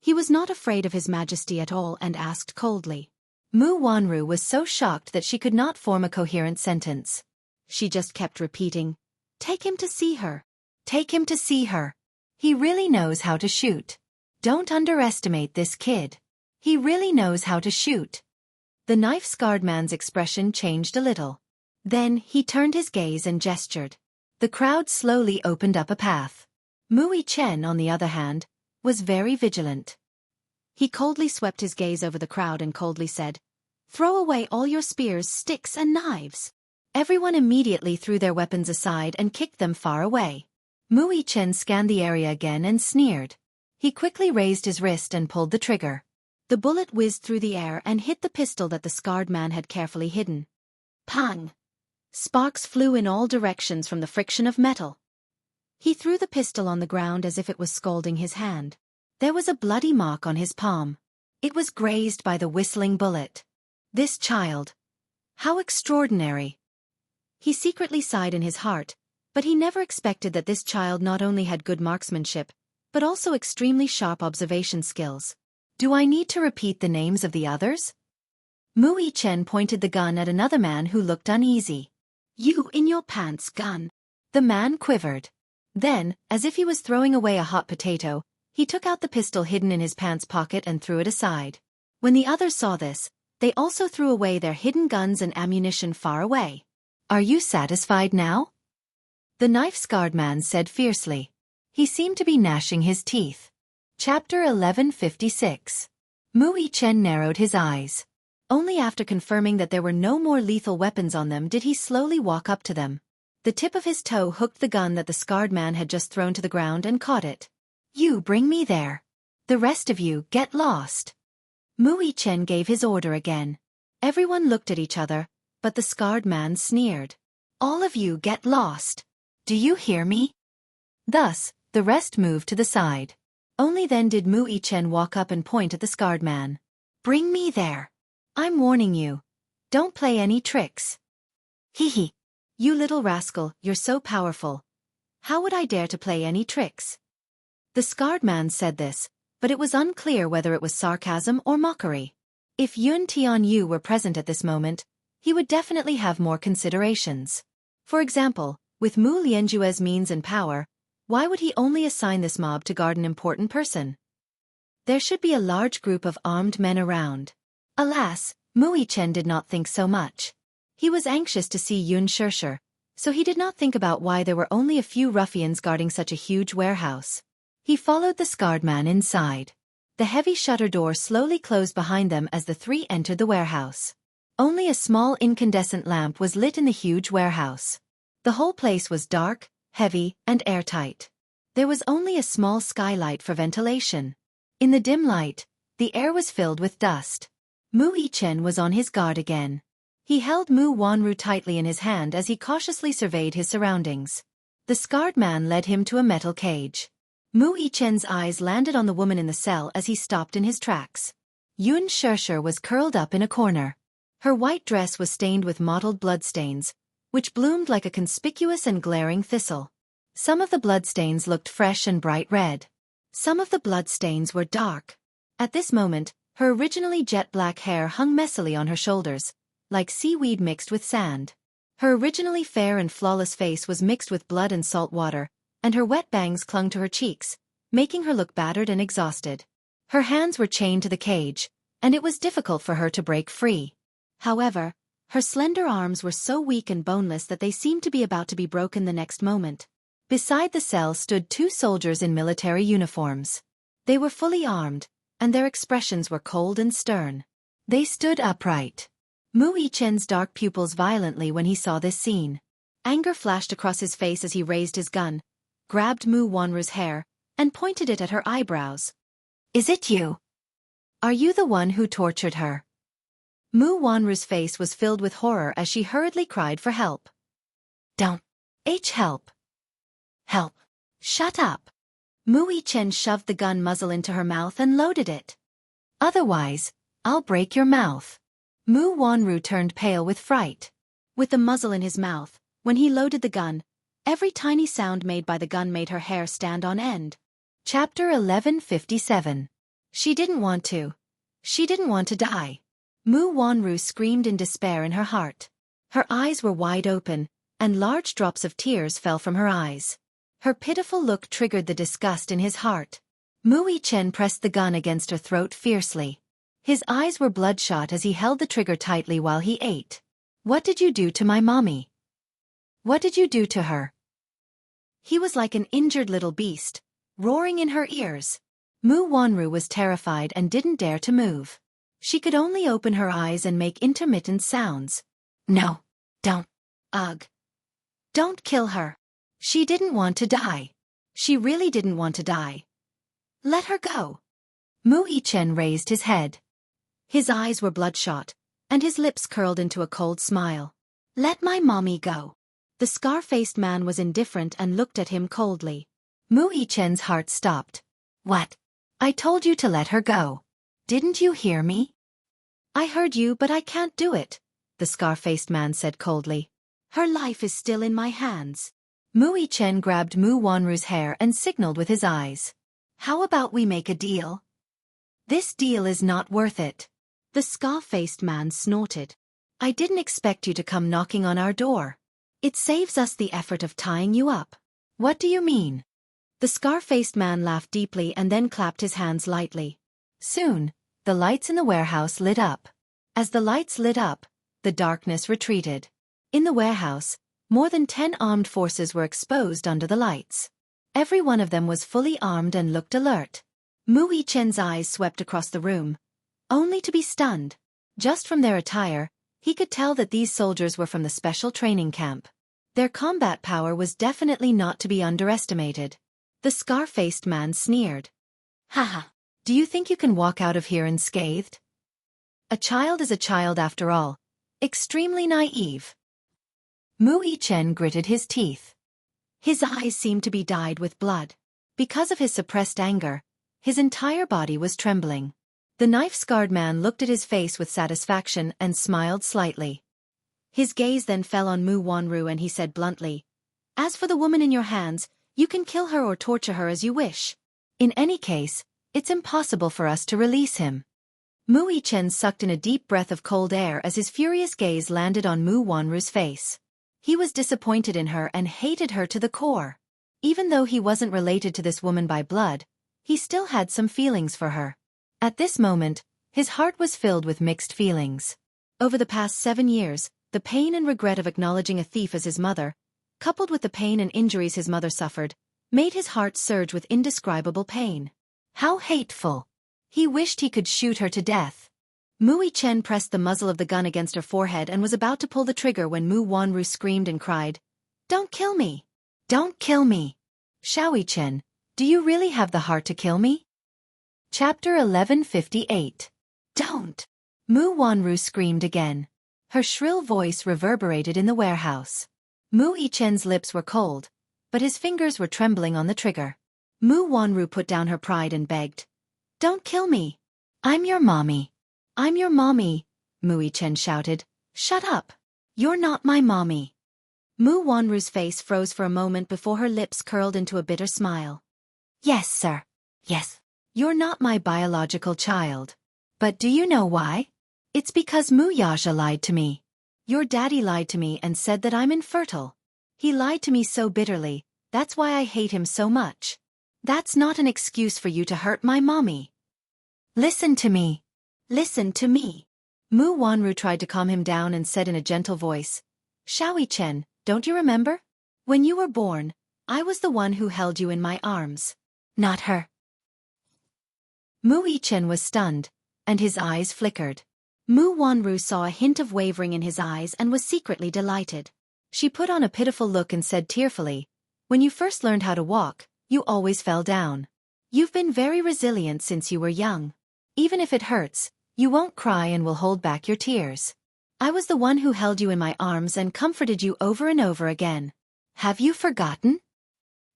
He was not afraid of His Majesty at all and asked coldly. Mu Wanru was so shocked that she could not form a coherent sentence. She just kept repeating, "Take him to see her. Take him to see her. He really knows how to shoot. Don't underestimate this kid. He really knows how to shoot." The knife-scarred man's expression changed a little. Then he turned his gaze and gestured. The crowd slowly opened up a path. Mu Yichen, on the other hand, was very vigilant. He coldly swept his gaze over the crowd and coldly said, "Throw away all your spears, sticks, and knives." Everyone immediately threw their weapons aside and kicked them far away. Mu Yichen scanned the area again and sneered. He quickly raised his wrist and pulled the trigger. The bullet whizzed through the air and hit the pistol that the scarred man had carefully hidden. Pang! Sparks flew in all directions from the friction of metal. He threw the pistol on the ground as if it was scalding his hand. There was a bloody mark on his palm. It was grazed by the whistling bullet. This child. How extraordinary. He secretly sighed in his heart, but he never expected that this child not only had good marksmanship, but also extremely sharp observation skills. Do I need to repeat the names of the others? Mu Yi-chen pointed the gun at another man who looked uneasy. "You in your pants, gun." The man quivered. Then, as if he was throwing away a hot potato, he took out the pistol hidden in his pants pocket and threw it aside. When the others saw this, they also threw away their hidden guns and ammunition far away. "Are you satisfied now?" the knife-scarred man said fiercely. He seemed to be gnashing his teeth. Chapter 1156. Mu Yi-chen narrowed his eyes. Only after confirming that there were no more lethal weapons on them did he slowly walk up to them. The tip of his toe hooked the gun that the scarred man had just thrown to the ground and caught it. "You bring me there. The rest of you get lost." Mu Yi-chen gave his order again. Everyone looked at each other, but the scarred man sneered. "All of you get lost. Do you hear me?" Thus, the rest moved to the side. Only then did Mu Yi-chen walk up and point at the scarred man. "Bring me there. I'm warning you. Don't play any tricks." "Hee hee. You little rascal, you're so powerful. How would I dare to play any tricks?" The scarred man said this, but it was unclear whether it was sarcasm or mockery. If Yun Tianyu were present at this moment, he would definitely have more considerations. For example, with Mu Lianjue's means and power, why would he only assign this mob to guard an important person? There should be a large group of armed men around. Alas, Mu Yi-chen did not think so much. He was anxious to see Yun Shirshir, so he did not think about why there were only a few ruffians guarding such a huge warehouse. He followed the scarred man inside. The heavy shutter door slowly closed behind them as the three entered the warehouse. Only a small incandescent lamp was lit in the huge warehouse. The whole place was dark, heavy, and airtight. There was only a small skylight for ventilation. In the dim light, the air was filled with dust. Mu Yi-chen was on his guard again. He held Mu Wanru tightly in his hand as he cautiously surveyed his surroundings. The scarred man led him to a metal cage. Mu Yi-chen's eyes landed on the woman in the cell as he stopped in his tracks. Yun Shirshir was curled up in a corner. Her white dress was stained with mottled bloodstains, which bloomed like a conspicuous and glaring thistle. Some of the bloodstains looked fresh and bright red. Some of the bloodstains were dark. At this moment, her originally jet-black hair hung messily on her shoulders, like seaweed mixed with sand. Her originally fair and flawless face was mixed with blood and salt water, and her wet bangs clung to her cheeks, making her look battered and exhausted. Her hands were chained to the cage, and it was difficult for her to break free. However, her slender arms were so weak and boneless that they seemed to be about to be broken the next moment. Beside the cell stood two soldiers in military uniforms. They were fully armed, and their expressions were cold and stern. They stood upright. Mu Yi-chen's dark pupils violently when he saw this scene. Anger flashed across his face as he raised his gun, grabbed Mu Wanru's hair, and pointed it at her eyebrows. "Is it you? Are you the one who tortured her?" Mu Wanru's face was filled with horror as she hurriedly cried for help. "Don't. Help. Help. Shut up." Mu Yi-chen shoved the gun muzzle into her mouth and loaded it. "Otherwise, I'll break your mouth." Mu Wanru turned pale with fright. With the muzzle in his mouth, when he loaded the gun, every tiny sound made by the gun made her hair stand on end. Chapter 1157. She didn't want to. She didn't want to die. Mu Wanru screamed in despair in her heart. Her eyes were wide open, and large drops of tears fell from her eyes. Her pitiful look triggered the disgust in his heart. Mu Yi-chen pressed the gun against her throat fiercely. His eyes were bloodshot as he held the trigger tightly while he ate. "What did you do to my mommy? What did you do to her?" He was like an injured little beast, roaring in her ears. Mu Wanru was terrified and didn't dare to move. She could only open her eyes and make intermittent sounds. "No, don't. Ugh. Don't kill her. She didn't want to die. She really didn't want to die. Let her go." Mu Yi-chen raised his head. His eyes were bloodshot, and his lips curled into a cold smile. "Let my mommy go." The scar-faced man was indifferent and looked at him coldly. Mu Yi-chen's heart stopped. "What? I told you to let her go. Didn't you hear me?" "I heard you, but I can't do it," the scar-faced man said coldly. "Her life is still in my hands." Mu Yi-chen grabbed Mu Wanru's hair and signaled with his eyes. "How about we make a deal?" "This deal is not worth it." The scar-faced man snorted. I didn't expect you to come knocking on our door. It saves us the effort of tying you up. What do you mean? The scar-faced man laughed deeply and then clapped his hands lightly. Soon, the lights in the warehouse lit up. As the lights lit up, the darkness retreated. In the warehouse, more than 10 armed forces were exposed under the lights. Every one of them was fully armed and looked alert. Mu Yichen's eyes swept across the room, only to be stunned. Just from their attire, he could tell that these soldiers were from the special training camp. Their combat power was definitely not to be underestimated. The scar-faced man sneered. Haha, do you think you can walk out of here unscathed? A child is a child after all. Extremely naive. Mu Yichen gritted his teeth. His eyes seemed to be dyed with blood. Because of his suppressed anger, his entire body was trembling. The knife-scarred man looked at his face with satisfaction and smiled slightly. His gaze then fell on Mu Wanru and he said bluntly, "As for the woman in your hands, you can kill her or torture her as you wish. In any case, it's impossible for us to release him." Mu Yichen sucked in a deep breath of cold air as his furious gaze landed on Mu Wanru's face. He was disappointed in her and hated her to the core. Even though he wasn't related to this woman by blood, he still had some feelings for her. At this moment, his heart was filled with mixed feelings. Over the past 7 years, the pain and regret of acknowledging a thief as his mother, coupled with the pain and injuries his mother suffered, made his heart surge with indescribable pain. How hateful! He wished he could shoot her to death. Mu Yichen pressed the muzzle of the gun against her forehead and was about to pull the trigger when Mu Wanru screamed and cried, "Don't kill me! Don't kill me! Xiao Yichen, do you really have the heart to kill me?" Chapter 1158. Don't! Mu Wanru screamed again. Her shrill voice reverberated in the warehouse. Mu Yichen's lips were cold, but his fingers were trembling on the trigger. Mu Wanru put down her pride and begged, "Don't kill me! I'm your mommy! I'm your mommy!" Mu Yichen shouted, "Shut up! You're not my mommy!" Mu Wanru's face froze for a moment before her lips curled into a bitter smile. "Yes, sir. Yes. You're not my biological child. But do you know why? It's because Mu Yaja lied to me. Your daddy lied to me and said that I'm infertile. He lied to me so bitterly, that's why I hate him so much. That's not an excuse for you to hurt my mommy. Listen to me. Listen to me." Mu Wanru tried to calm him down and said in a gentle voice, "Xiao Yichen, don't you remember? When you were born, I was the one who held you in my arms. Not her." Mu Yichen was stunned, and his eyes flickered. Mu Wanru saw a hint of wavering in his eyes and was secretly delighted. She put on a pitiful look and said tearfully, "When you first learned how to walk, you always fell down. You've been very resilient since you were young. Even if it hurts, you won't cry and will hold back your tears. I was the one who held you in my arms and comforted you over and over again. Have you forgotten?"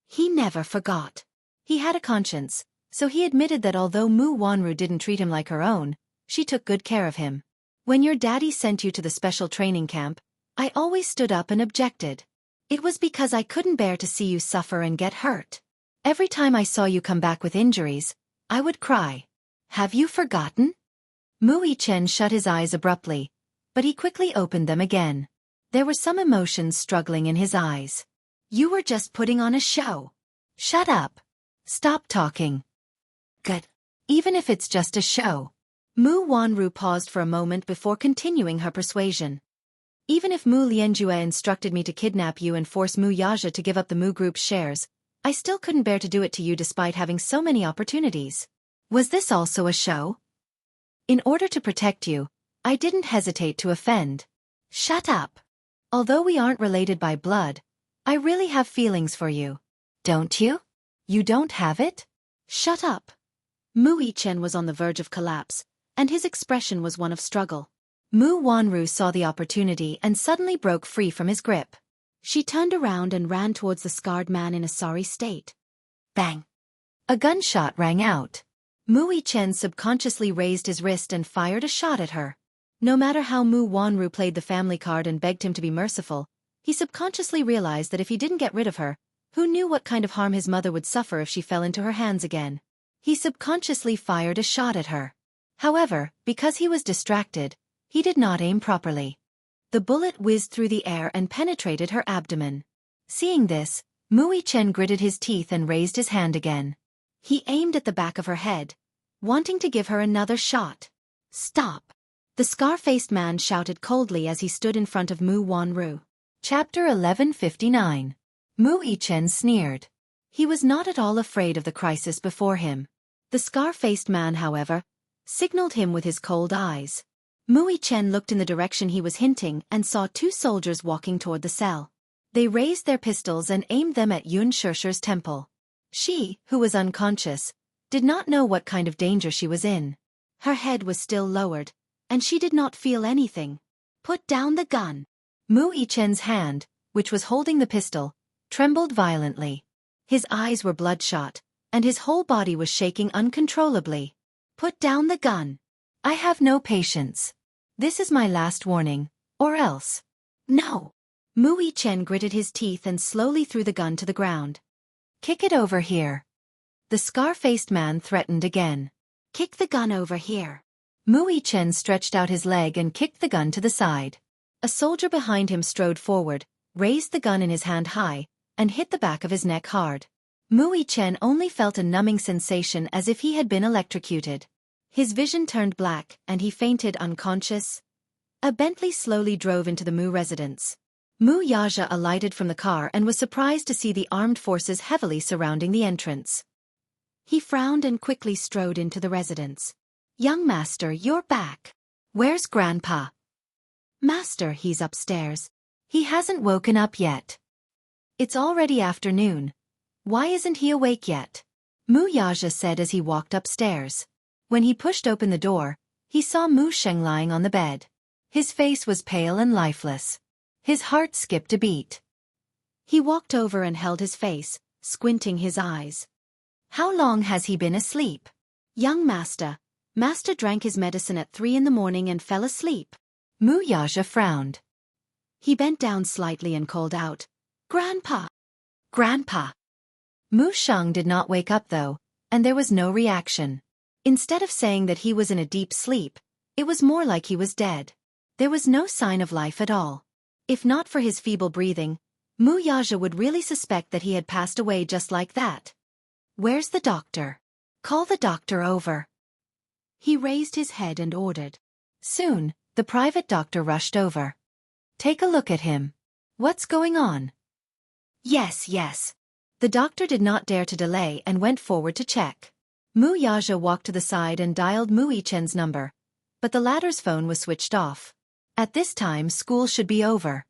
He never forgot. He had a conscience, so he admitted that although Mu Wanru didn't treat him like her own, she took good care of him. "When your daddy sent you to the special training camp, I always stood up and objected. It was because I couldn't bear to see you suffer and get hurt. Every time I saw you come back with injuries, I would cry. Have you forgotten?" Mu Yichen shut his eyes abruptly, but he quickly opened them again. There were some emotions struggling in his eyes. "You were just putting on a show. Shut up. Stop talking." "Good. Even if it's just a show." Mu Wanru paused for a moment before continuing her persuasion. "Even if Mu Lianjue instructed me to kidnap you and force Mu Yaja to give up the Mu Group's shares, I still couldn't bear to do it to you despite having so many opportunities. Was this also a show? In order to protect you, I didn't hesitate to offend." "Shut up. Although we aren't related by blood, I really have feelings for you. Don't you? You don't have it? Shut up." Mu Yichen was on the verge of collapse, and his expression was one of struggle. Mu Wanru saw the opportunity and suddenly broke free from his grip. She turned around and ran towards the scarred man in a sorry state. Bang! A gunshot rang out. Mu Yichen subconsciously raised his wrist and fired a shot at her. No matter how Mu Wanru played the family card and begged him to be merciful, he subconsciously realized that if he didn't get rid of her, who knew what kind of harm his mother would suffer if she fell into her hands again. He subconsciously fired a shot at her. However, because he was distracted, he did not aim properly. The bullet whizzed through the air and penetrated her abdomen. Seeing this, Mu Chen gritted his teeth and raised his hand again. He aimed at the back of her head, wanting to give her another shot. "Stop!" the scar-faced man shouted coldly as he stood in front of Mu Wanru. Chapter 1159. Mu Chen sneered. He was not at all afraid of the crisis before him. The scar-faced man, however, signaled him with his cold eyes. Mu Chen looked in the direction he was hinting and saw two soldiers walking toward the cell. They raised their pistols and aimed them at Yun Shishir's temple. She, who was unconscious, did not know what kind of danger she was in. Her head was still lowered, and she did not feel anything. "Put down the gun." Mu Chen's hand, which was holding the pistol, trembled violently. His eyes were bloodshot, and his whole body was shaking uncontrollably. "Put down the gun. I have no patience. This is my last warning, or else." "No." Mu Chen gritted his teeth and slowly threw the gun to the ground. "Kick it over here." The scar-faced man threatened again. "Kick the gun over here." Mu Chen stretched out his leg and kicked the gun to the side. A soldier behind him strode forward, raised the gun in his hand high, and hit the back of his neck hard. Mu Chen only felt a numbing sensation as if he had been electrocuted. His vision turned black, and he fainted unconscious. A Bentley slowly drove into the Mu residence. Mu Yaja alighted from the car and was surprised to see the armed forces heavily surrounding the entrance. He frowned and quickly strode into the residence. "Young master, you're back. Where's Grandpa?" "Master, he's upstairs. He hasn't woken up yet." "It's already afternoon. Why isn't he awake yet?" Mu Yaja said as he walked upstairs. When he pushed open the door, he saw Mu Sheng lying on the bed. His face was pale and lifeless. His heart skipped a beat. He walked over and held his face, squinting his eyes. "How long has he been asleep?" "Young master. Master drank his medicine at 3 in the morning and fell asleep." Mu Yaja frowned. He bent down slightly and called out, "Grandpa! Grandpa!" Mu Sheng did not wake up though, and there was no reaction. Instead of saying that he was in a deep sleep, it was more like he was dead. There was no sign of life at all. If not for his feeble breathing, Mu Yaja would really suspect that he had passed away just like that. "Where's the doctor? Call the doctor over." He raised his head and ordered. Soon, the private doctor rushed over. "Take a look at him. What's going on?" "Yes, yes." The doctor did not dare to delay and went forward to check. Mu Yaja walked to the side and dialed Mu Chen's number, but the latter's phone was switched off. At this time school should be over.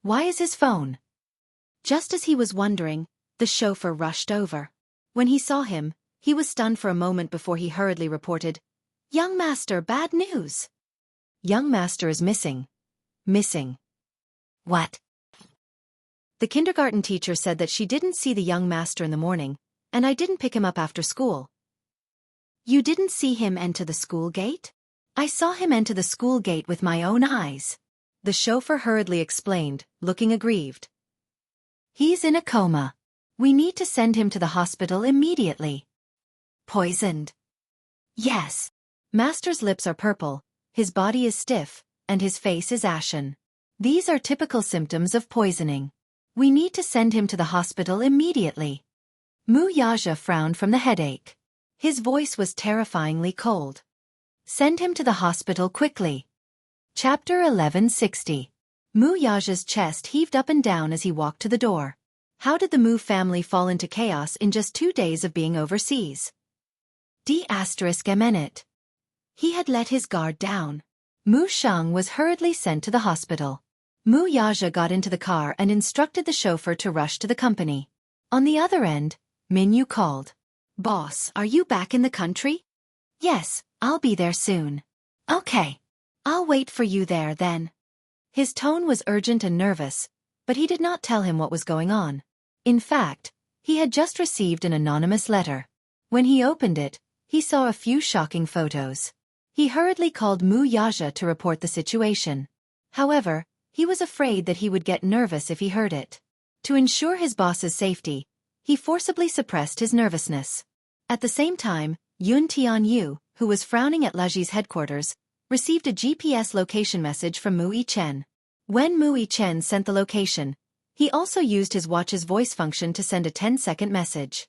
Why is his phone? Just as he was wondering, the chauffeur rushed over. When he saw him, he was stunned for a moment before he hurriedly reported, "Young master, bad news. Young master is missing." "Missing? What?" "The kindergarten teacher said that she didn't see the young master in the morning, and I didn't pick him up after school." "You didn't see him enter the school gate?" "I saw him enter the school gate with my own eyes," the chauffeur hurriedly explained, looking aggrieved. "He's in a coma. We need to send him to the hospital immediately." "Poisoned?" "Yes." Master's lips are purple, his body is stiff, and his face is ashen. These are typical symptoms of poisoning. We need to send him to the hospital immediately. Mu Yaja frowned from the headache. His voice was terrifyingly cold. Send him to the hospital quickly. Chapter 1160. Mu Yaja's chest heaved up and down as he walked to the door. How did the Mu family fall into chaos in just 2 days of being overseas? D***. He had let his guard down. Mu Sheng was hurriedly sent to the hospital. Mu Yaja got into the car and instructed the chauffeur to rush to the company. On the other end, Minyu called. "Boss, are you back in the country?" "Yes, I'll be there soon." "Okay. I'll wait for you there then." His tone was urgent and nervous, but he did not tell him what was going on. In fact, he had just received an anonymous letter. When he opened it, he saw a few shocking photos. He hurriedly called Mu Yaja to report the situation. However, he was afraid that he would get nervous if he heard it. To ensure his boss's safety, he forcibly suppressed his nervousness. At the same time, Yun Tianyu, who was frowning at Laji's headquarters, received a GPS location message from Mu Yichen. When Mu Yichen sent the location, he also used his watch's voice function to send a 10-second message.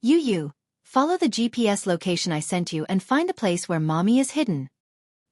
You, follow the GPS location I sent you and find a place where mommy is hidden.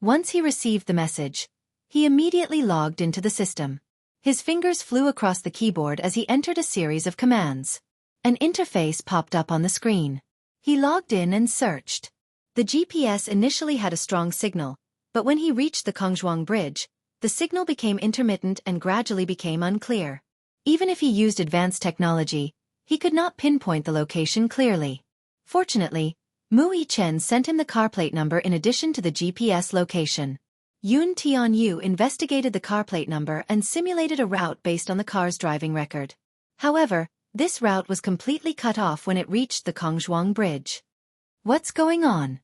Once he received the message, he immediately logged into the system. His fingers flew across the keyboard as he entered a series of commands. An interface popped up on the screen. He logged in and searched. The GPS initially had a strong signal, but when he reached the Kongzhuang Bridge, the signal became intermittent and gradually became unclear. Even if he used advanced technology, he could not pinpoint the location clearly. Fortunately, Mu Yichen sent him the car plate number in addition to the GPS location. Yun Tianyu investigated the car plate number and simulated a route based on the car's driving record. However, this route was completely cut off when it reached the Kongzhuang Bridge. What's going on?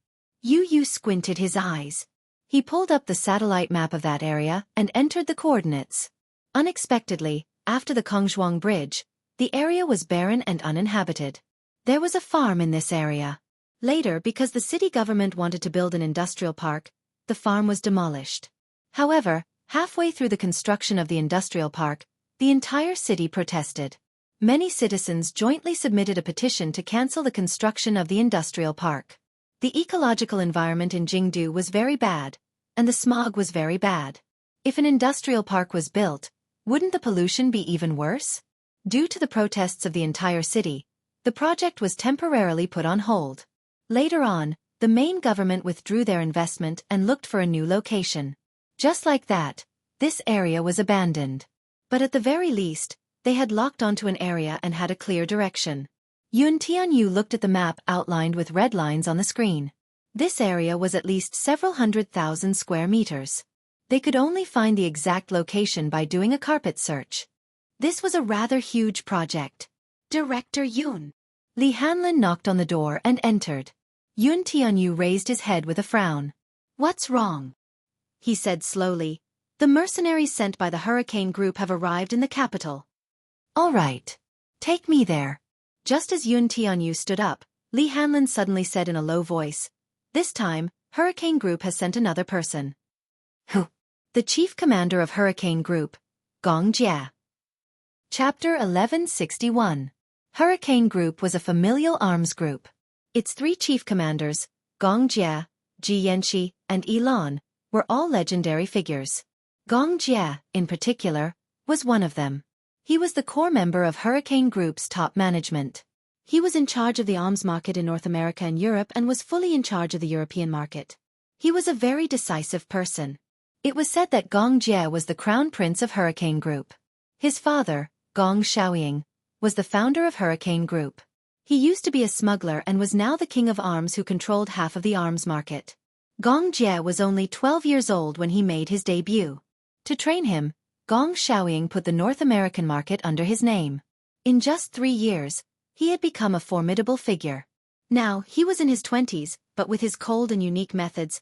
Yu squinted his eyes. He pulled up the satellite map of that area and entered the coordinates. Unexpectedly, after the Kongzhuang Bridge, the area was barren and uninhabited. There was a farm in this area. Later, because the city government wanted to build an industrial park, the farm was demolished. However, halfway through the construction of the industrial park, the entire city protested. Many citizens jointly submitted a petition to cancel the construction of the industrial park. The ecological environment in Jingdu was very bad, and the smog was very bad. If an industrial park was built, wouldn't the pollution be even worse? Due to the protests of the entire city, the project was temporarily put on hold. Later on, the main government withdrew their investment and looked for a new location. Just like that, this area was abandoned. But at the very least, they had locked onto an area and had a clear direction. Yun Tianyu looked at the map outlined with red lines on the screen. This area was at least several 100,000 square meters. They could only find the exact location by doing a carpet search. This was a rather huge project. Director Yun. Li Hanlin knocked on the door and entered. Yun Tianyu raised his head with a frown. What's wrong? He said slowly. The mercenaries sent by the Hurricane Group have arrived in the capital. All right. Take me there. Just as Yun Tianyu stood up, Li Hanlin suddenly said in a low voice, this time, Hurricane Group has sent another person. Who? The chief commander of Hurricane Group, Gong Jia. Chapter 1161. Hurricane Group was a familial arms group. Its three chief commanders, Gong Jia, Ji Yanxi, and Ilan, were all legendary figures. Gong Jia, in particular, was one of them. He was the core member of Hurricane Group's top management. He was in charge of the arms market in North America and Europe and was fully in charge of the European market. He was a very decisive person. It was said that Gong Jie was the crown prince of Hurricane Group. His father, Gong Shaoying, was the founder of Hurricane Group. He used to be a smuggler and was now the king of arms who controlled half of the arms market. Gong Jie was only 12 years old when he made his debut. To train him, Gong Shaoying put the North American market under his name. In just 3 years, he had become a formidable figure. Now, he was in his 20s, but with his cold and unique methods,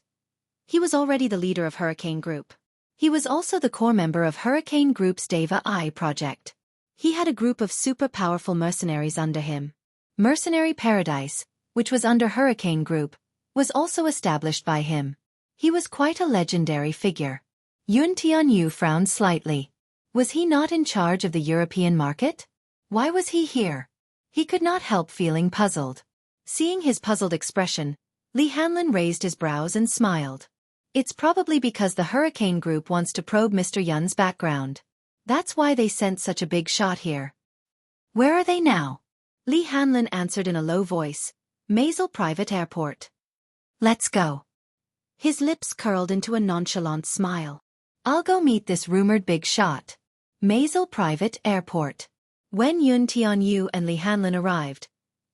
he was already the leader of Hurricane Group. He was also the core member of Hurricane Group's Deva I project. He had a group of super powerful mercenaries under him. Mercenary Paradise, which was under Hurricane Group, was also established by him. He was quite a legendary figure. Yun Tianyu frowned slightly. Was he not in charge of the European market? Why was he here? He could not help feeling puzzled. Seeing his puzzled expression, Li Hanlin raised his brows and smiled. It's probably because the Hurricane Group wants to probe Mr. Yun's background. That's why they sent such a big shot here. Where are they now? Li Hanlin answered in a low voice. Maisel Private Airport. Let's go. His lips curled into a nonchalant smile. I'll go meet this rumored big shot. Maisel Private Airport. When Yun Tianyu and Li Hanlin arrived,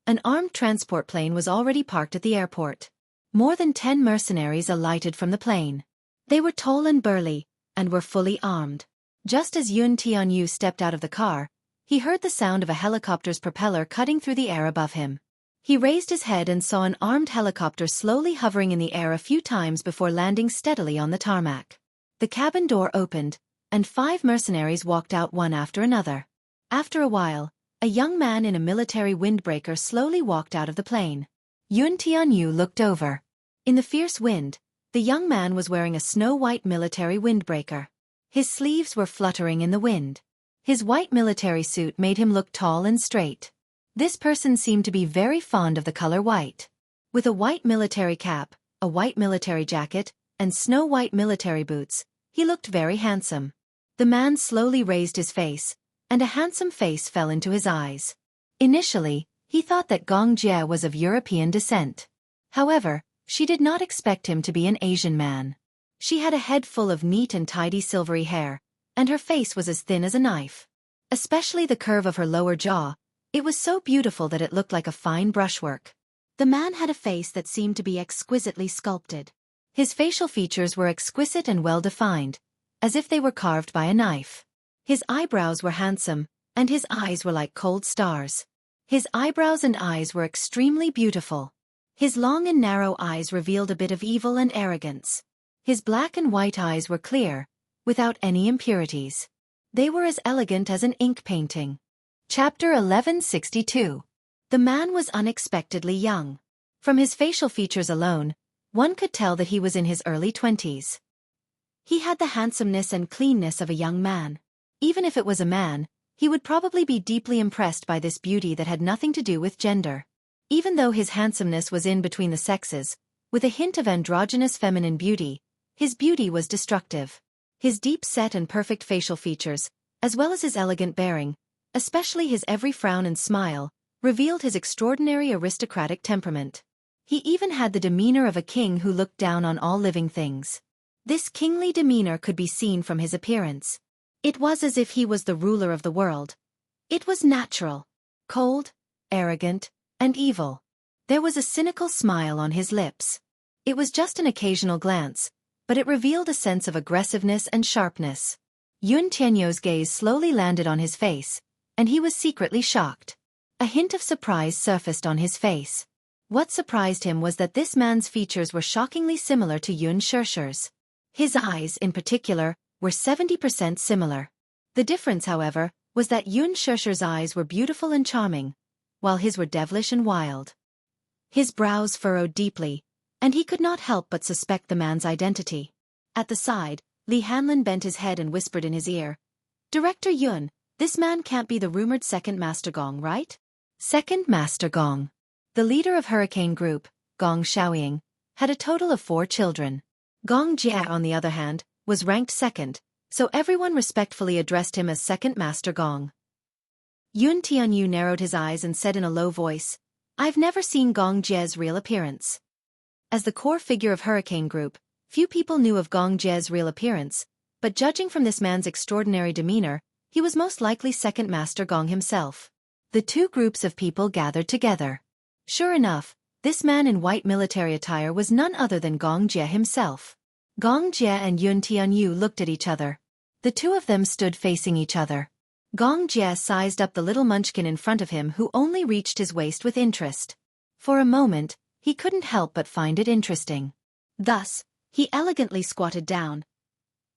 an armed transport plane was already parked at the airport. More than 10 mercenaries alighted from the plane. They were tall and burly, and were fully armed. Just as Yun Tianyu stepped out of the car, he heard the sound of a helicopter's propeller cutting through the air above him. He raised his head and saw an armed helicopter slowly hovering in the air a few times before landing steadily on the tarmac. The cabin door opened, and 5 mercenaries walked out one after another. After a while, a young man in a military windbreaker slowly walked out of the plane. Yun Tianyu looked over. In the fierce wind, the young man was wearing a snow-white military windbreaker. His sleeves were fluttering in the wind. His white military suit made him look tall and straight. This person seemed to be very fond of the color white. With a white military cap, a white military jacket, and snow-white military boots, he looked very handsome. The man slowly raised his face, and a handsome face fell into his eyes. Initially, he thought that Gong Jie was of European descent. However, she did not expect him to be an Asian man. She had a head full of neat and tidy silvery hair, and her face was as thin as a knife. Especially the curve of her lower jaw, it was so beautiful that it looked like a fine brushwork. The man had a face that seemed to be exquisitely sculpted. His facial features were exquisite and well-defined, as if they were carved by a knife. His eyebrows were handsome, and his eyes were like cold stars. His eyebrows and eyes were extremely beautiful. His long and narrow eyes revealed a bit of evil and arrogance. His black and white eyes were clear, without any impurities. They were as elegant as an ink painting. Chapter 1162. The man was unexpectedly young. From his facial features alone, one could tell that he was in his early 20s. He had the handsomeness and cleanness of a young man. Even if it was a man, he would probably be deeply impressed by this beauty that had nothing to do with gender. Even though his handsomeness was in between the sexes, with a hint of androgynous feminine beauty, his beauty was destructive. His deep-set and perfect facial features, as well as his elegant bearing, especially his every frown and smile, revealed his extraordinary aristocratic temperament. He even had the demeanor of a king who looked down on all living things. This kingly demeanor could be seen from his appearance. It was as if he was the ruler of the world. It was natural, cold, arrogant, and evil. There was a cynical smile on his lips. It was just an occasional glance, but it revealed a sense of aggressiveness and sharpness. Yun Tianyou's gaze slowly landed on his face, and he was secretly shocked. A hint of surprise surfaced on his face. What surprised him was that this man's features were shockingly similar to Yun Shishir's. His eyes, in particular, were 70% similar. The difference, however, was that Yun Shishir's eyes were beautiful and charming, while his were devilish and wild. His brows furrowed deeply, and he could not help but suspect the man's identity. At the side, Li Hanlin bent his head and whispered in his ear, "Director Yun, this man can't be the rumored second Master Gong, right?" Second Master Gong. The leader of Hurricane Group, Gong Xiaoying, had a total of 4 children. Gong Jie, on the other hand, was ranked second, so everyone respectfully addressed him as Second Master Gong. Yun Tianyou narrowed his eyes and said in a low voice, "I've never seen Gong Jie's real appearance." As the core figure of Hurricane Group, few people knew of Gong Jie's real appearance, but judging from this man's extraordinary demeanor, he was most likely Second Master Gong himself. The two groups of people gathered together. Sure enough, this man in white military attire was none other than Gong Jie himself. Gong Jie and Yun Tianyou looked at each other. The two of them stood facing each other. Gong Jie sized up the little munchkin in front of him who only reached his waist with interest. For a moment, he couldn't help but find it interesting. Thus, he elegantly squatted down,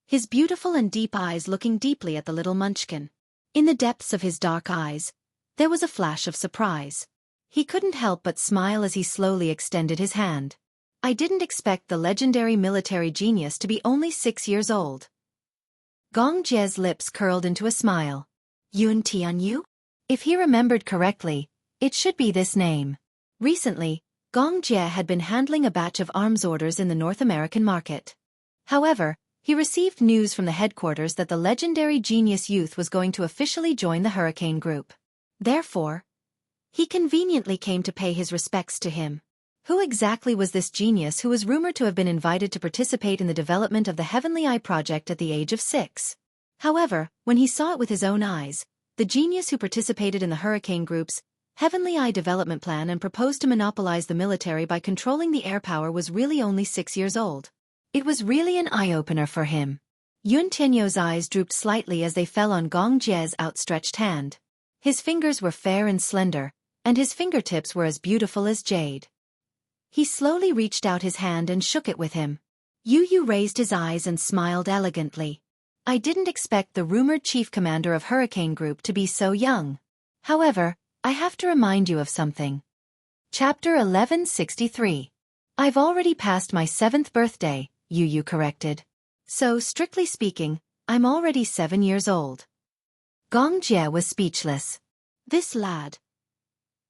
his beautiful and deep eyes looking deeply at the little munchkin. In the depths of his dark eyes, there was a flash of surprise. He couldn't help but smile as he slowly extended his hand. "I didn't expect the legendary military genius to be only 6 years old." Gong Jie's lips curled into a smile. Yun Tianyou? If he remembered correctly, it should be this name. Recently, Gong Jie had been handling a batch of arms orders in the North American market. However, he received news from the headquarters that the legendary genius youth was going to officially join the Hurricane Group. Therefore, he conveniently came to pay his respects to him. Who exactly was this genius who was rumored to have been invited to participate in the development of the Heavenly Eye project at the age of 6? However, when he saw it with his own eyes, the genius who participated in the Hurricane Group's Heavenly Eye development plan and proposed to monopolize the military by controlling the air power was really only 6 years old. It was really an eye-opener for him. Yun Tianyou's eyes drooped slightly as they fell on Gong Jie's outstretched hand. His fingers were fair and slender, and his fingertips were as beautiful as jade. He slowly reached out his hand and shook it with him. Yu raised his eyes and smiled elegantly. "I didn't expect the rumored chief commander of Hurricane Group to be so young. However, I have to remind you of something." Chapter 1163. I've already passed my 7th birthday, Yu corrected. So, strictly speaking, I'm already 7 years old. Gong Jie was speechless. This lad.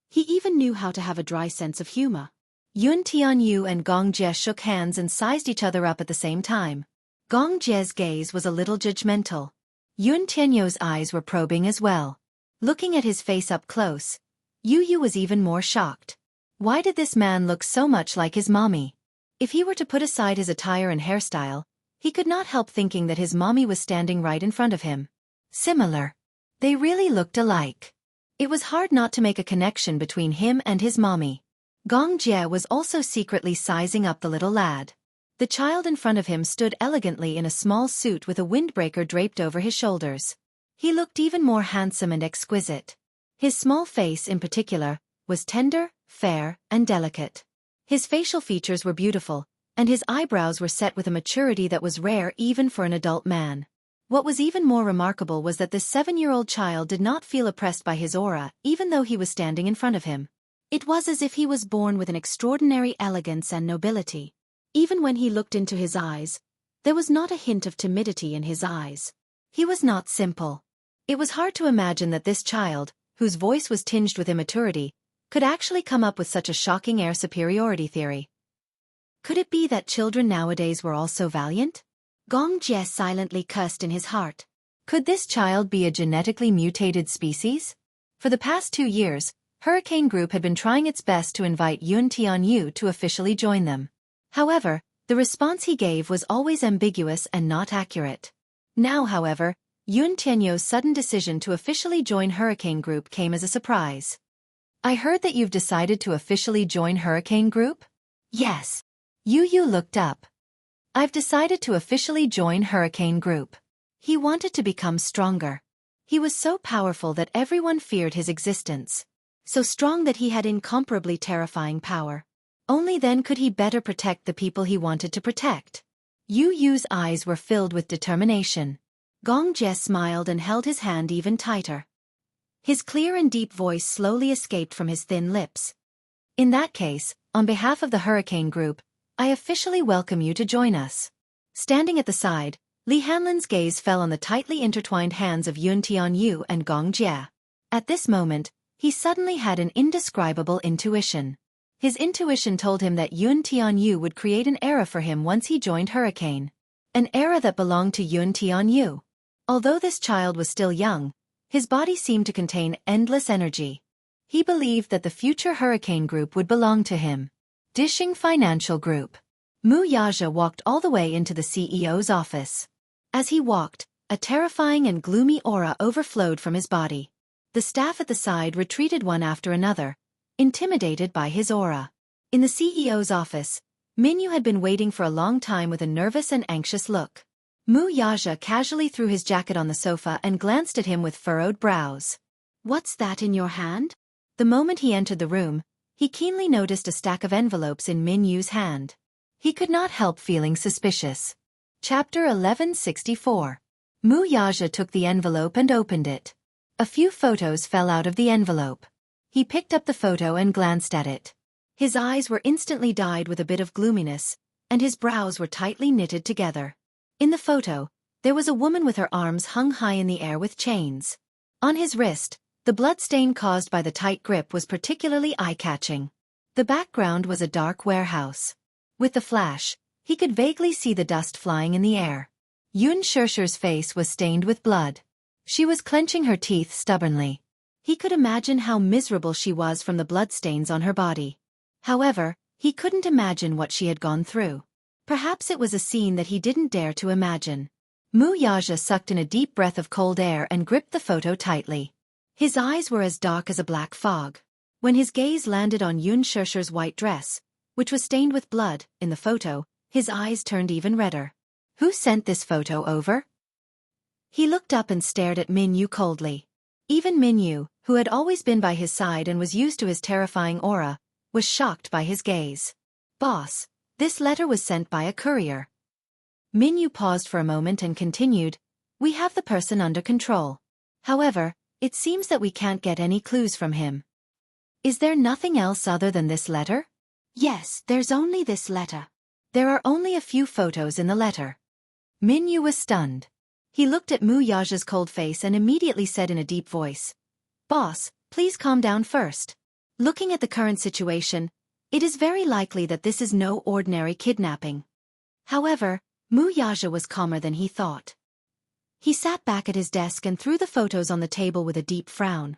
He even knew how to have a dry sense of humor. Yun Tianyu and Gong Jie shook hands and sized each other up at the same time. Gong Jie's gaze was a little judgmental. Yun Tianyu's eyes were probing as well. Looking at his face up close, Yu was even more shocked. Why did this man look so much like his mommy? If he were to put aside his attire and hairstyle, he could not help thinking that his mommy was standing right in front of him. Similar. They really looked alike. It was hard not to make a connection between him and his mommy. Gong Jie was also secretly sizing up the little lad. The child in front of him stood elegantly in a small suit with a windbreaker draped over his shoulders. He looked even more handsome and exquisite. His small face, in particular, was tender, fair, and delicate. His facial features were beautiful, and his eyebrows were set with a maturity that was rare even for an adult man. What was even more remarkable was that this 7-year-old child did not feel oppressed by his aura, even though he was standing in front of him. It was as if he was born with an extraordinary elegance and nobility. Even when he looked into his eyes, there was not a hint of timidity in his eyes. He was not simple. It was hard to imagine that this child, whose voice was tinged with immaturity, could actually come up with such a shocking air superiority theory. Could it be that children nowadays were all so valiant? Gong Jie silently cursed in his heart. Could this child be a genetically mutated species? For the past 2 years, Hurricane Group had been trying its best to invite Yun Tianyu to officially join them. However, the response he gave was always ambiguous and not accurate. Now, however, Yun Tianyu's sudden decision to officially join Hurricane Group came as a surprise. I heard that you've decided to officially join Hurricane Group? Yes. Yu looked up. I've decided to officially join Hurricane Group. He wanted to become stronger. He was so powerful that everyone feared his existence. So strong that he had incomparably terrifying power. Only then could he better protect the people he wanted to protect. Yu's eyes were filled with determination. Gong Jie smiled and held his hand even tighter. His clear and deep voice slowly escaped from his thin lips. In that case, on behalf of the Hurricane Group, I officially welcome you to join us. Standing at the side, Li Hanlin's gaze fell on the tightly intertwined hands of Yun Tianyu and Gong Jie. At this moment, he suddenly had an indescribable intuition. His intuition told him that Yun Tianyu would create an era for him once he joined Hurricane. An era that belonged to Yun Tianyu. Although this child was still young, his body seemed to contain endless energy. He believed that the future Hurricane Group would belong to him. Dishing Financial Group. Mu Yaja walked all the way into the CEO's office. As he walked, a terrifying and gloomy aura overflowed from his body. The staff at the side retreated one after another, intimidated by his aura. In the CEO's office, Minyu had been waiting for a long time with a nervous and anxious look. Mu Yaja casually threw his jacket on the sofa and glanced at him with furrowed brows. What's that in your hand? The moment he entered the room, he keenly noticed a stack of envelopes in Minyu's hand. He could not help feeling suspicious. Chapter 1164. Mu Yaja took the envelope and opened it. A few photos fell out of the envelope. He picked up the photo and glanced at it. His eyes were instantly dyed with a bit of gloominess, and his brows were tightly knitted together. In the photo, there was a woman with her arms hung high in the air with chains. On his wrist, the blood stain caused by the tight grip was particularly eye-catching. The background was a dark warehouse. With the flash, he could vaguely see the dust flying in the air. Yun Shishi's face was stained with blood. She was clenching her teeth stubbornly. He could imagine how miserable she was from the bloodstains on her body. However, he couldn't imagine what she had gone through. Perhaps it was a scene that he didn't dare to imagine. Mu Yaja sucked in a deep breath of cold air and gripped the photo tightly. His eyes were as dark as a black fog. When his gaze landed on Yun Shishi's white dress, which was stained with blood, in the photo, his eyes turned even redder. Who sent this photo over? He looked up and stared at Minyu coldly. Even Minyu, who had always been by his side and was used to his terrifying aura, was shocked by his gaze. Boss, this letter was sent by a courier. Minyu paused for a moment and continued, we have the person under control. However, it seems that we can't get any clues from him. Is there nothing else other than this letter? Yes, there's only this letter. There are only a few photos in the letter. Minyu was stunned. He looked at Mu Yaja's cold face and immediately said in a deep voice, "Boss, please calm down first. Looking at the current situation, it is very likely that this is no ordinary kidnapping." However, Mu Yaja was calmer than he thought. He sat back at his desk and threw the photos on the table with a deep frown.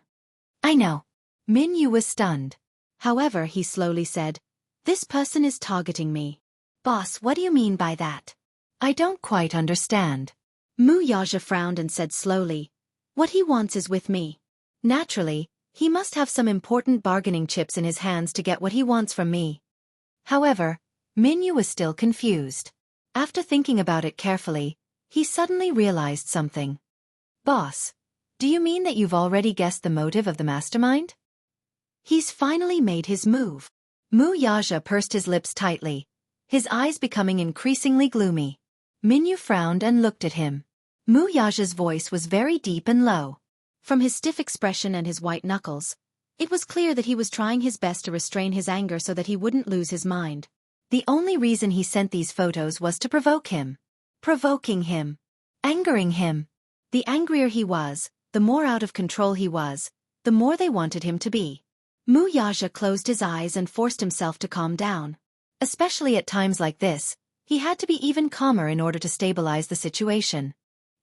"I know." Minyu was stunned. However, he slowly said, "This person is targeting me." "Boss, what do you mean by that?" "I don't quite understand." Mu Yaja frowned and said slowly, "What he wants is with me. Naturally, he must have some important bargaining chips in his hands to get what he wants from me." However, Minyu was still confused. After thinking about it carefully, he suddenly realized something. "Boss, do you mean that you've already guessed the motive of the mastermind?" He's finally made his move. Mu Yaja pursed his lips tightly, his eyes becoming increasingly gloomy. Minyu frowned and looked at him. Mu Yaja's voice was very deep and low. From his stiff expression and his white knuckles, it was clear that he was trying his best to restrain his anger so that he wouldn't lose his mind. The only reason he sent these photos was to provoke him. Provoking him. Angering him. The angrier he was, the more out of control he was, the more they wanted him to be. Mu Yaja closed his eyes and forced himself to calm down. Especially at times like this, he had to be even calmer in order to stabilize the situation.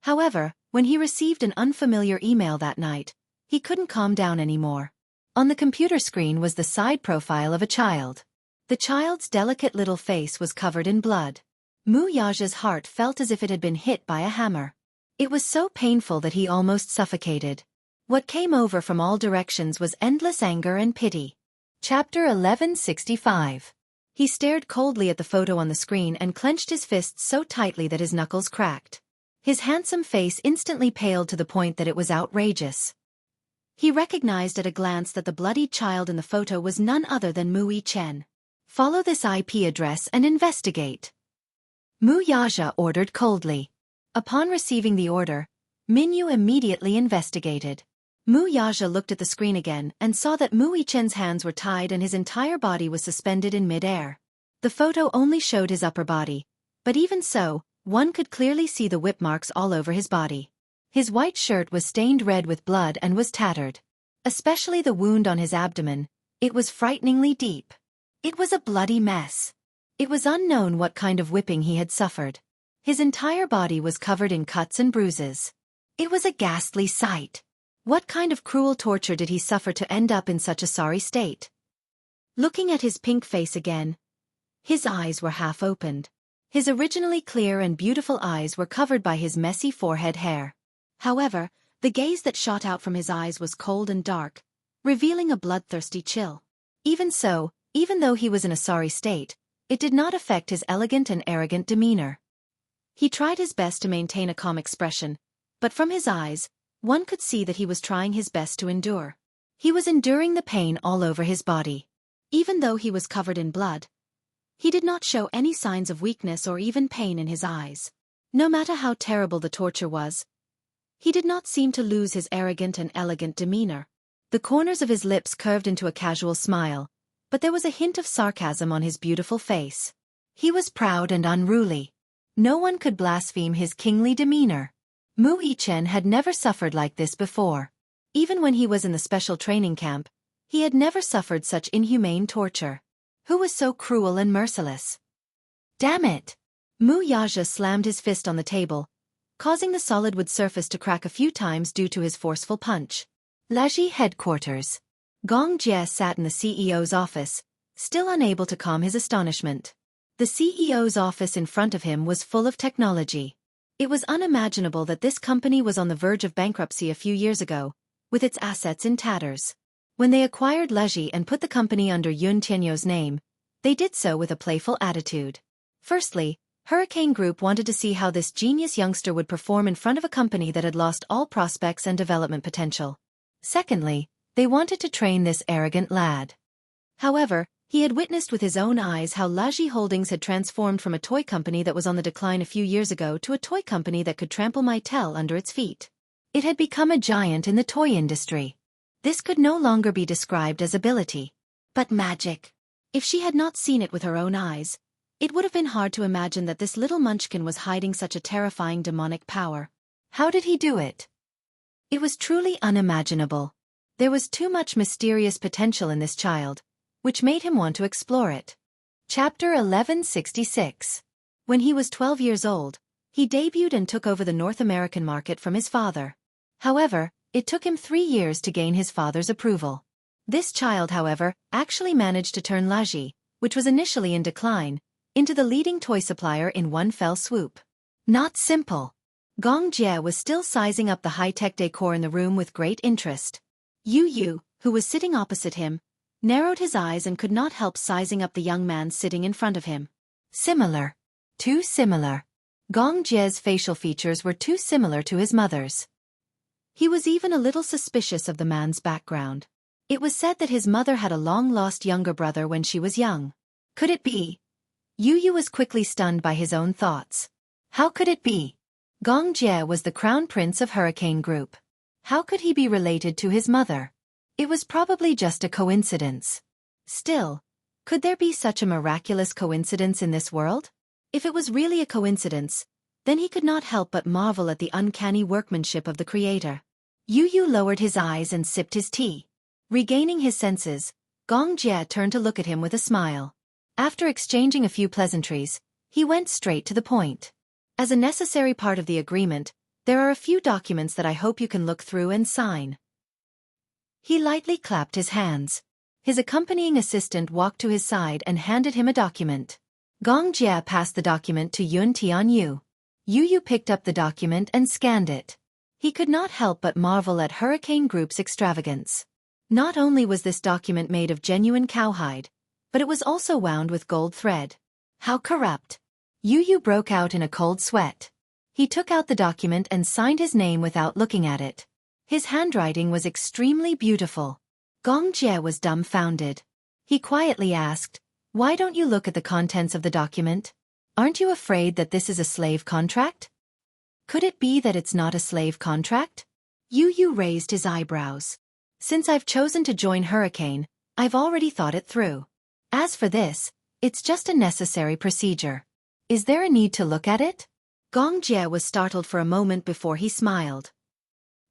However, when he received an unfamiliar email that night, he couldn't calm down anymore. On the computer screen was the side profile of a child. The child's delicate little face was covered in blood. Mu Yaja's heart felt as if it had been hit by a hammer. It was so painful that he almost suffocated. What came over from all directions was endless anger and pity. Chapter 1165. He stared coldly at the photo on the screen and clenched his fists so tightly that his knuckles cracked. His handsome face instantly paled to the point that it was outrageous. He recognized at a glance that the bloodied child in the photo was none other than Mu Yi-chen. "Follow this IP address and investigate," Mu Yaja ordered coldly. Upon receiving the order, Minyu immediately investigated. Mu Yaja looked at the screen again and saw that Mu Yi-chen's hands were tied and his entire body was suspended in mid-air. The photo only showed his upper body, but even so, one could clearly see the whip marks all over his body. His white shirt was stained red with blood and was tattered. Especially the wound on his abdomen, it was frighteningly deep. It was a bloody mess. It was unknown what kind of whipping he had suffered. His entire body was covered in cuts and bruises. It was a ghastly sight. What kind of cruel torture did he suffer to end up in such a sorry state? Looking at his pink face again, his eyes were half opened. His originally clear and beautiful eyes were covered by his messy forehead hair. However, the gaze that shot out from his eyes was cold and dark, revealing a bloodthirsty chill. Even so, even though he was in a sorry state, it did not affect his elegant and arrogant demeanor. He tried his best to maintain a calm expression, but from his eyes, one could see that he was trying his best to endure. He was enduring the pain all over his body. Even though he was covered in blood, he did not show any signs of weakness or even pain in his eyes. No matter how terrible the torture was, he did not seem to lose his arrogant and elegant demeanor. The corners of his lips curved into a casual smile, but there was a hint of sarcasm on his beautiful face. He was proud and unruly. No one could blaspheme his kingly demeanor. Mu Yi-chen had never suffered like this before. Even when he was in the special training camp, he had never suffered such inhumane torture. Who was so cruel and merciless? Damn it! Mu Yaja slammed his fist on the table, causing the solid wood surface to crack a few times due to his forceful punch. Laji headquarters. Gong Jie sat in the CEO's office, still unable to calm his astonishment. The CEO's office in front of him was full of technology. It was unimaginable that this company was on the verge of bankruptcy a few years ago, with its assets in tatters. When they acquired Laji and put the company under Yun Tianyou's name, they did so with a playful attitude. Firstly, Hurricane Group wanted to see how this genius youngster would perform in front of a company that had lost all prospects and development potential. Secondly, they wanted to train this arrogant lad. However, he had witnessed with his own eyes how Laji Holdings had transformed from a toy company that was on the decline a few years ago to a toy company that could trample Mattel under its feet. It had become a giant in the toy industry. This could no longer be described as ability, but magic. If she had not seen it with her own eyes, it would have been hard to imagine that this little munchkin was hiding such a terrifying demonic power. How did he do it? It was truly unimaginable. There was too much mysterious potential in this child, which made him want to explore it. Chapter 1166. When he was 12 years old, he debuted and took over the North American market from his father. However, it took him 3 years to gain his father's approval. This child, however, actually managed to turn Laji, which was initially in decline, into the leading toy supplier in one fell swoop. Not simple. Gong Jie was still sizing up the high-tech decor in the room with great interest. Yu Yu, who was sitting opposite him, narrowed his eyes and could not help sizing up the young man sitting in front of him. Similar. Too similar. Gong Jie's facial features were too similar to his mother's. He was even a little suspicious of the man's background. It was said that his mother had a long-lost younger brother when she was young. Could it be? Yu Yu was quickly stunned by his own thoughts. How could it be? Gong Jie was the crown prince of Hurricane Group. How could he be related to his mother? It was probably just a coincidence. Still, could there be such a miraculous coincidence in this world? If it was really a coincidence, then he could not help but marvel at the uncanny workmanship of the creator. Yu Yu lowered his eyes and sipped his tea. Regaining his senses, Gong Jie turned to look at him with a smile. After exchanging a few pleasantries, he went straight to the point. As a necessary part of the agreement, there are a few documents that I hope you can look through and sign. He lightly clapped his hands. His accompanying assistant walked to his side and handed him a document. Gong Jie passed the document to Yun Tianyu. Yu Yu picked up the document and scanned it. He could not help but marvel at Hurricane Group's extravagance. Not only was this document made of genuine cowhide, but it was also wound with gold thread. How corrupt! Yu Yu broke out in a cold sweat. He took out the document and signed his name without looking at it. His handwriting was extremely beautiful. Gong Jie was dumbfounded. He quietly asked, "Why don't you look at the contents of the document? Aren't you afraid that this is a slave contract?" Could it be that it's not a slave contract? Yu Yu raised his eyebrows. Since I've chosen to join Hurricane, I've already thought it through. As for this, it's just a necessary procedure. Is there a need to look at it? Gong Jie was startled for a moment before he smiled.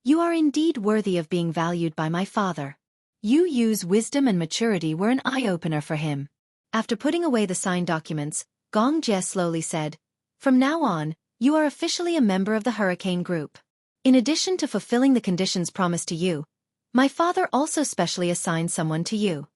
You are indeed worthy of being valued by my father. Yu Yu's wisdom and maturity were an eye-opener for him. After putting away the signed documents, Gong Jie slowly said, "From now on, you are officially a member of the Hurricane Group. In addition to fulfilling the conditions promised to you, my father also specially assigned someone to you."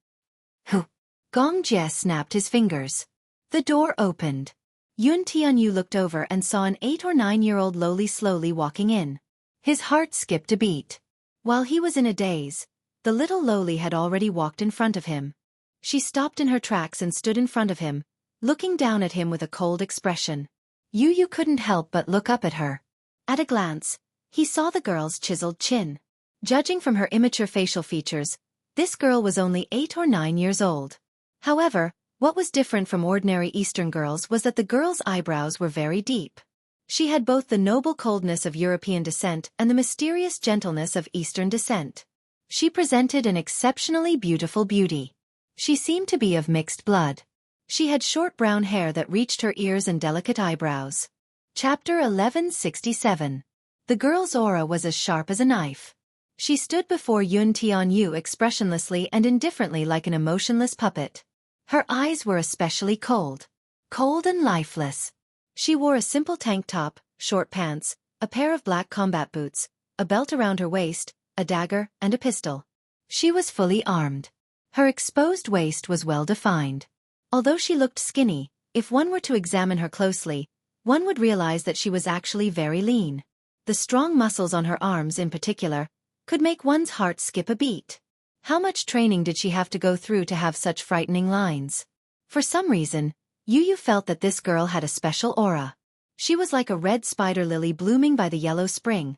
Huh. Gong Jie snapped his fingers. The door opened. Yun Tianyu looked over and saw an 8 or 9-year-old lowly slowly walking in. His heart skipped a beat. While he was in a daze, the little lowly had already walked in front of him. She stopped in her tracks and stood in front of him, looking down at him with a cold expression. Yu Yu couldn't help but look up at her. At a glance, he saw the girl's chiseled chin. Judging from her immature facial features, this girl was only 8 or 9 years old. However, what was different from ordinary Eastern girls was that the girl's eyebrows were very deep. She had both the noble coldness of European descent and the mysterious gentleness of Eastern descent. She presented an exceptionally beautiful beauty. She seemed to be of mixed blood. She had short brown hair that reached her ears and delicate eyebrows. Chapter 1167. The girl's aura was as sharp as a knife. She stood before Yun Tianyu expressionlessly and indifferently like an emotionless puppet. Her eyes were especially cold. Cold and lifeless. She wore a simple tank top, short pants, a pair of black combat boots, a belt around her waist, a dagger, and a pistol. She was fully armed. Her exposed waist was well defined. Although she looked skinny, if one were to examine her closely, one would realize that she was actually very lean. The strong muscles on her arms in particular could make one's heart skip a beat. How much training did she have to go through to have such frightening lines? For some reason, Yu Yu felt that this girl had a special aura. She was like a red spider lily blooming by the yellow spring.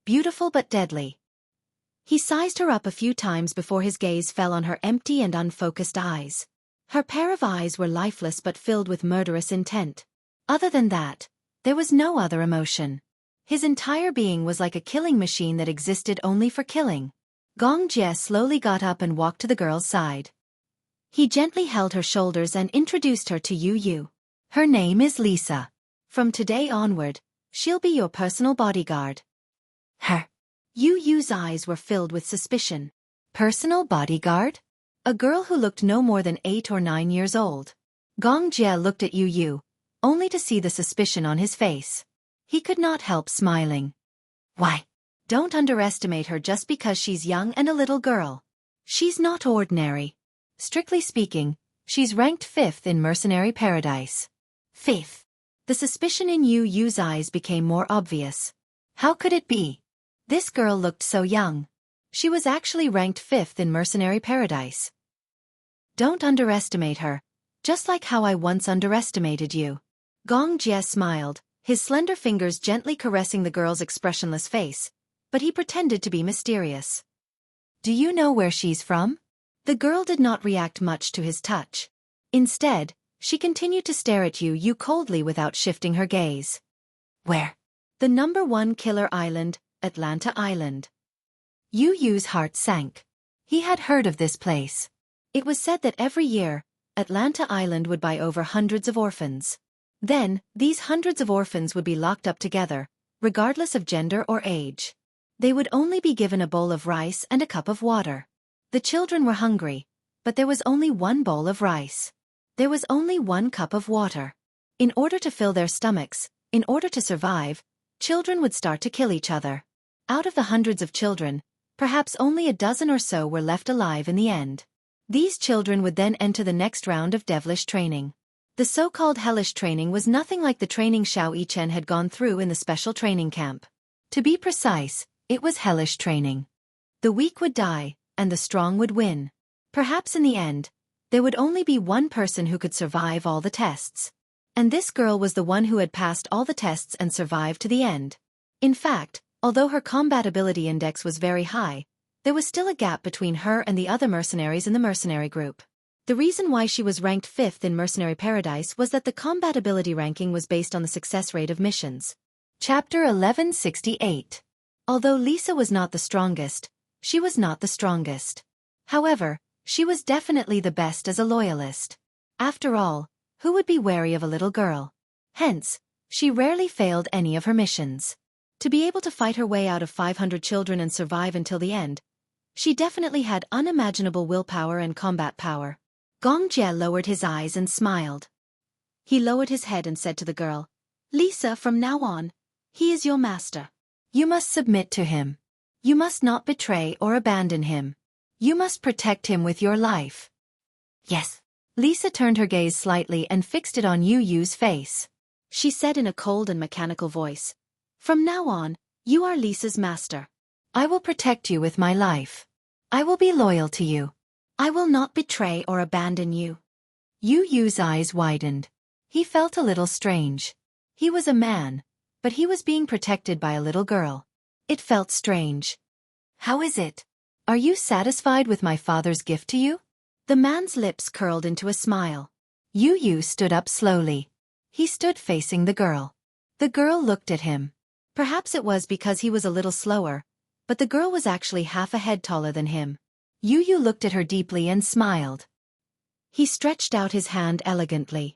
Beautiful but deadly. He sized her up a few times before his gaze fell on her empty and unfocused eyes. Her pair of eyes were lifeless but filled with murderous intent. Other than that, there was no other emotion. His entire being was like a killing machine that existed only for killing. Gong Jie slowly got up and walked to the girl's side. He gently held her shoulders and introduced her to Yu Yu. Her name is Lisa. From today onward, she'll be your personal bodyguard. Her. Yu Yu's eyes were filled with suspicion. Personal bodyguard? A girl who looked no more than 8 or 9 years old. Gong Jie looked at Yu Yu, only to see the suspicion on his face. He could not help smiling. Why? Don't underestimate her just because she's young and a little girl. She's not ordinary. Strictly speaking, she's ranked 5th in Mercenary Paradise. 5th. The suspicion in Yu Yu's eyes became more obvious. How could it be? This girl looked so young. She was actually ranked 5th in Mercenary Paradise. Don't underestimate her, just like how I once underestimated you. Gong Jie smiled, his slender fingers gently caressing the girl's expressionless face, but he pretended to be mysterious. Do you know where she's from? The girl did not react much to his touch. Instead, she continued to stare at Yu Yu coldly without shifting her gaze. Where? The #1 killer island, Atlanta Island. Yu Yu's heart sank. He had heard of this place. It was said that every year, Atlanta Island would buy over hundreds of orphans. Then, these hundreds of orphans would be locked up together, regardless of gender or age. They would only be given a bowl of rice and a cup of water. The children were hungry, but there was only one bowl of rice. There was only one cup of water. In order to fill their stomachs, in order to survive, children would start to kill each other. Out of the hundreds of children, perhaps only a dozen or so were left alive in the end. These children would then enter the next round of devilish training. The so-called hellish training was nothing like the training Xiao Yichen had gone through in the special training camp. To be precise, it was hellish training. The weak would die, and the strong would win. Perhaps in the end, there would only be one person who could survive all the tests. And this girl was the one who had passed all the tests and survived to the end. In fact, although her combat ability index was very high, there was still a gap between her and the other mercenaries in the mercenary group. The reason why she was ranked 5th in Mercenary Paradise was that the combat ability ranking was based on the success rate of missions. Chapter 1168. Although Lisa was not the strongest, she was not the strongest. However, she was definitely the best as a loyalist. After all, who would be wary of a little girl? Hence, she rarely failed any of her missions. To be able to fight her way out of 500 children and survive until the end, she definitely had unimaginable willpower and combat power. Gong Jie lowered his eyes and smiled. He lowered his head and said to the girl, Lisa, from now on, he is your master. You must submit to him. You must not betray or abandon him. You must protect him with your life. Yes. Lisa turned her gaze slightly and fixed it on Yu Yu's face. She said in a cold and mechanical voice, From now on, you are Lisa's master. I will protect you with my life. I will be loyal to you. I will not betray or abandon you. Yu Yu's eyes widened. He felt a little strange. He was a man, but he was being protected by a little girl. It felt strange. How is it? Are you satisfied with my father's gift to you? The man's lips curled into a smile. Yu Yu stood up slowly. He stood facing the girl. The girl looked at him. Perhaps it was because he was a little slower, but the girl was actually half a head taller than him. Yu Yu looked at her deeply and smiled. He stretched out his hand elegantly.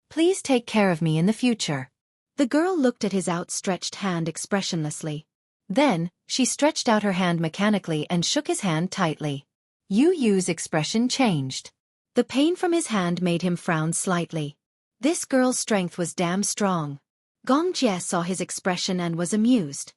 Please take care of me in the future. The girl looked at his outstretched hand expressionlessly. Then, she stretched out her hand mechanically and shook his hand tightly. Yu Yu's expression changed. The pain from his hand made him frown slightly. This girl's strength was damn strong. Gong Jie saw his expression and was amused.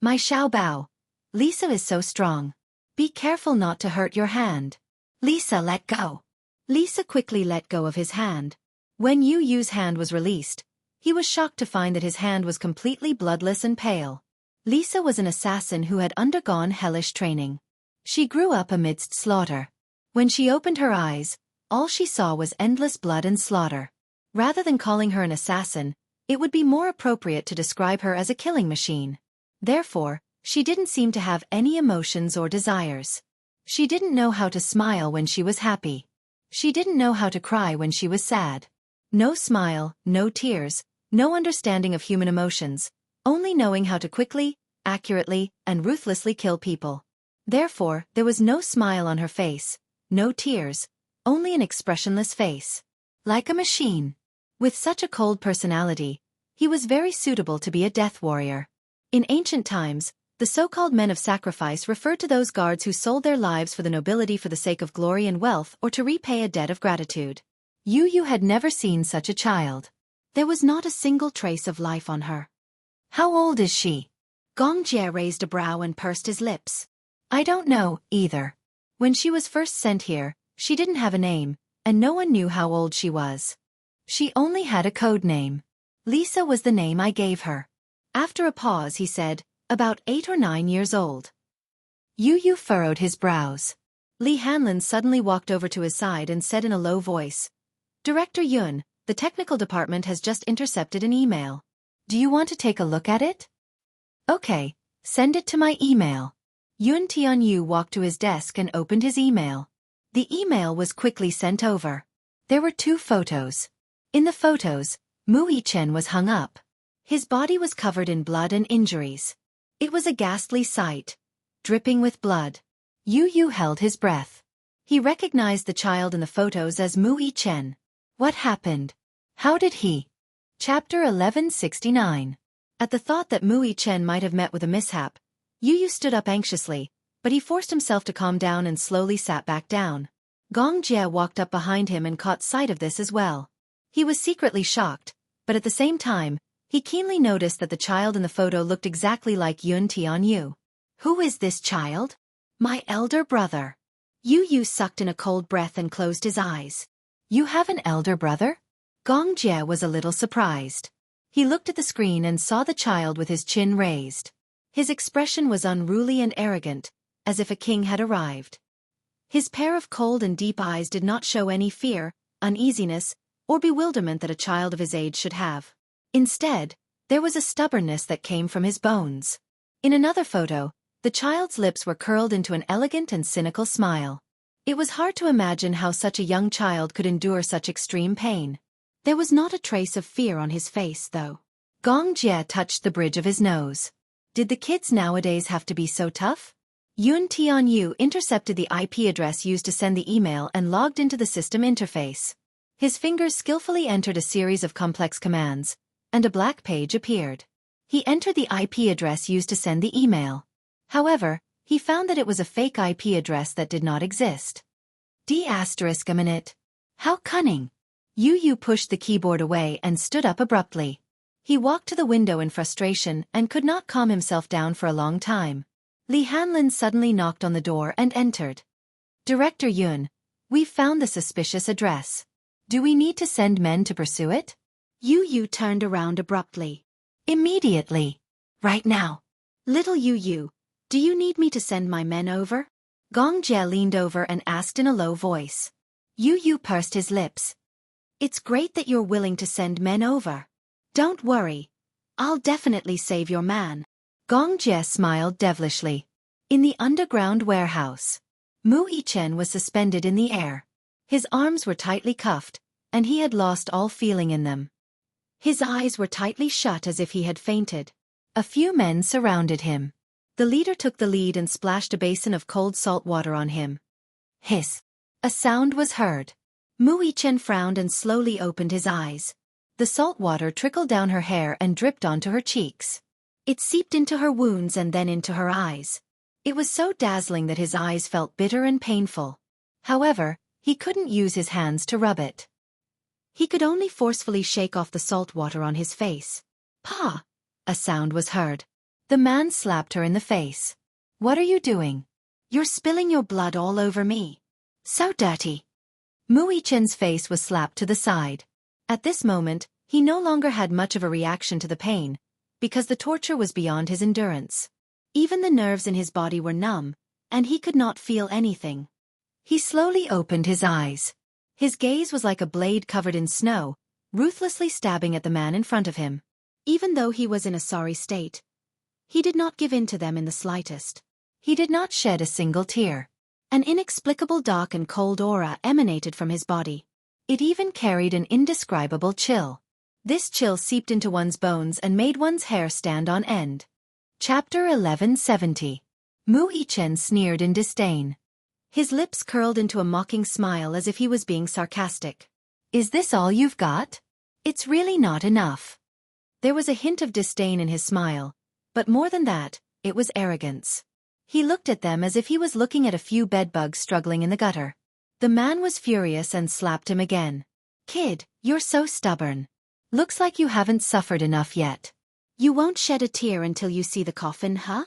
My Xiao Bao. Lisa is so strong. Be careful not to hurt your hand. Lisa, let go. Lisa quickly let go of his hand. When Yu Yu's hand was released, he was shocked to find that his hand was completely bloodless and pale. Lisa was an assassin who had undergone hellish training. She grew up amidst slaughter. When she opened her eyes, all she saw was endless blood and slaughter. Rather than calling her an assassin, it would be more appropriate to describe her as a killing machine. Therefore, she didn't seem to have any emotions or desires. She didn't know how to smile when she was happy. She didn't know how to cry when she was sad. No smile, no tears, no understanding of human emotions, only knowing how to quickly, accurately, and ruthlessly kill people. Therefore, there was no smile on her face, no tears, only an expressionless face. Like a machine. With such a cold personality, he was very suitable to be a death warrior. In ancient times, the so-called men of sacrifice referred to those guards who sold their lives for the nobility for the sake of glory and wealth or to repay a debt of gratitude. Yu had never seen such a child. There was not a single trace of life on her. How old is she? Gong Jie raised a brow and pursed his lips. I don't know, either. When she was first sent here, she didn't have a name, and no one knew how old she was. She only had a code name. Lisa was the name I gave her. After a pause he said, about 8 or 9 years old. Yu furrowed his brows. Li Hanlin suddenly walked over to his side and said in a low voice, Director Yun, the technical department has just intercepted an email. Do you want to take a look at it? Okay, send it to my email. Yun Tianyu walked to his desk and opened his email. The email was quickly sent over. There were 2 photos. In the photos, Mu Yichen was hung up. His body was covered in blood and injuries. It was a ghastly sight, dripping with blood. Yu held his breath. He recognized the child in the photos as Mu Yichen. What happened? How did he? Chapter 1169. At the thought that Mu Yichen might have met with a mishap, Yu stood up anxiously, but he forced himself to calm down and slowly sat back down. Gong Jie walked up behind him and caught sight of this as well. He was secretly shocked, but at the same time, he keenly noticed that the child in the photo looked exactly like Yun Tianyu. Who is this child? My elder brother. Yu sucked in a cold breath and closed his eyes. You have an elder brother? Gong Jie was a little surprised. He looked at the screen and saw the child with his chin raised. His expression was unruly and arrogant, as if a king had arrived. His pair of cold and deep eyes did not show any fear, uneasiness, or bewilderment that a child of his age should have. Instead, there was a stubbornness that came from his bones. In another photo, the child's lips were curled into an elegant and cynical smile. It was hard to imagine how such a young child could endure such extreme pain. There was not a trace of fear on his face, though. Gong Jie touched the bridge of his nose. Did the kids nowadays have to be so tough? Yun Tianyu intercepted the IP address used to send the email and logged into the system interface. His fingers skillfully entered a series of complex commands, and a black page appeared. He entered the IP address used to send the email. However, he found that it was a fake IP address that did not exist. D**a minute. How cunning. Yu pushed the keyboard away and stood up abruptly. He walked to the window in frustration and could not calm himself down for a long time. Li Hanlin suddenly knocked on the door and entered. Director Yun, we've found the suspicious address. Do we need to send men to pursue it? Yu turned around abruptly. Immediately. Right now. Little Yu, do you need me to send my men over? Gong Jie leaned over and asked in a low voice. Yu pursed his lips. It's great that you're willing to send men over. Don't worry. I'll definitely save your man. Gong Jie smiled devilishly. In the underground warehouse, Mu Yichen was suspended in the air. His arms were tightly cuffed, and he had lost all feeling in them. His eyes were tightly shut as if he had fainted. A few men surrounded him. The leader took the lead and splashed a basin of cold salt water on him. Hiss. A sound was heard. Mu Yichen frowned and slowly opened his eyes. The salt water trickled down her hair and dripped onto her cheeks. It seeped into her wounds and then into her eyes. It was so dazzling that his eyes felt bitter and painful. However, he couldn't use his hands to rub it. He could only forcefully shake off the salt water on his face. Pa! A sound was heard. The man slapped her in the face. What are you doing? You're spilling your blood all over me. So dirty. Mu Yichen's face was slapped to the side. At this moment, he no longer had much of a reaction to the pain, because the torture was beyond his endurance. Even the nerves in his body were numb, and he could not feel anything. He slowly opened his eyes. His gaze was like a blade covered in snow, ruthlessly stabbing at the man in front of him. Even though he was in a sorry state, he did not give in to them in the slightest. He did not shed a single tear. An inexplicable dark and cold aura emanated from his body. It even carried an indescribable chill. This chill seeped into one's bones and made one's hair stand on end. Chapter 1170. Mu Yichen sneered in disdain. His lips curled into a mocking smile as if he was being sarcastic. Is this all you've got? It's really not enough. There was a hint of disdain in his smile, but more than that, it was arrogance. He looked at them as if he was looking at a few bedbugs struggling in the gutter. The man was furious and slapped him again. Kid, you're so stubborn. Looks like you haven't suffered enough yet. You won't shed a tear until you see the coffin, huh?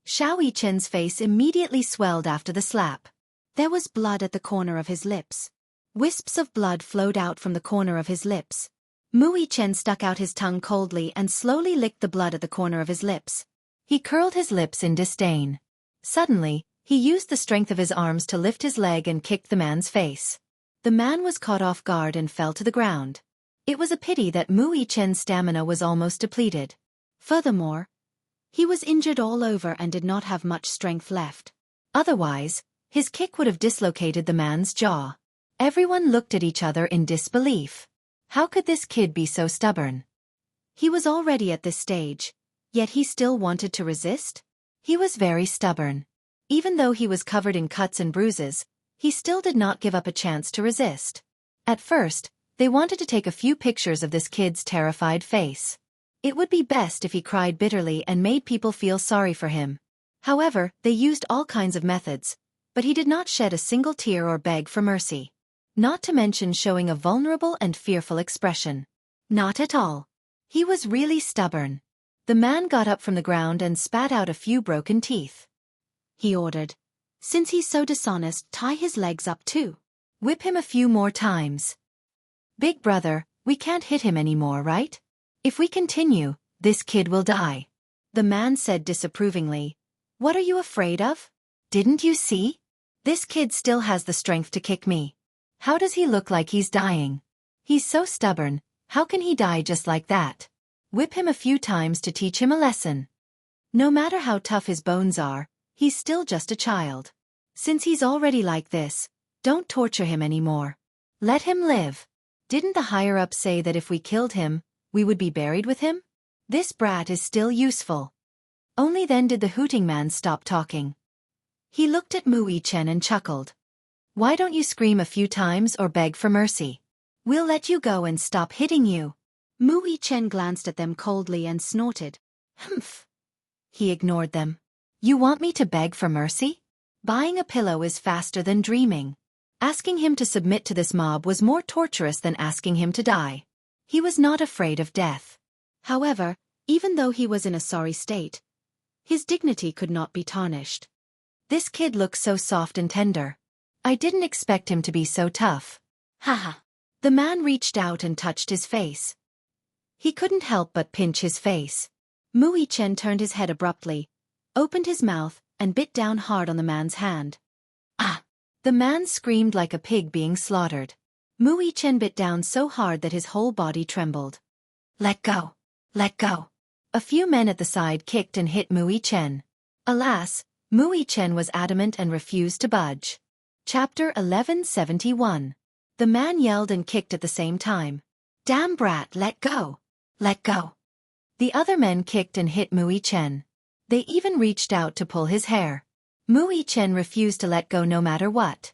Xiao Yichen's face immediately swelled after the slap. There was blood at the corner of his lips. Wisps of blood flowed out from the corner of his lips. Mu Yichen stuck out his tongue coldly and slowly licked the blood at the corner of his lips. He curled his lips in disdain. Suddenly, he used the strength of his arms to lift his leg and kicked the man's face. The man was caught off guard and fell to the ground. It was a pity that Mu Yichen's stamina was almost depleted. Furthermore, he was injured all over and did not have much strength left. Otherwise, his kick would have dislocated the man's jaw. Everyone looked at each other in disbelief. How could this kid be so stubborn? He was already at this stage, yet he still wanted to resist? He was very stubborn. Even though he was covered in cuts and bruises, he still did not give up a chance to resist. At first, they wanted to take a few pictures of this kid's terrified face. It would be best if he cried bitterly and made people feel sorry for him. However, they used all kinds of methods, but he did not shed a single tear or beg for mercy. Not to mention showing a vulnerable and fearful expression. Not at all. He was really stubborn. The man got up from the ground and spat out a few broken teeth. He ordered, "Since he's so dishonest, tie his legs up too. Whip him a few more times. Big brother, we can't hit him anymore, right? If we continue, this kid will die." The man said disapprovingly, "What are you afraid of? Didn't you see? This kid still has the strength to kick me. How does he look like he's dying? He's so stubborn, how can he die just like that? Whip him a few times to teach him a lesson. No matter how tough his bones are, he's still just a child. Since he's already like this, don't torture him anymore. Let him live. Didn't the higher-ups say that if we killed him, we would be buried with him? This brat is still useful." Only then did the hooting man stop talking. He looked at Mu Yichen and chuckled. "Why don't you scream a few times or beg for mercy? We'll let you go and stop hitting you." Mu Yichen glanced at them coldly and snorted. "Humph." He ignored them. "You want me to beg for mercy? Buying a pillow is faster than dreaming." Asking him to submit to this mob was more torturous than asking him to die. He was not afraid of death. However, even though he was in a sorry state, his dignity could not be tarnished. This kid looks so soft and tender. I didn't expect him to be so tough. Haha. The man reached out and touched his face. He couldn't help but pinch his face. Mu Yichen turned his head abruptly, opened his mouth, and bit down hard on the man's hand. Ah! The man screamed like a pig being slaughtered. Mu Yichen bit down so hard that his whole body trembled. "Let go! Let go!" A few men at the side kicked and hit Mu Yichen. Alas, Mu Yichen was adamant and refused to budge. Chapter 1171. The man yelled and kicked at the same time. "Damn brat, let go! Let go!" The other men kicked and hit Mu Yichen. They even reached out to pull his hair. Mu Yichen refused to let go no matter what.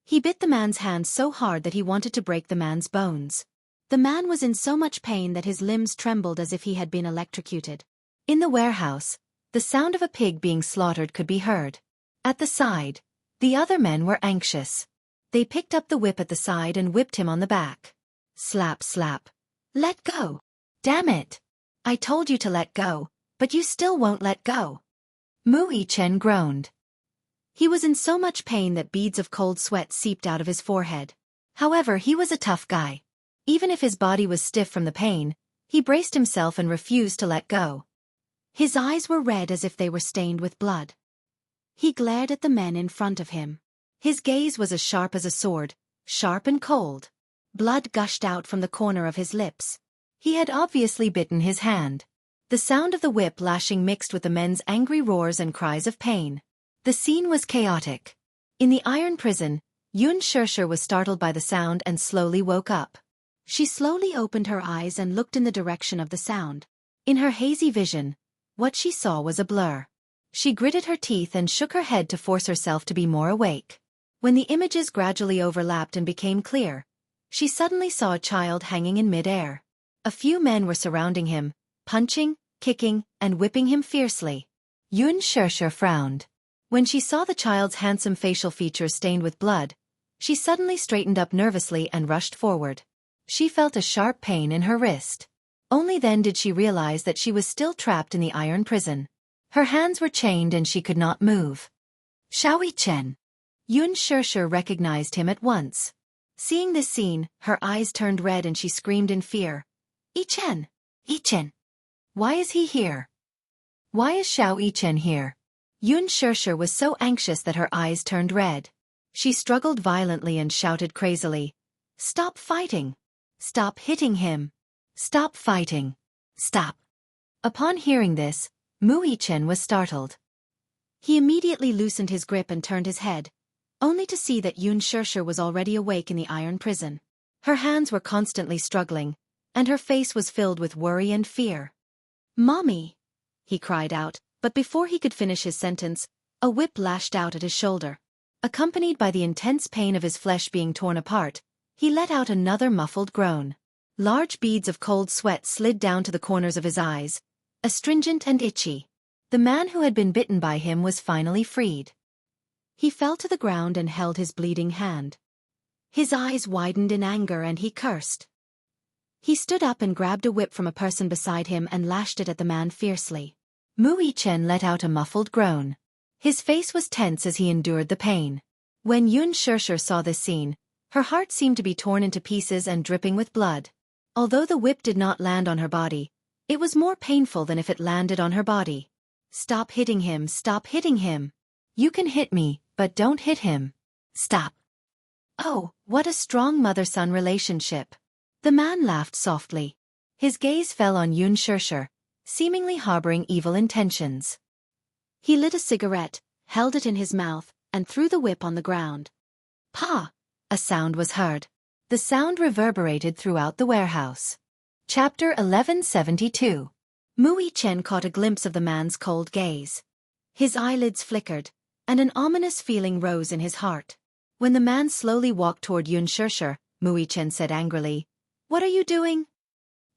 He bit the man's hand so hard that he wanted to break the man's bones. The man was in so much pain that his limbs trembled as if he had been electrocuted. In the warehouse, the sound of a pig being slaughtered could be heard. At the side, the other men were anxious. They picked up the whip at the side and whipped him on the back. Slap, slap. "Let go! Damn it! I told you to let go, but you still won't let go." Mu Yichen groaned. He was in so much pain that beads of cold sweat seeped out of his forehead. However, he was a tough guy. Even if his body was stiff from the pain, he braced himself and refused to let go. His eyes were red as if they were stained with blood. He glared at the men in front of him. His gaze was as sharp as a sword, sharp and cold. Blood gushed out from the corner of his lips. He had obviously bitten his hand. The sound of the whip lashing mixed with the men's angry roars and cries of pain. The scene was chaotic. In the iron prison, Yun Shishir was startled by the sound and slowly woke up. She slowly opened her eyes and looked in the direction of the sound. In her hazy vision, what she saw was a blur. She gritted her teeth and shook her head to force herself to be more awake. When the images gradually overlapped and became clear, she suddenly saw a child hanging in mid-air. A few men were surrounding him, punching, kicking, and whipping him fiercely. Yun Shirshir frowned. When she saw the child's handsome facial features stained with blood, she suddenly straightened up nervously and rushed forward. She felt a sharp pain in her wrist. Only then did she realize that she was still trapped in the iron prison. Her hands were chained and she could not move. Xiao Yichen. Yun Shirshir recognized him at once. Seeing this scene, her eyes turned red and she screamed in fear. Yichen! Yichen! Why is he here? Why is Xiao Yichen here? Yun Shirshir was so anxious that her eyes turned red. She struggled violently and shouted crazily. Stop fighting! Stop hitting him! Stop fighting! Stop! Upon hearing this, Mu Yichen was startled. He immediately loosened his grip and turned his head, only to see that Yun Shirshir was already awake in the iron prison. Her hands were constantly struggling, and her face was filled with worry and fear. Mommy! He cried out, but before he could finish his sentence, a whip lashed out at his shoulder. Accompanied by the intense pain of his flesh being torn apart, he let out another muffled groan. Large beads of cold sweat slid down to the corners of his eyes, astringent and itchy. The man who had been bitten by him was finally freed. He fell to the ground and held his bleeding hand. His eyes widened in anger and he cursed. He stood up and grabbed a whip from a person beside him and lashed it at the man fiercely. Mu Yichen let out a muffled groan. His face was tense as he endured the pain. When Yun Shirshir saw this scene, her heart seemed to be torn into pieces and dripping with blood. Although the whip did not land on her body, it was more painful than if it landed on her body. Stop hitting him, stop hitting him. You can hit me, but don't hit him. Stop. Oh, what a strong mother-son relationship. The man laughed softly. His gaze fell on Yun Shirshir, seemingly harboring evil intentions. He lit a cigarette, held it in his mouth, and threw the whip on the ground. Pa! A sound was heard. The sound reverberated throughout the warehouse. Chapter 1172. Mu Yichen caught a glimpse of the man's cold gaze. His eyelids flickered, and an ominous feeling rose in his heart. When the man slowly walked toward Yun Shirshir, Mu Yichen said angrily, What are you doing?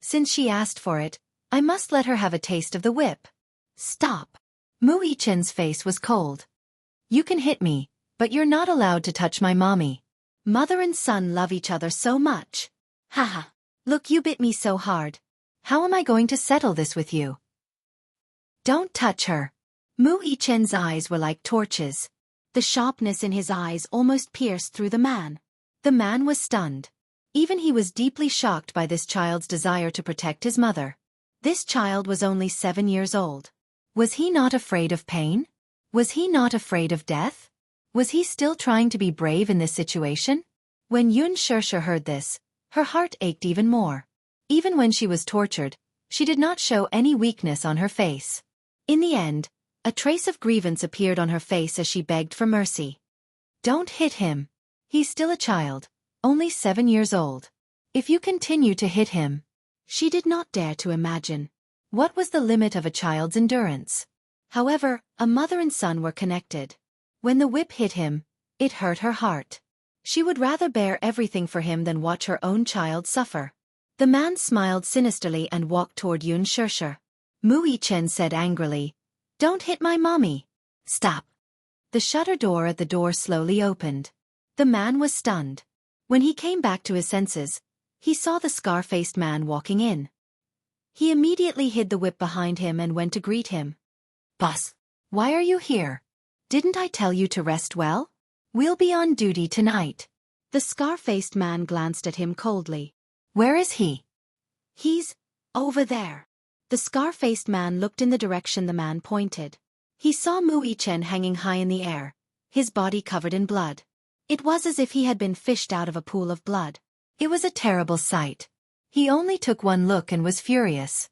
Since she asked for it, I must let her have a taste of the whip. Stop. Mu Yichen's face was cold. You can hit me, but you're not allowed to touch my mommy. Mother and son love each other so much. Haha. Look, you bit me so hard. How am I going to settle this with you? Don't touch her. Mu Yichen's eyes were like torches. The sharpness in his eyes almost pierced through the man. The man was stunned. Even he was deeply shocked by this child's desire to protect his mother. This child was only 7 years old. Was he not afraid of pain? Was he not afraid of death? Was he still trying to be brave in this situation? When Yun Shirshir heard this, her heart ached even more. Even when she was tortured, she did not show any weakness on her face. In the end, a trace of grievance appeared on her face as she begged for mercy. Don't hit him. He's still a child, only 7 years old. If you continue to hit him... She did not dare to imagine. What was the limit of a child's endurance? However, a mother and son were connected. When the whip hit him, it hurt her heart. She would rather bear everything for him than watch her own child suffer. The man smiled sinisterly and walked toward Yun Shirshir. Mu Yichen said angrily, Don't hit my mommy. Stop. The shutter door at the door slowly opened. The man was stunned. When he came back to his senses, he saw the scar-faced man walking in. He immediately hid the whip behind him and went to greet him. Boss, why are you here? Didn't I tell you to rest well? We'll be on duty tonight. The scar-faced man glanced at him coldly. Where is he? He's over there. The scar-faced man looked in the direction the man pointed. He saw Mu Yichen hanging high in the air, his body covered in blood. It was as if he had been fished out of a pool of blood. It was a terrible sight. He only took one look and was furious.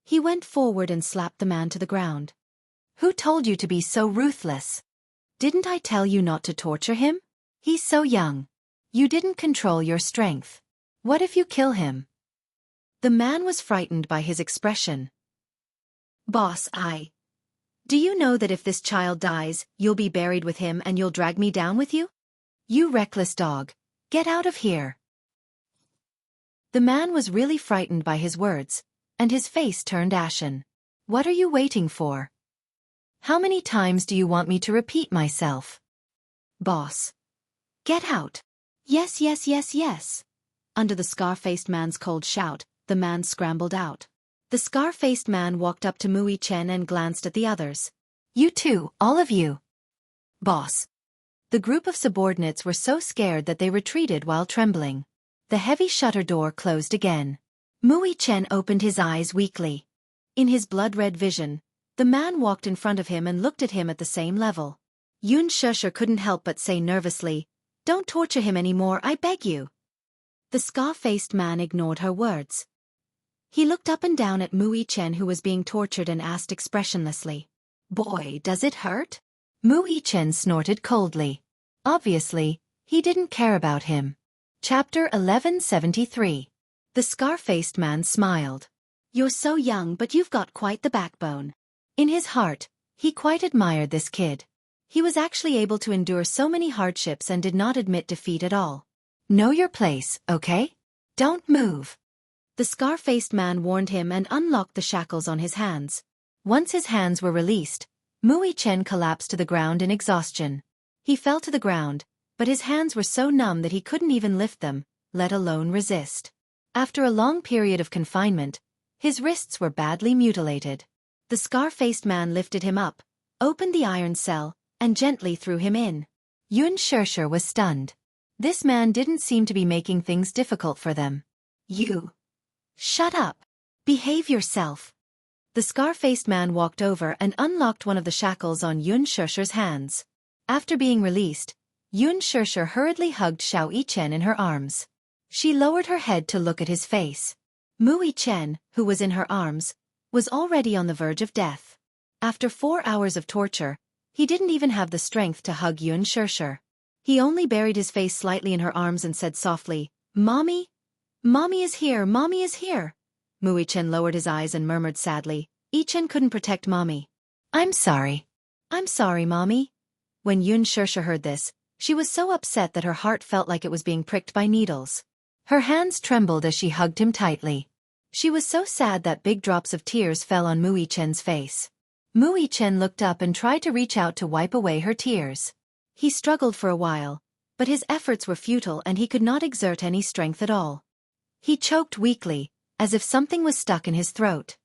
He went forward and slapped the man to the ground. Who told you to be so ruthless? Didn't I tell you not to torture him? He's so young. You didn't control your strength. What if you kill him? The man was frightened by his expression. Boss, Do you know that if this child dies, you'll be buried with him and you'll drag me down with you? You reckless dog. Get out of here. The man was really frightened by his words, and his face turned ashen. What are you waiting for? How many times do you want me to repeat myself? Boss. Get out. Yes, yes, yes, yes. Under the scar-faced man's cold shout, the man scrambled out. The scar-faced man walked up to Mui Chen and glanced at the others. You too, all of you. Boss. The group of subordinates were so scared that they retreated while trembling. The heavy shutter door closed again. Mui Chen opened his eyes weakly. In his blood-red vision, the man walked in front of him and looked at him at the same level. Yun Shusher couldn't help but say nervously, "Don't torture him anymore, I beg you." The scar-faced man ignored her words. He looked up and down at Mui Chen, who was being tortured, and asked expressionlessly, "Boy, does it hurt?" Mui Chen snorted coldly. Obviously, he didn't care about him. Chapter 1173. The scar-faced man smiled. You're so young, but you've got quite the backbone. In his heart, he quite admired this kid. He was actually able to endure so many hardships and did not admit defeat at all. Know your place, okay? Don't move. The scar-faced man warned him and unlocked the shackles on his hands. Once his hands were released, Mui Chen collapsed to the ground in exhaustion. He fell to the ground, but his hands were so numb that he couldn't even lift them, let alone resist. After a long period of confinement, his wrists were badly mutilated. The scar-faced man lifted him up, opened the iron cell, and gently threw him in. Yun Shusher was stunned. This man didn't seem to be making things difficult for them. You. Shut up. Behave yourself. The scar-faced man walked over and unlocked one of the shackles on Yun Shusher's hands. After being released, Yun Shusher hurriedly hugged Xiao Yichen in her arms. She lowered her head to look at his face. Mui Chen, who was in her arms, was already on the verge of death. After 4 hours of torture, he didn't even have the strength to hug Yun Shusher. He only buried his face slightly in her arms and said softly, "Mommy? Mommy is here, Mommy is here." Mui Chen lowered his eyes and murmured sadly, "Yichen couldn't protect Mommy." I'm sorry, Mommy." When Yun Shusher heard this, she was so upset that her heart felt like it was being pricked by needles. Her hands trembled as she hugged him tightly. She was so sad that big drops of tears fell on Mui Chen's face. Mui Chen looked up and tried to reach out to wipe away her tears. He struggled for a while, but his efforts were futile and he could not exert any strength at all. He choked weakly, as if something was stuck in his throat.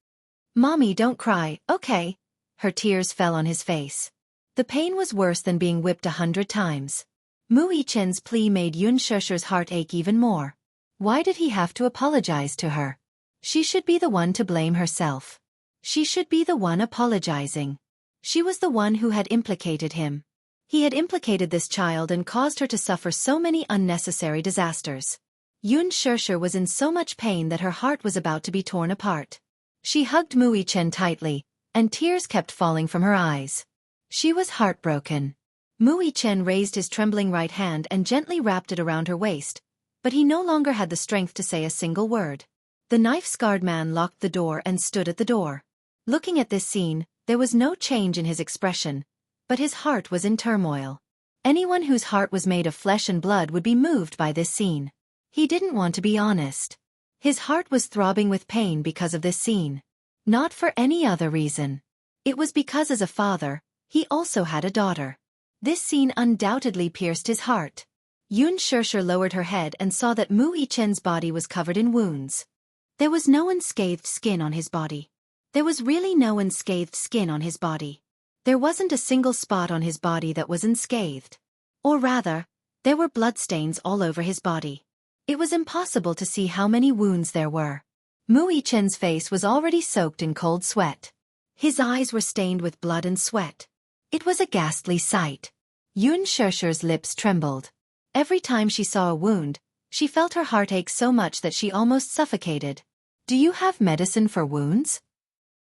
"Mommy, don't cry, okay?" Her tears fell on his face. The pain was worse than being whipped 100 times. Mui Chen's plea made Yun Shusher's heart ache even more. Why did he have to apologize to her? She should be the one to blame herself. She should be the one apologizing. She was the one who had implicated him. He had implicated this child and caused her to suffer so many unnecessary disasters. Yun Shusher was in so much pain that her heart was about to be torn apart. She hugged Mui Chen tightly, and tears kept falling from her eyes. She was heartbroken. Mui Chen raised his trembling right hand and gently wrapped it around her waist, but he no longer had the strength to say a single word. The knife-scarred man locked the door and stood at the door. Looking at this scene, there was no change in his expression, but his heart was in turmoil. Anyone whose heart was made of flesh and blood would be moved by this scene. He didn't want to be honest. His heart was throbbing with pain because of this scene. Not for any other reason. It was because as a father, he also had a daughter. This scene undoubtedly pierced his heart. Yun Shusher lowered her head and saw that Mui Chen's body was covered in wounds. There was no unscathed skin on his body. There was really no unscathed skin on his body. There wasn't a single spot on his body that was unscathed. Or rather, there were bloodstains all over his body. It was impossible to see how many wounds there were. Mui Chen's face was already soaked in cold sweat. His eyes were stained with blood and sweat. It was a ghastly sight. Yun Shusher's lips trembled. Every time she saw a wound, she felt her heart ache so much that she almost suffocated. "Do you have medicine for wounds?"